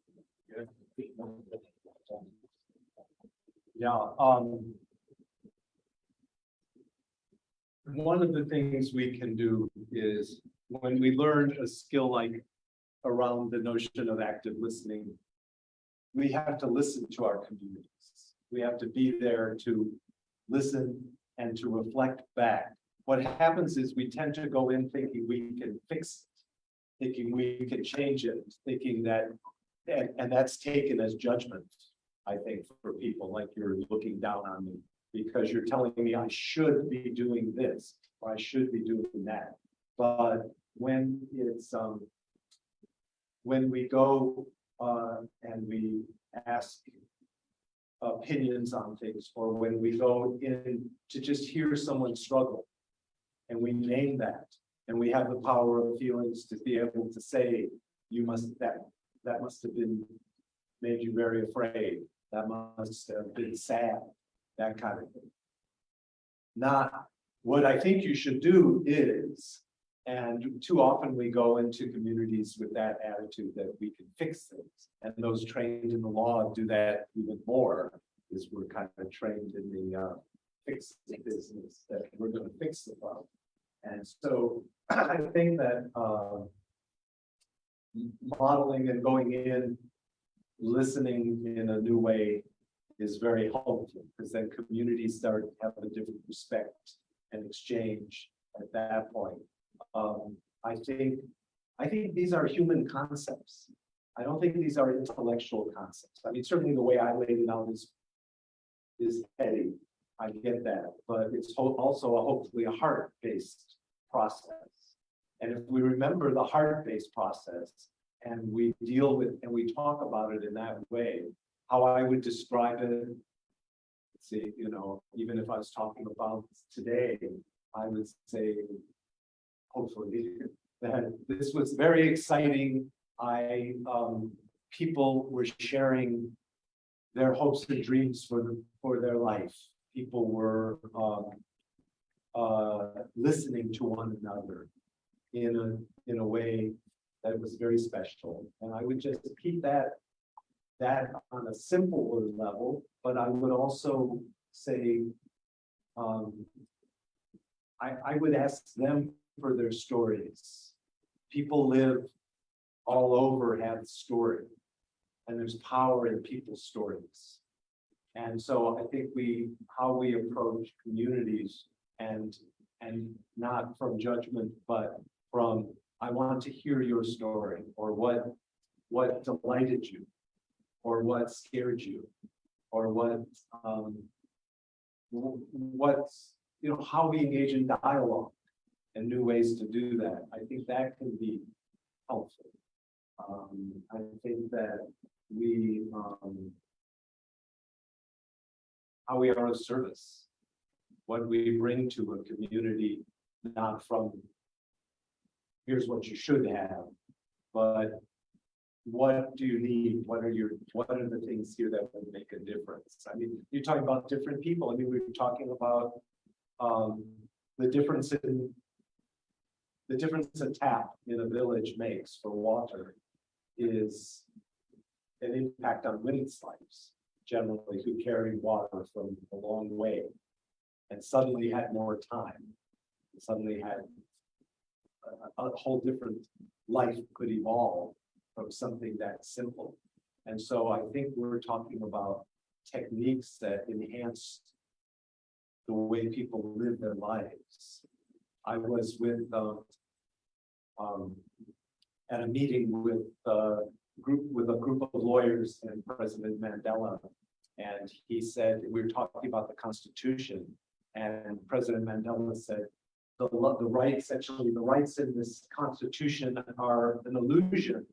One of the things we can do is when we learn a skill like around the notion of active listening, we have to listen to our communities. We have to be there to listen and to reflect back. What happens is we tend to go in thinking we can fix it, thinking we can change it, thinking that, and that's taken as judgment, I think, for people, like you're looking down on me because you're telling me I should be doing this or I should be doing that. But when it's when we go and we ask opinions on things, or when we go in to just hear someone struggle, and we name that, and we have the power of feelings to be able to say, you must, that must have been made you very afraid, that must have been sad, that kind of thing. Not what I think you should do is, and too often we go into communities with that attitude that we can fix things. And those trained in the law do that even more, is we're kind of trained in the fixing business, that we're going to fix the problem. And so I think that modeling and going in, listening in a new way is very helpful, because then communities start to have a different respect and exchange at that point. I think these are human concepts. I don't think these are intellectual concepts. I mean, certainly the way I laid it out is heady. I get that, but it's also hopefully a heart-based process. And if we remember the heart-based process and we deal with and we talk about it in that way, how I would describe it, let's see, even if I was talking about today, I would say, hopefully, that this was very exciting. People were sharing their hopes and dreams for their life. People were listening to one another in a way that was very special. And I would just keep that on a simpler level, but I would also say, I would ask them for their stories. People live all over, have story, and there's power in people's stories. And so I think how we approach communities and not from judgment, but from, I want to hear your story, or what delighted you, or what scared you, or what's, how we engage in dialogue and new ways to do that. I think that can be helpful. I think that how we are of service, what we bring to a community, not from here's what you should have, but what do you need? What are the things here that will make a difference? I mean, you're talking about different people. I mean, we were talking about the difference a tap in a village makes for water is an impact on women's lives, generally, who carry water from a long way and suddenly had more time, suddenly had a whole different life could evolve from something that simple. And so I think we're talking about techniques that enhance the way people live their lives. I was at a meeting with a group of lawyers and President Mandela, and he said, we were talking about the Constitution, and President Mandela said, the rights in this Constitution are an illusion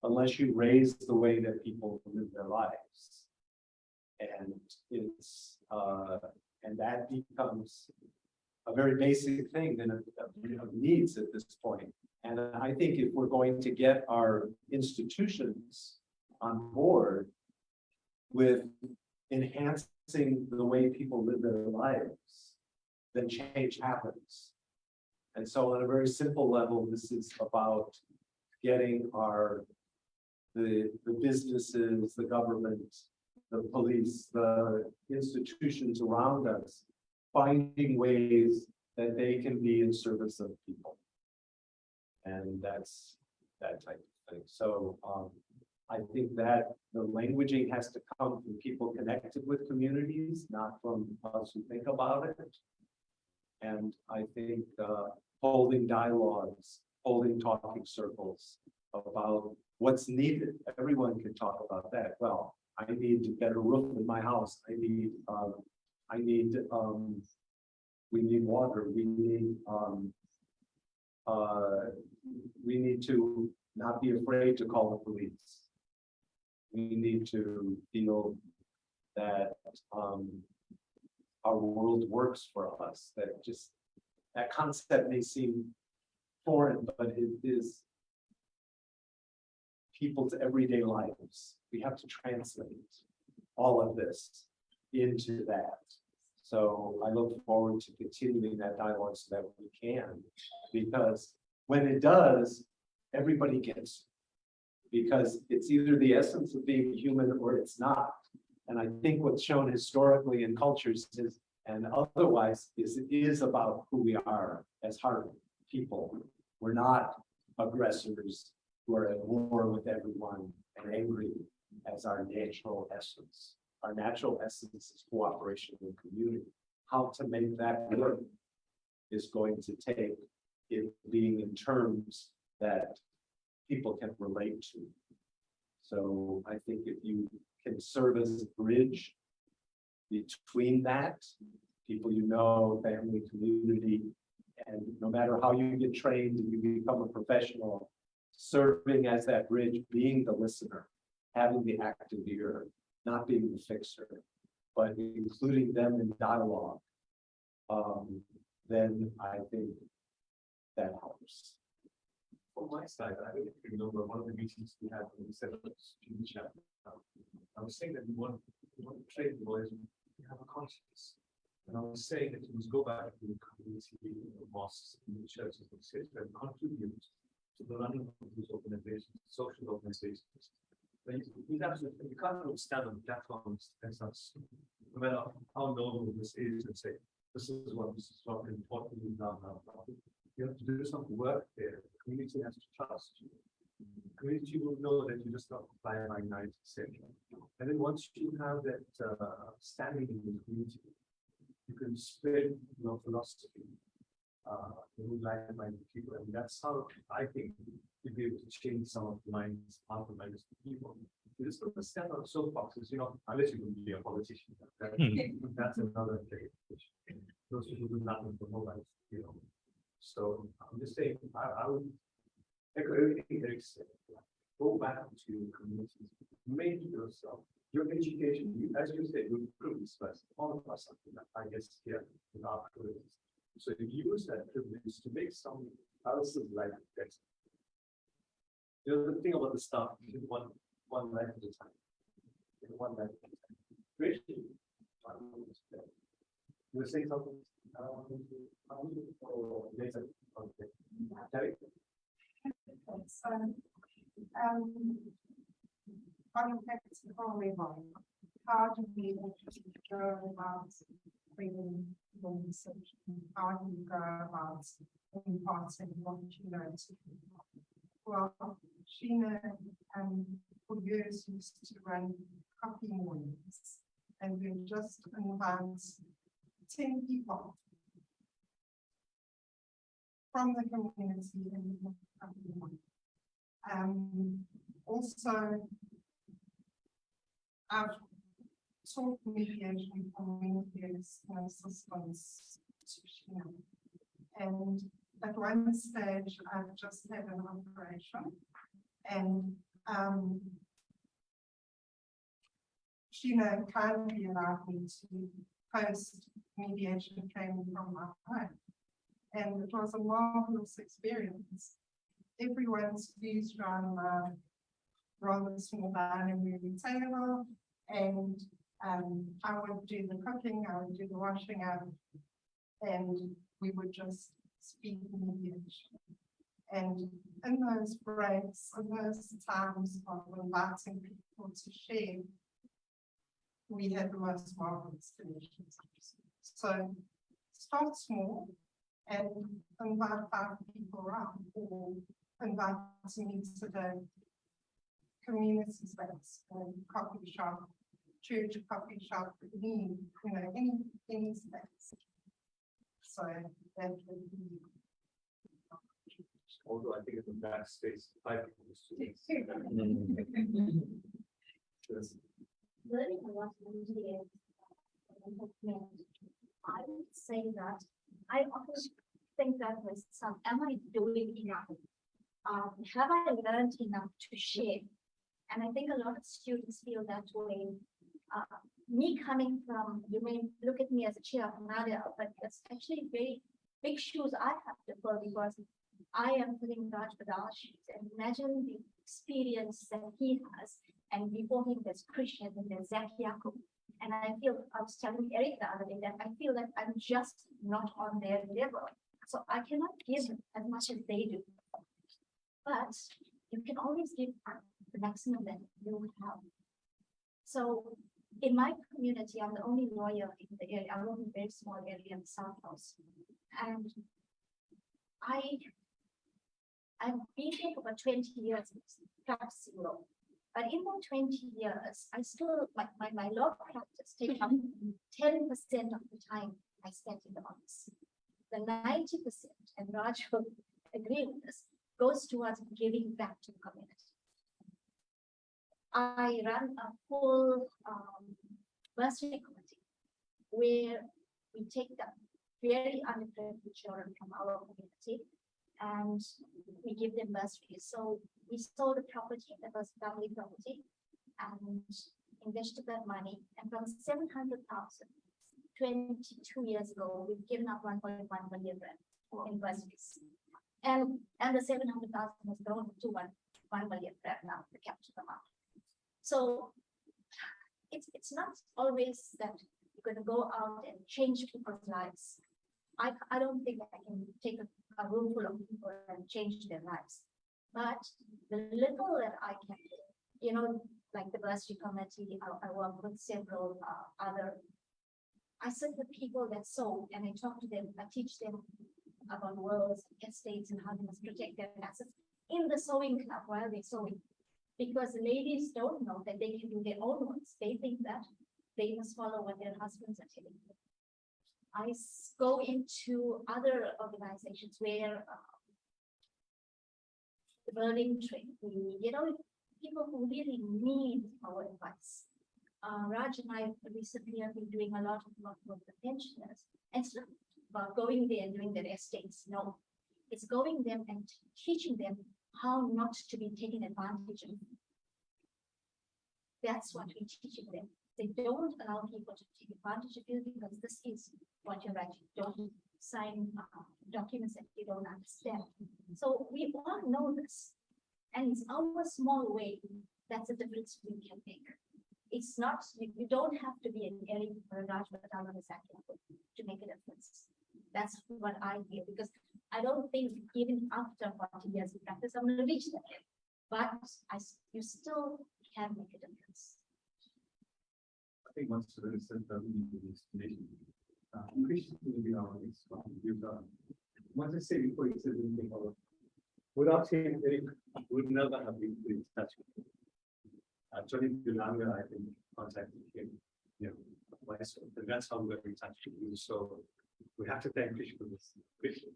unless you raise the way that people live their lives. And and that becomes a very basic thing of needs at this point. And I think if we're going to get our institutions on board with enhancing the way people live their lives, then change happens. And so on a very simple level, this is about getting the businesses, the government, the police, the institutions around us, finding ways that they can be in service of people. And that's that type of thing. So I think that the languaging has to come from people connected with communities, not from us who think about it. And I think holding dialogues, holding talking circles about what's needed. Everyone can talk about that. Well, I need a better roof in my house. We need water. We need to not be afraid to call the police. We need to feel that our world works for us. That concept may seem foreign, but it is people's everyday lives. We have to translate all of this into that. So I look forward to continuing that dialogue so that we can, because when it does, everybody gets it. Because it's either the essence of being human or it's not. And I think what's shown historically in cultures and otherwise is it is about who we are as heart people. We're not aggressors who are at war with everyone and angry as our natural essence. Our natural essence is cooperation and community. How to make that work is going to take it being in terms that people can relate to. So I think if you can serve as a bridge between that, people you know, family, community, and no matter how you get trained and you become a professional, serving as that bridge, being the listener, having the active ear, not being the fixer, but including them in dialogue, then I think that helps. From my side, I don't remember one of the meetings we had when we set up the student chapter. I was saying that we want to train the boys to have a conscience. And I was saying that you must go back to the community, the mosques, and the churches, etc., and contribute to the running of these organizations, social organizations. But you can't stand on platforms and such, no matter how noble this is, and say, this is what important now. You have to do some work there. The community has to trust you. The community will know that you just not fly by night, etc. And then once you have that standing in the community, you can spread your philosophy, you like-minded people, and that's how I think you'll be able to change some of the minds, half the minds of people. You just don't stand on soapboxes, unless you can be a politician. That's another thing. Those people do nothing for nobody, So I'm just saying, I would echo everything Eric said. Go back to your communities, make yourself. Your education, as you said, will privilege first. All of us, I guess, here in our privilege. So you use that privilege to make someone else's life better. The thing about the staff, you do one life at a time. One life at a time. Great. You were saying something? Later. Okay. Terry? Context probably wrong. How do we go about bringing the research? How do you go about imparting what you learn to people? Well, Sheena for years used to run coffee mornings, and we just invite 10 people from the community in the coffee morning. Also, I've taught mediation for many years in assistance to Sheena. And at one stage, I've just had an operation, and Sheena kindly allowed me to post mediation training from my home. And it was a marvelous experience. Everyone squeezed around my rather small dining room table, and I would do the cooking, I would do the washing up, and we would just speak mediation. And in those breaks, in those times of inviting people to share, we had the most marvelous connections. So start small and invite 5 people around, or invite me to the community space, coffee shop, church coffee shop, any space. So that would be. Although I think it's a bad space, 5 people. Learning a lot from the I would say that I often think that myself, am I doing enough? Have I learned enough to share? And I think a lot of students feel that way. Me coming from, you may look at me as a chair of Nadia, but it's actually very big shoes I have to fill, because I am filling Raj Badal's shoes. And imagine the experience that he has, and before him there's Christian and there's Zach Yakub. And I was telling Eric the other day that I feel that I'm just not on their level. So I cannot give as much as they do. But you can always give the maximum that you have. So in my community, I'm the only lawyer in the area. I live in a very small area in the South House. And I've been here for about 20 years practicing law. But in that 20 years, I still, my law practice takes up 10% of the time I spent in the office. The 90%, and Raj will agree with this, goes towards giving back to the community. I run a full bursary committee where we take the very underprivileged children from our community and we give them bursaries. So we sold a property that was family property and invested that money, and from 700,000 22 years ago, we've given up 1.1 million rand in bursaries. And the 700,000 has grown to 1 million rand now, the capital amount. So it's not always that you're gonna go out and change people's lives. I don't think I can take a room full of people and change their lives. But the little that I can do, you know, like the bursary committee, I work with several other. I sit with people that sew and I talk to them, I teach them about wills, estates, and how they must protect their assets in the sewing club while they're sewing. Because the ladies don't know that they can do their own ones. They think that they must follow what their husbands are telling them. I go into other organizations where the building trade, you know, people who really need our advice. Raj and I recently have been doing a lot of work with the pensioners. And it's not about going there and doing their estates. No, it's going them and teaching them how not to be taken advantage of. That's what we're teaching them. They don't allow people to take advantage of you because this is what you're writing. Don't sign documents that you don't understand. So we all know this. And it's our small way. That's a difference we can make. It's not, you don't have to be an Eric or a Raj to make a difference. That's what I feel, because I don't think even after 40 years of practice, I'm going to reach that level. But you still can make a difference. I think once the resident we need to destination. Christian will be our next one. Once I say before you said anything about without him, Eric would never have been in touch with him. Johnny Dulanga, I think, contacted him, you know, and that's how we're in touch with you. So we have to thank Christian for this. Christian.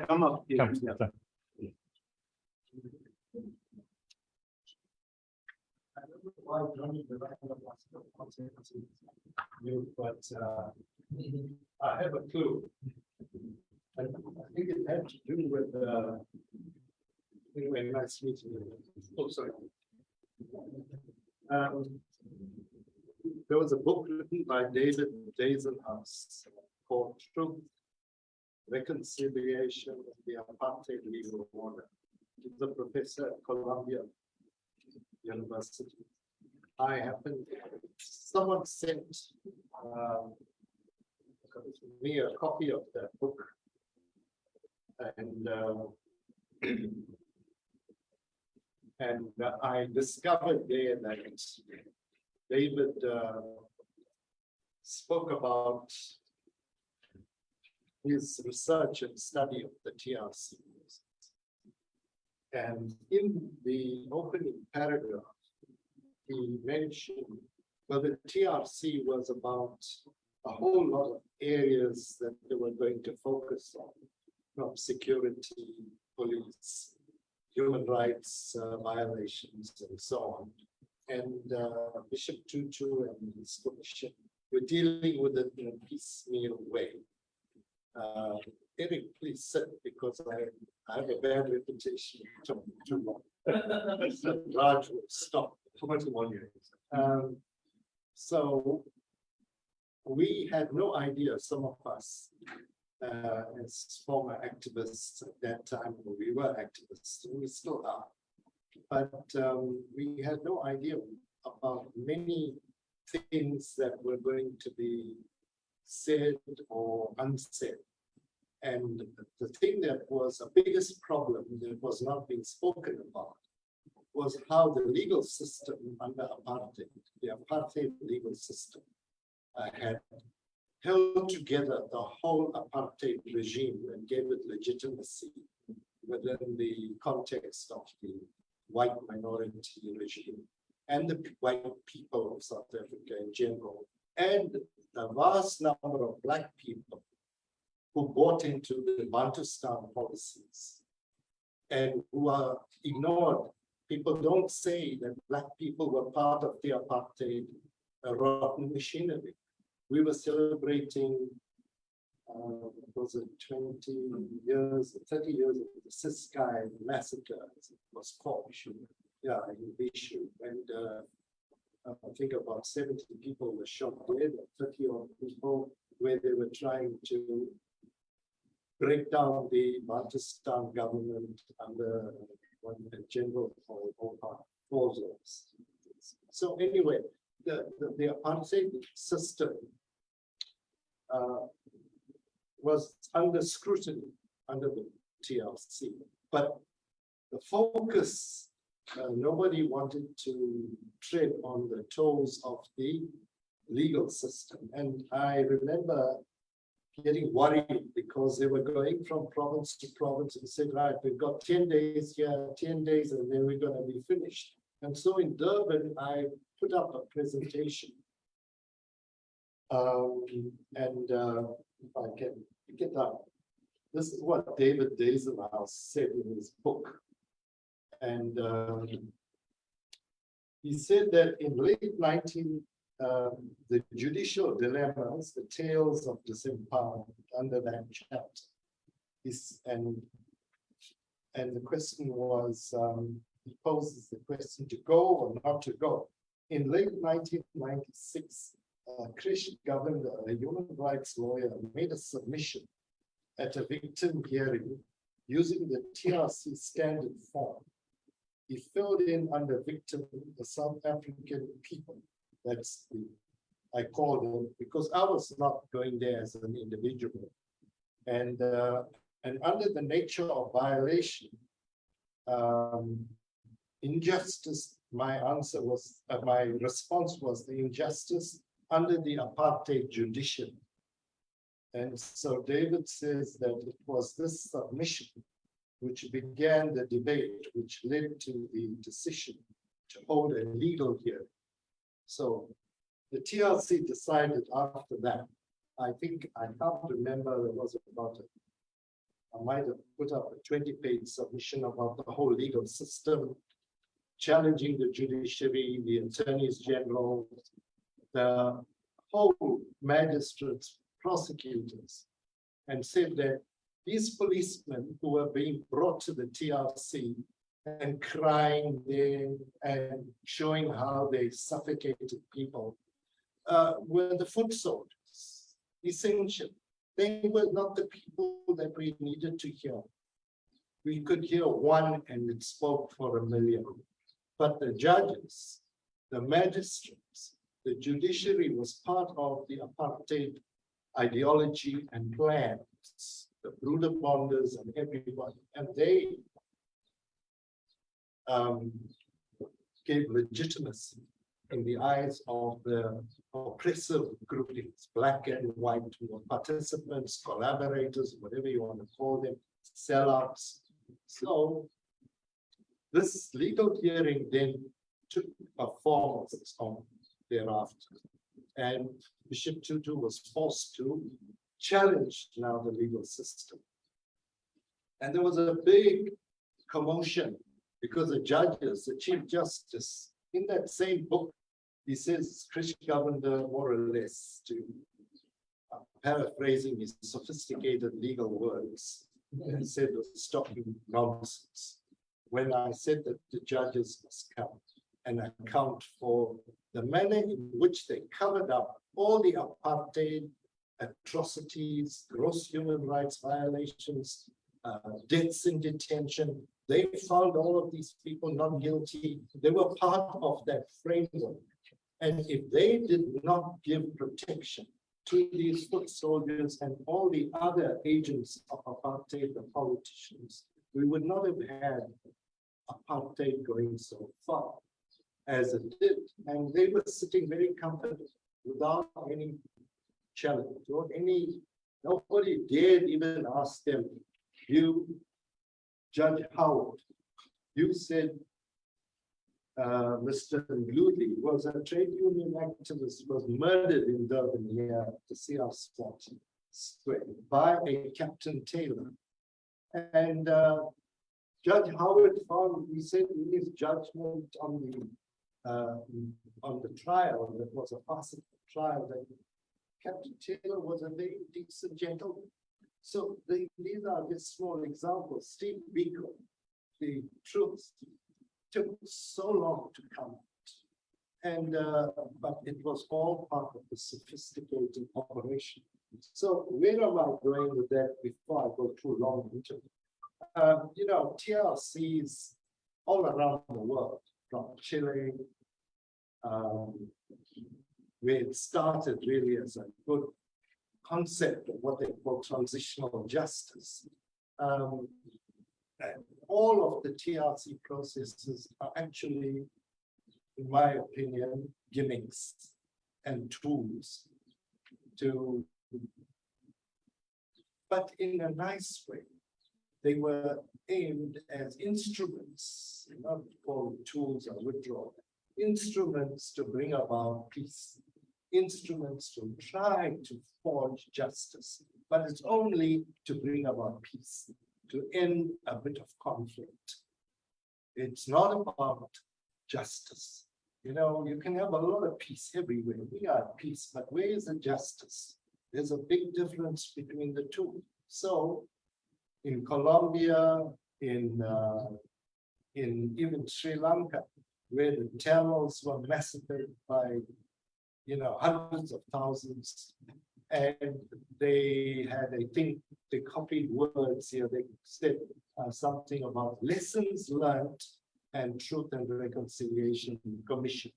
Come up here. Come, Yeah. come. I don't know why Johnny Dulanga was not contacting you, but I have a clue. I think it had to do with anyway, nice meeting you. Oh, sorry. There was a book written by David Dazenhouse called Truth, Reconciliation, and the Apartheid Legal Order. He's a professor at Columbia University. Someone sent me a copy of that book. And I discovered there that David spoke about his research and study of the TRC. And in the opening paragraph, he mentioned, well, the TRC was about a whole lot of areas that they were going to focus on, from security, police, human rights violations, and so on. And Bishop Tutu and his commission were dealing with it in a piecemeal way. Eric, please sit, because I have a bad reputation for talking too long. Raj will stop. How much one year? So we had no idea, some of us, as former activists at that time, we were activists, we still are. But we had no idea about many things that were going to be said or unsaid. And the thing that was the biggest problem that was not being spoken about was how the legal system under apartheid, the apartheid legal system, had held together the whole apartheid regime and gave it legitimacy within the context of the white minority regime and the white people of South Africa in general, and the vast number of Black people who bought into the Bantustan policies and who are ignored. People don't say that Black people were part of the apartheid rotten machinery. We were celebrating, was it 20 years, 30 years of the Ciskei massacre, as it was called. Yeah, in Vishu. And I think about 70 people were shot dead, 30 odd people, where they were trying to break down the Bantustan government under one general called Opa Bozos. So anyway, the apartheid system was under scrutiny under the TRC, but the focus, nobody wanted to tread on the toes of the legal system. And I remember getting worried because they were going from province to province and said, right, we've got 10 days here, 10 days, and then we're going to be finished. And so in Durban, I put up a presentation. If I can pick it up, this is what David Dazenhouse said in his book. And he said that in late the judicial dilemmas, the tales of disempowerment under that chapter and the question was, he poses the question to go or not to go. In late 1996, Krish Govender, a human rights lawyer, made a submission at a victim hearing using the TRC standard form. He filled in under victim the South African people. That's I call them, because I was not going there as an individual. And under the nature of violation, injustice, my response was the injustice under the apartheid judiciary. And so David says that it was this submission which began the debate, which led to the decision to hold a legal hearing. So the TRC decided after that, I can't remember, there was about I might have put up a 20-page submission about the whole legal system, challenging the judiciary, the attorneys general, the whole magistrates, prosecutors, and said that these policemen who were being brought to the TRC and crying there and showing how they suffocated people were the foot soldiers, essentially. They were not the people that we needed to hear. We could hear one and it spoke for 1 million. But the judges, the magistrates, the judiciary was part of the apartheid ideology and plans, the broederbonders and everybody. And they gave legitimacy in the eyes of the oppressive groupings, black and white, who were participants, collaborators, whatever you want to call them, sellouts. So this legal hearing then took a form of its own thereafter. And Bishop Tutu was forced to challenge now the legal system. And there was a big commotion because the judges, the Chief Justice, in that same book, he says, Krish Govender, more or less, to paraphrasing his sophisticated legal words, he said was talking nonsense. When I said that the judges must come and account for the manner in which they covered up all the apartheid atrocities, gross human rights violations, deaths in detention, they found all of these people not guilty. They were part of that framework. And if they did not give protection to these foot soldiers and all the other agents of apartheid, the politicians, we would not have had apartheid going so far as it did. And they were sitting very comfortably without any challenge or nobody dared even ask them, you, Judge Howard, you said Mr. Gludi was a trade union activist, was murdered in Durban here at the CR spot square by a Captain Taylor. And Judge Howard found, he said in his judgment on the trial, that was a farcical trial, that Captain Taylor was a very decent gentleman. So these are just small examples. Steve Biko, the truth took so long to come out. And but it was all part of the sophisticated operation. So where am I going with that before I go too long into it? You know, TRCs all around the world, from Chile, where it started really as a good concept of what they call transitional justice. And all of the TRC processes are actually, in my opinion, gimmicks and tools to, but in a nice way. They were aimed as instruments, not called tools or withdrawal, instruments to bring about peace, instruments to try to forge justice, but it's only to bring about peace, to end a bit of conflict. It's not about justice. You know, you can have a lot of peace everywhere. We are at peace, but where is the justice? There's a big difference between the two. So in Colombia, in even Sri Lanka, where the Tamils were massacred by, you know, hundreds of thousands, and they had, I think, they copied words here. They said something about lessons learned and Truth and Reconciliation Commission.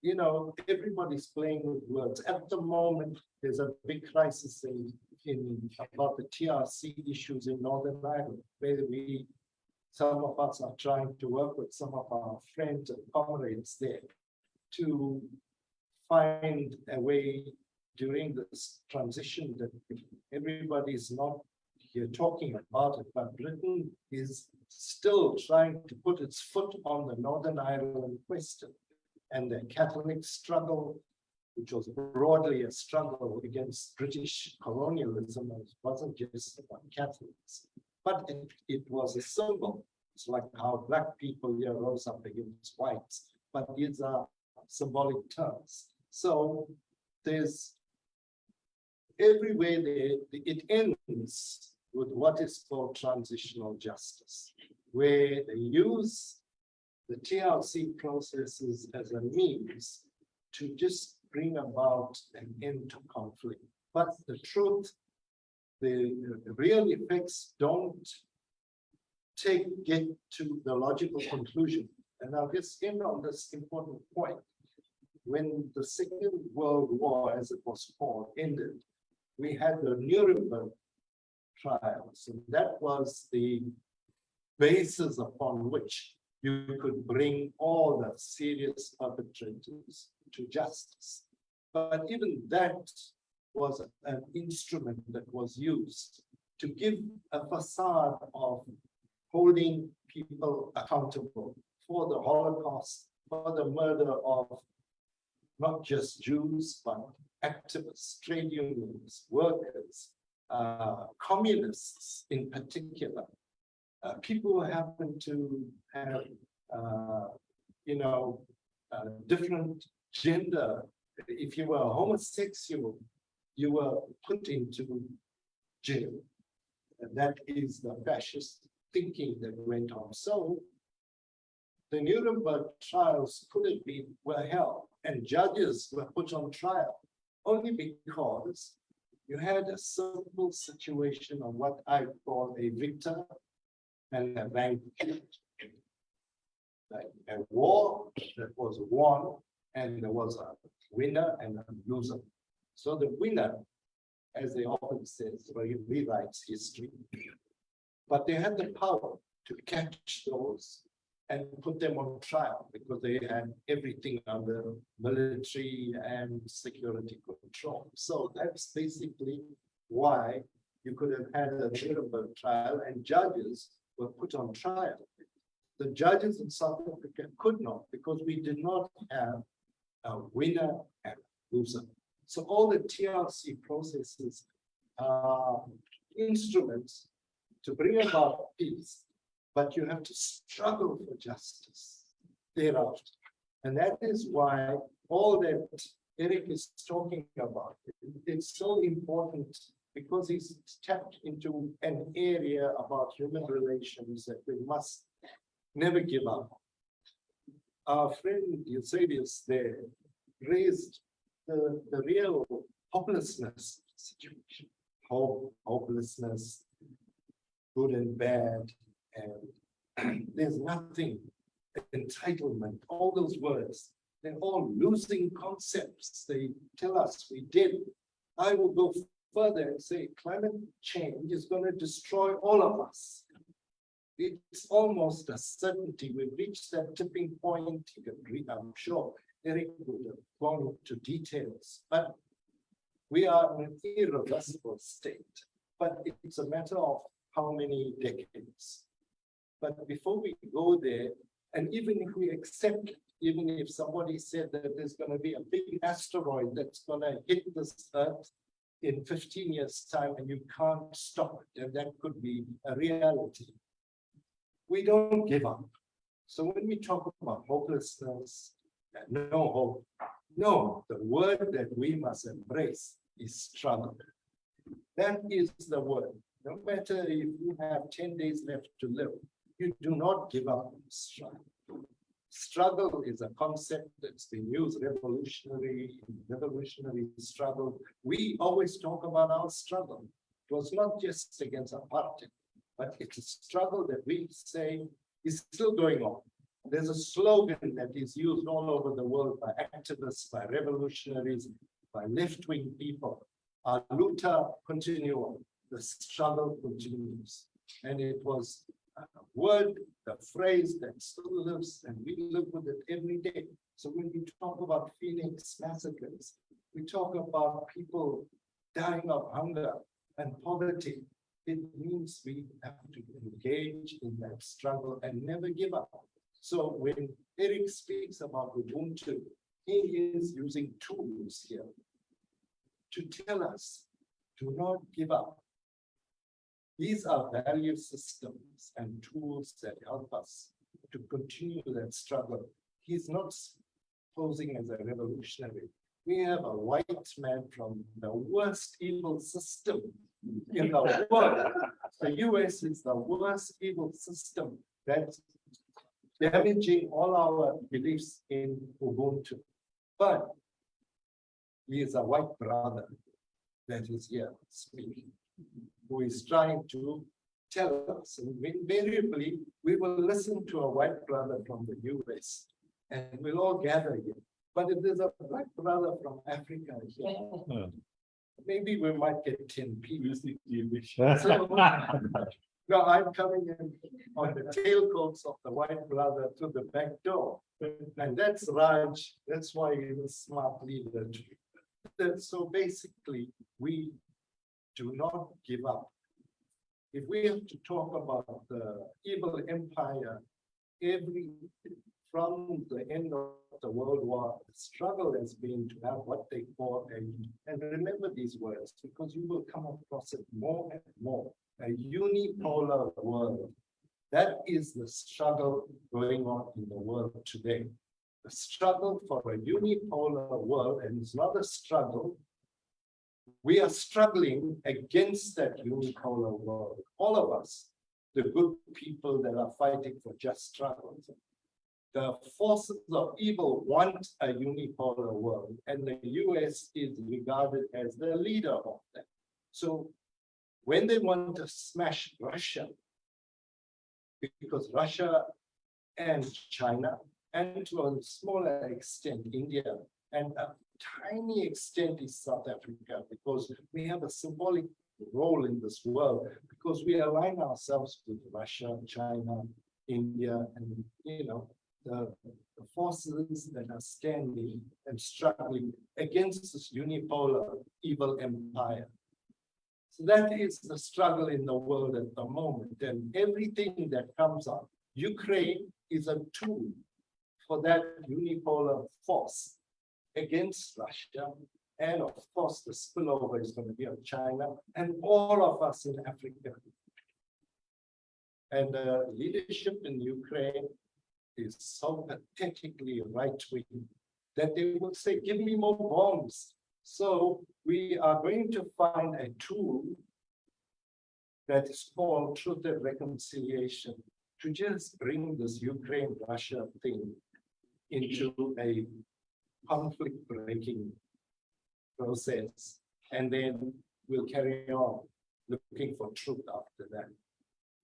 You know, everybody's playing with words. At the moment, there's a big crisis in about the TRC issues in Northern Ireland, where some of us are trying to work with some of our friends and comrades there to find a way during this transition that everybody's not here talking about it, but Britain is still trying to put its foot on the Northern Ireland question and the Catholic struggle, which was broadly a struggle against British colonialism. It wasn't just about Catholics, but it was a symbol. It's like how Black people here rose up against whites, but these are symbolic terms. So there's everywhere there, it ends with what is called transitional justice, where they use the TRC processes as a means to just bring about an end to conflict. But the truth, the real effects don't get to the logical conclusion. And I'll just end on this important point. When the Second World War, as it was called, ended, we had the Nuremberg trials, and that was the basis upon which you could bring all the serious perpetrators to justice. But even that was an instrument that was used to give a facade of holding people accountable for the Holocaust, for the murder of not just Jews, but activists, trade unions, workers, communists in particular, people who happen to have, different gender. If you were homosexual, you were put into jail. And that is the fascist thinking that went on. So the Nuremberg trials were held, and judges were put on trial only because you had a simple situation of what I call a victor and a vanquished. Like a war that was won, and there was a winner and a loser. So the winner, as they often say, rewrites history. But they had the power to catch those and put them on trial because they had everything under military and security control. So that's basically why you could have had a Nuremberg trial and judges were put on trial. The judges in South Africa could not because we did not have a winner and a loser. So all the TRC processes are instruments to bring about peace, but you have to struggle for justice thereafter. And that is why all that Eric is talking about, it's so important because he's tapped into an area about human relations that we must never give up. Our friend Eusebius there raised the real hopelessness situation, hopelessness, good and bad, and there's nothing, entitlement, all those words, They're all losing concepts. They tell us we did. I will go further and say climate change is going to destroy all of us. It's almost a certainty. We've reached that tipping point. You can read, I'm sure Eric would have gone into details, but we are in an irreversible state. But it's a matter of how many decades. But before we go there, and even if we accept, even if somebody said that there's going to be a big asteroid that's going to hit this Earth in 15 years' time and you can't stop it, and that could be a reality. We don't give up. So when we talk about hopelessness and no hope, no, the word that we must embrace is struggle. That is the word. No matter if you have 10 days left to live, you do not give up on struggle. Struggle is a concept that's been used revolutionary struggle. We always talk about our struggle. It was not just against apartheid, but it's a struggle that we say is still going on. There's a slogan that is used all over the world by activists, by revolutionaries, by left-wing people. Our luta continua, the struggle continues. And it was a word, a phrase that still lives, and we live with it every day. So when we talk about Phoenix massacres, we talk about people dying of hunger and poverty. It means we have to engage in that struggle and never give up. So when Eric speaks about ubuntu, he is using tools here to tell us, do not give up. These are value systems and tools that help us to continue that struggle. He's not posing as a revolutionary. We have a white man from the worst evil system in the world. The US is the worst evil system that's damaging all our beliefs in Ubuntu. But he is a white brother that is here speaking, who is trying to tell us. And invariably, we will listen to a white brother from the US and we'll all gather here. But if there's a black brother from Africa here, maybe we might get 10 people. So, no, I'm coming in on the tailcoats of the white brother to the back door. And that's Raj. That's why he's a smart leader. So basically, we do not give up. If we have to talk about the evil empire, from the end of the World War, the struggle has been to have what they call and remember these words, because you will come across it more and more, a unipolar world. That is the struggle going on in the world today. The struggle for a unipolar world, and it's not a struggle. We are struggling against that unipolar world. All of us, the good people that are fighting for just struggles. The forces of evil want a unipolar world, and the US is regarded as the leader of that. So when they want to smash Russia, because Russia and China, and to a smaller extent, India, and a tiny extent is South Africa, because we have a symbolic role in this world, because we align ourselves with Russia, China, India, and the forces that are standing and struggling against this unipolar evil empire. So that is the struggle in the world at the moment, and everything that comes up. Ukraine is a tool for that unipolar force against Russia, and of course the spillover is going to be on China and all of us in Africa. And the leadership in Ukraine is so pathetically right-wing that they will say, give me more bombs. So we are going to find a tool that is called Truth and Reconciliation to just bring this Ukraine-Russia thing into a conflict-breaking process. And then we'll carry on looking for truth after that.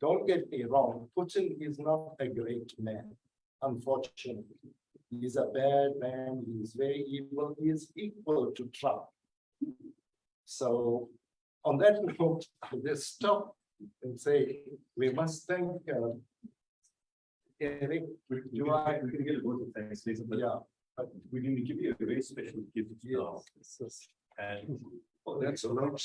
Don't get me wrong, Putin is not a great man, unfortunately. he's a bad man, he's very evil, he is equal to Trump. So on that note, I'll just stop and say, we must thank Eric. You are, we get both of thanks, Lisa, but Yeah. but we didn't give you a very special gift now. Yes. And Oh, that's a lot.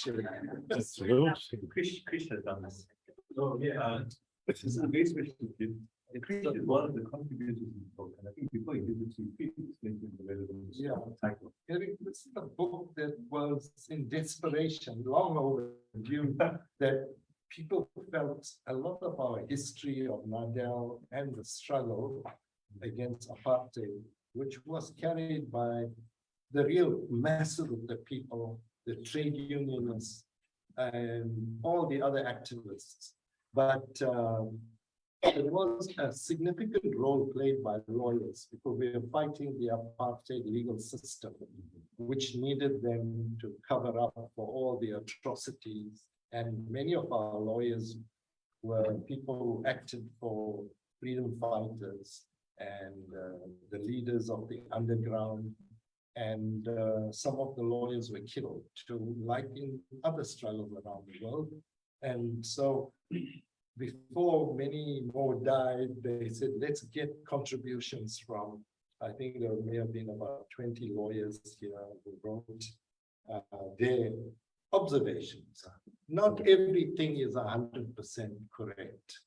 That's real. Chris has done this. So, yeah, this is a very special gift. And Chris is one of the contributors in the book, and I think before you give it to you, please make it available. Yeah. Title. Eric, this is a book that was in desperation, long overdue, that people felt a lot of our history of Nadal and the struggle against apartheid, which was carried by the real masses of the people, the trade unionists, and all the other activists. But there was a significant role played by lawyers because we were fighting the apartheid legal system, which needed them to cover up for all the atrocities. And many of our lawyers were people who acted for freedom fighters and the leaders of the underground. And some of the lawyers were killed too, like in other struggles around the world. And so before many more died, they said, let's get contributions from, I think there may have been about 20 lawyers here who wrote their observations. Not everything is 100% correct,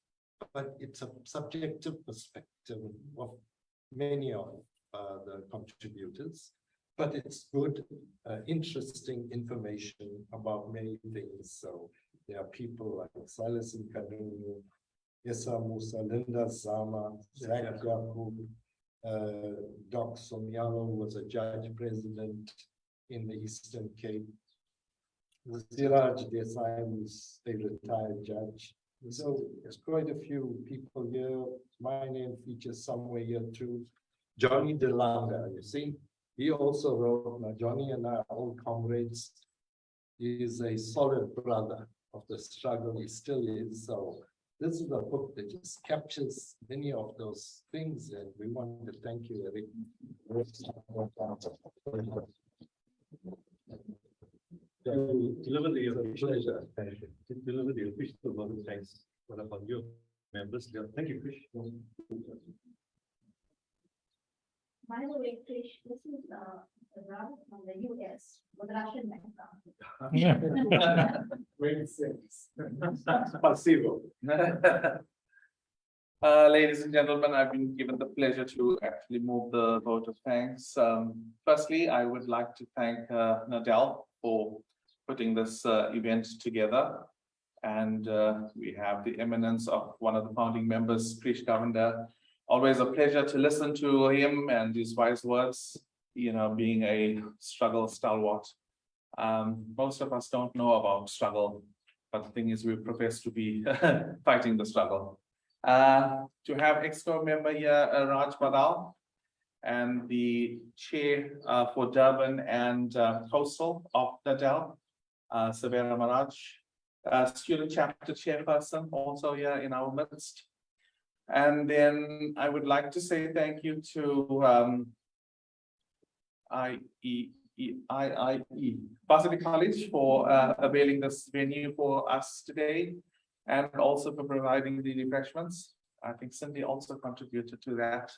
but it's a subjective perspective of many of the contributors. But it's good, interesting information about many things. So there are people like Silas Nkanu, Esa Musa, Linda Zama, Zach Yakub, Doc Somialo was a judge president in the Eastern Cape. Siraj Desai was a retired judge. So there's quite a few people here. My name features somewhere here too. Johnny DeLanga, you see, he also wrote, now Johnny and I are old comrades. He is a solid brother of the struggle, he still is. So this is a book that just captures many of those things, and we want to thank you, Eric. Deliver the official, deliver the official vote of thanks upon your members. Yeah, thank you, Chris. By the way, Krish, this is a brother from the US with Russian background. Yeah. Great sense. Spasibo. Ladies and gentlemen, I've been given the pleasure to actually move the vote of thanks. Firstly, I would like to thank Nadal for putting this event together. And we have the eminence of one of the founding members, Krish Govender. Always a pleasure to listen to him and his wise words, you know, being a struggle stalwart. Most of us don't know about struggle, but the thing is we profess to be fighting the struggle. To have EXCO member here, Raj Badal, and the chair for Durban and Coastal of Nadal, Savera Maraj, student chapter chairperson also here in our midst. And then I would like to say thank you to IEE Varsity College for availing this venue for us today, and also for providing the refreshments. I think Cindy also contributed to that.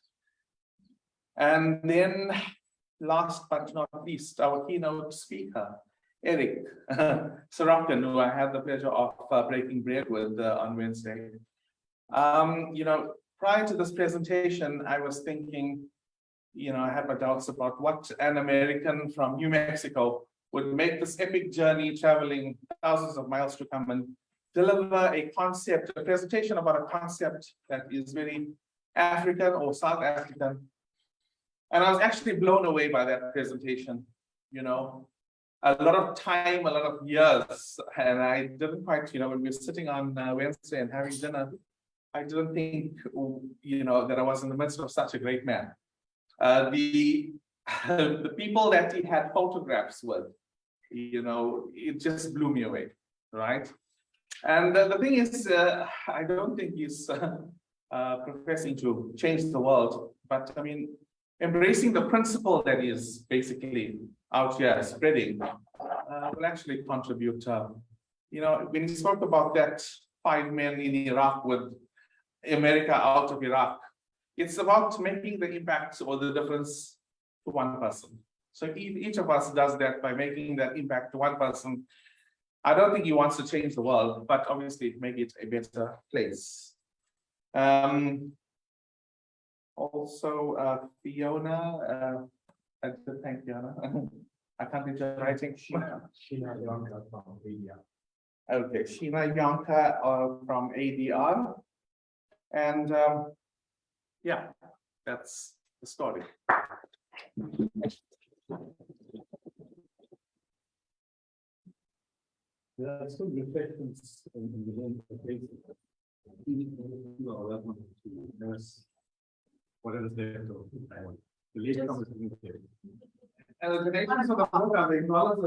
And then last but not least, our keynote speaker, Eric Sirotkin, who I had the pleasure of breaking bread with on Wednesday. You know, prior to this presentation, I was thinking, you know, I had my doubts about what an American from New Mexico would make this epic journey, traveling thousands of miles to come and deliver a concept, a presentation about a concept that is very African or South African. And I was actually blown away by that presentation, you know, a lot of time, a lot of years. And I didn't quite, you know, when we were sitting on Wednesday and having dinner, I didn't think, you know, that I was in the midst of such a great man. The people that he had photographs with, you know, it just blew me away, right? And the thing is, I don't think he's professing to change the world, but I mean, embracing the principle that is basically out here spreading, will actually contribute. When you spoke about that 5 men in Iraq with America out of Iraq, it's about making the impact or the difference to one person. So if each of us does that by making that impact to one person, I don't think he wants to change the world, but obviously make it a better place. Also, Fiona, thank Fiona. I can't read your writing. Sheena Yonka from ADR. Okay, Sheena Yonka from ADR. And yeah, that's the story. There are some reflections in the name of faces. You are welcome to nurse whatever is there. The late comers in there. And the nations of the book are the acknowledged